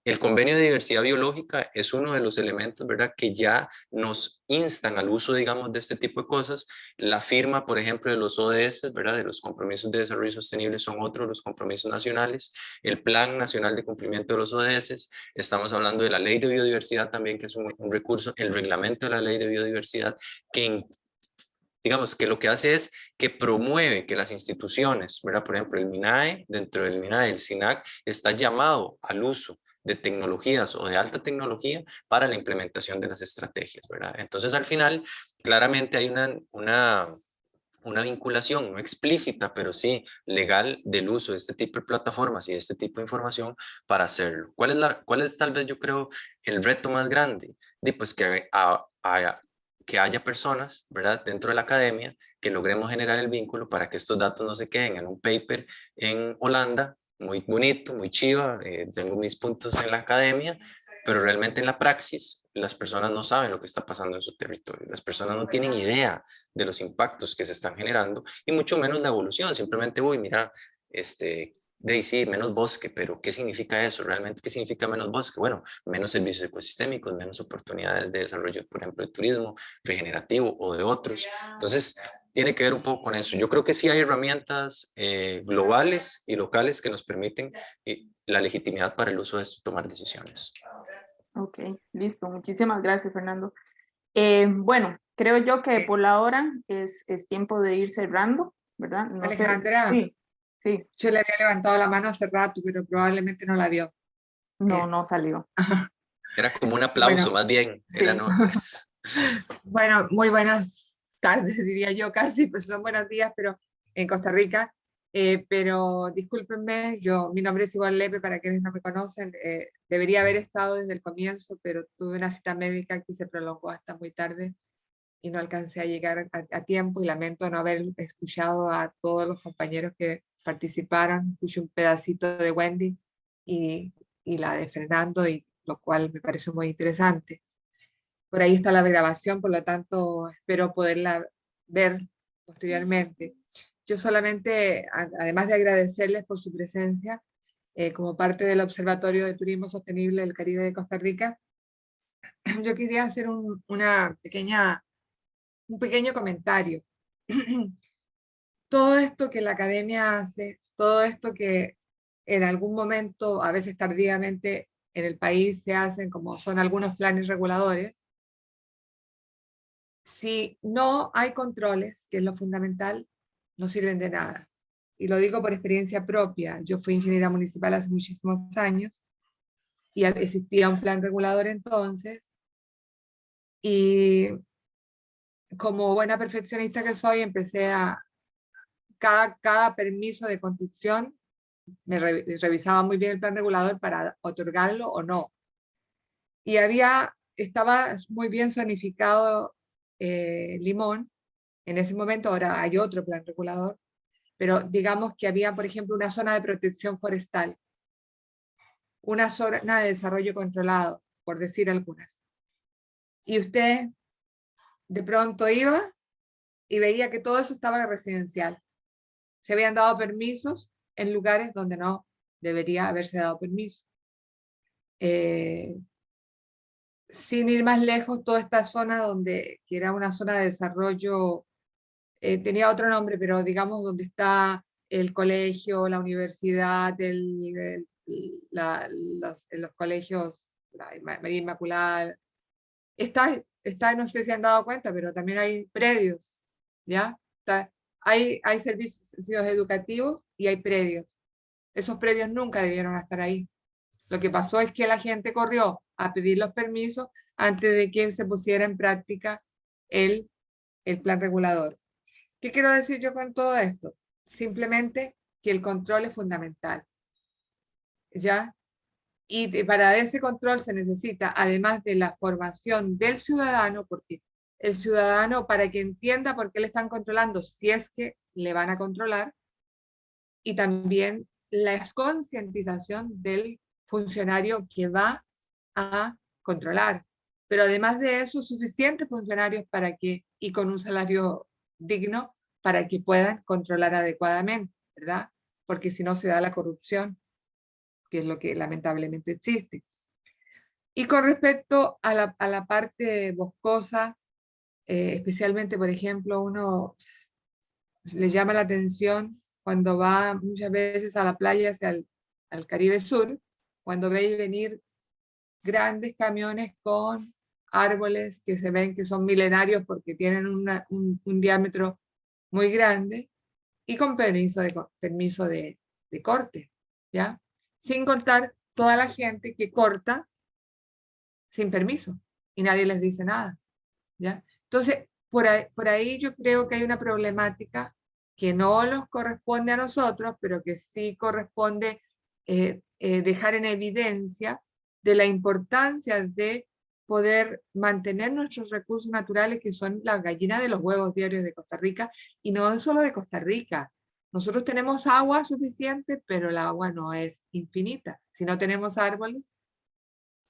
el convenio de diversidad biológica es uno de los elementos, ¿verdad?, que ya nos instan al uso, digamos, de este tipo de cosas. La firma, por ejemplo, de los ODS, ¿verdad?, de los compromisos de desarrollo sostenible son otros los compromisos nacionales. El Plan Nacional de Cumplimiento de los ODS. Estamos hablando de la Ley de Biodiversidad también, que es un recurso, el reglamento de la Ley de Biodiversidad, que digamos que lo que hace es que promueve que las instituciones, ¿verdad? Por ejemplo, el MINAE, dentro del MINAE, el SINAC, está llamado al uso de tecnologías o de alta tecnología para la implementación de las estrategias, ¿verdad? Entonces, al final, claramente hay una vinculación no explícita, pero sí legal del uso de este tipo de plataformas y de este tipo de información para hacerlo. ¿Cuál es tal vez, yo creo, el reto más grande? Pues que haya personas, ¿verdad?, dentro de la academia, que logremos generar el vínculo para que estos datos no se queden en un paper en Holanda, muy bonito, muy chiva, tengo mis puntos en la academia, pero realmente en la praxis las personas no saben lo que está pasando en su territorio, las personas no tienen idea de los impactos que se están generando y mucho menos la evolución. Simplemente voy, mira, sí, menos bosque, pero ¿qué significa eso? ¿Realmente qué significa menos bosque? Bueno, menos servicios ecosistémicos, menos oportunidades de desarrollo, por ejemplo, de turismo regenerativo o de otros. Entonces, tiene que ver un poco con eso. Yo creo que sí hay herramientas globales y locales que nos permiten la legitimidad para el uso de esto, tomar decisiones. Ok, listo. Muchísimas gracias, Fernando. Bueno, creo yo que por la hora es tiempo de ir cerrando, ¿verdad? No Alejandra, sé. Sí, yo le había levantado la mano hace rato, pero probablemente no la vio. no salió. Era como un aplauso, Bueno, más bien. Sí. Era, ¿no? Bueno, muy buenas tardes, diría yo casi, pues son buenos días, pero en Costa Rica. Pero discúlpenme, mi nombre es Ivonne Lepe, para quienes no me conocen. Debería haber estado desde el comienzo, pero tuve una cita médica que se prolongó hasta muy tarde y no alcancé a llegar a tiempo, y lamento no haber escuchado a todos los compañeros que participaron. Escuché un pedacito de Wendy y la de Fernando, y lo cual me pareció muy interesante. Por ahí está la grabación, por lo tanto espero poderla ver posteriormente. Yo solamente, además de agradecerles por su presencia, como parte del Observatorio de Turismo Sostenible del Caribe de Costa Rica, yo quería hacer un pequeño comentario. Todo esto que la academia hace, todo esto que en algún momento, a veces tardíamente, en el país se hacen, como son algunos planes reguladores, si no hay controles, que es lo fundamental, no sirven de nada. Y lo digo por experiencia propia. Yo fui ingeniera municipal hace muchísimos años y existía un plan regulador entonces, y como buena perfeccionista que soy, empecé a, cada permiso de construcción, me revisaba muy bien el plan regulador para otorgarlo o no. Y estaba muy bien zonificado Limón, en ese momento. Ahora hay otro plan regulador, pero digamos que había, por ejemplo, una zona de protección forestal, una zona de desarrollo controlado, por decir algunas. Y usted de pronto iba y veía que todo eso estaba residencial. Se habían dado permisos en lugares donde no debería haberse dado permiso. Sin ir más lejos, toda esta zona que era una zona de desarrollo, tenía otro nombre, pero digamos donde está el colegio, la universidad, los colegios, la María Inmaculada, no sé si han dado cuenta, pero también hay predios, ¿ya? Hay servicios educativos y hay predios. Esos predios nunca debieron estar ahí. Lo que pasó es que la gente corrió a pedir los permisos antes de que se pusiera en práctica el plan regulador. ¿Qué quiero decir yo con todo esto? Simplemente que el control es fundamental, ¿ya? Y para ese control se necesita, además de la formación del ciudadano, porque el ciudadano, para que entienda por qué le están controlando, si es que le van a controlar, y también la concientización del funcionario que va a controlar. Pero además de eso, suficientes funcionarios y con un salario digno para que puedan controlar adecuadamente, ¿verdad? Porque si no se da la corrupción, que es lo que lamentablemente existe. Y con respecto a la parte boscosa, especialmente, por ejemplo, uno le llama la atención cuando va muchas veces a la playa hacia al Caribe Sur, cuando veis venir grandes camiones con árboles que se ven que son milenarios porque tienen un diámetro muy grande y con permiso de corte, ¿ya? Sin contar toda la gente que corta sin permiso y nadie les dice nada, ¿ya? Entonces, por ahí yo creo que hay una problemática que no nos corresponde a nosotros, pero que sí corresponde dejar en evidencia de la importancia de poder mantener nuestros recursos naturales, que son la gallina de los huevos diarios de Costa Rica, y no solo de Costa Rica. Nosotros tenemos agua suficiente, pero el agua no es infinita. Si no tenemos árboles,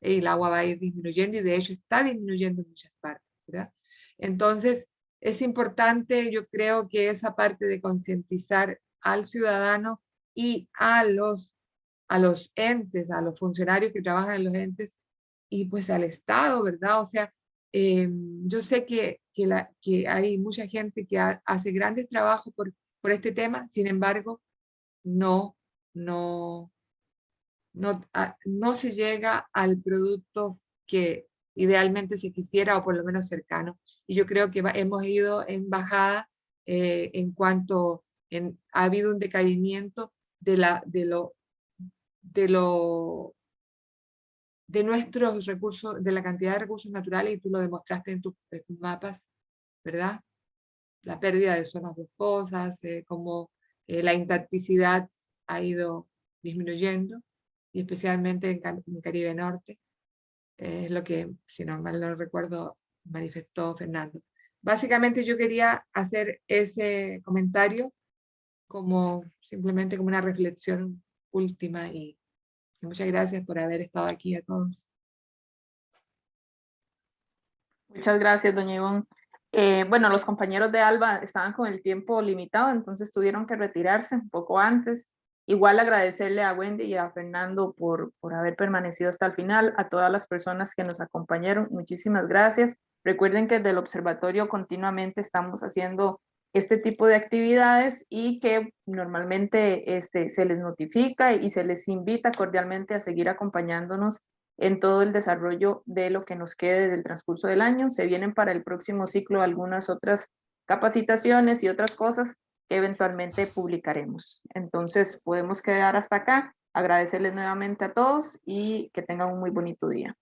el agua va a ir disminuyendo, y de hecho está disminuyendo en muchas partes, ¿verdad? Entonces, es importante, yo creo que esa parte de concientizar al ciudadano y a los entes, a los funcionarios que trabajan en los entes, y pues al Estado, ¿verdad? O sea, yo sé que hay mucha gente que hace grandes trabajos por este tema, sin embargo, no se llega al producto que idealmente se quisiera, o por lo menos cercano. Y yo creo que hemos ido en bajada en cuanto ha habido un decaimiento de nuestros recursos, de la cantidad de recursos naturales, y tú lo demostraste en tus mapas, ¿verdad? La pérdida de zonas boscosas, como la intacticidad ha ido disminuyendo, y especialmente en Caribe Norte, es lo que, si no mal no recuerdo, manifestó Fernando. Básicamente yo quería hacer ese comentario simplemente como una reflexión última, y muchas gracias por haber estado aquí a todos. Muchas gracias, doña Ivonne. Bueno, los compañeros de ALBA estaban con el tiempo limitado, entonces tuvieron que retirarse un poco antes. Igual agradecerle a Wendy y a Fernando por haber permanecido hasta el final, a todas las personas que nos acompañaron, muchísimas gracias. Recuerden que desde el observatorio continuamente estamos haciendo este tipo de actividades, y que normalmente se les notifica y se les invita cordialmente a seguir acompañándonos en todo el desarrollo de lo que nos quede del transcurso del año. Se vienen para el próximo ciclo algunas otras capacitaciones y otras cosas que eventualmente publicaremos. Entonces podemos quedar hasta acá. Agradecerles nuevamente a todos y que tengan un muy bonito día.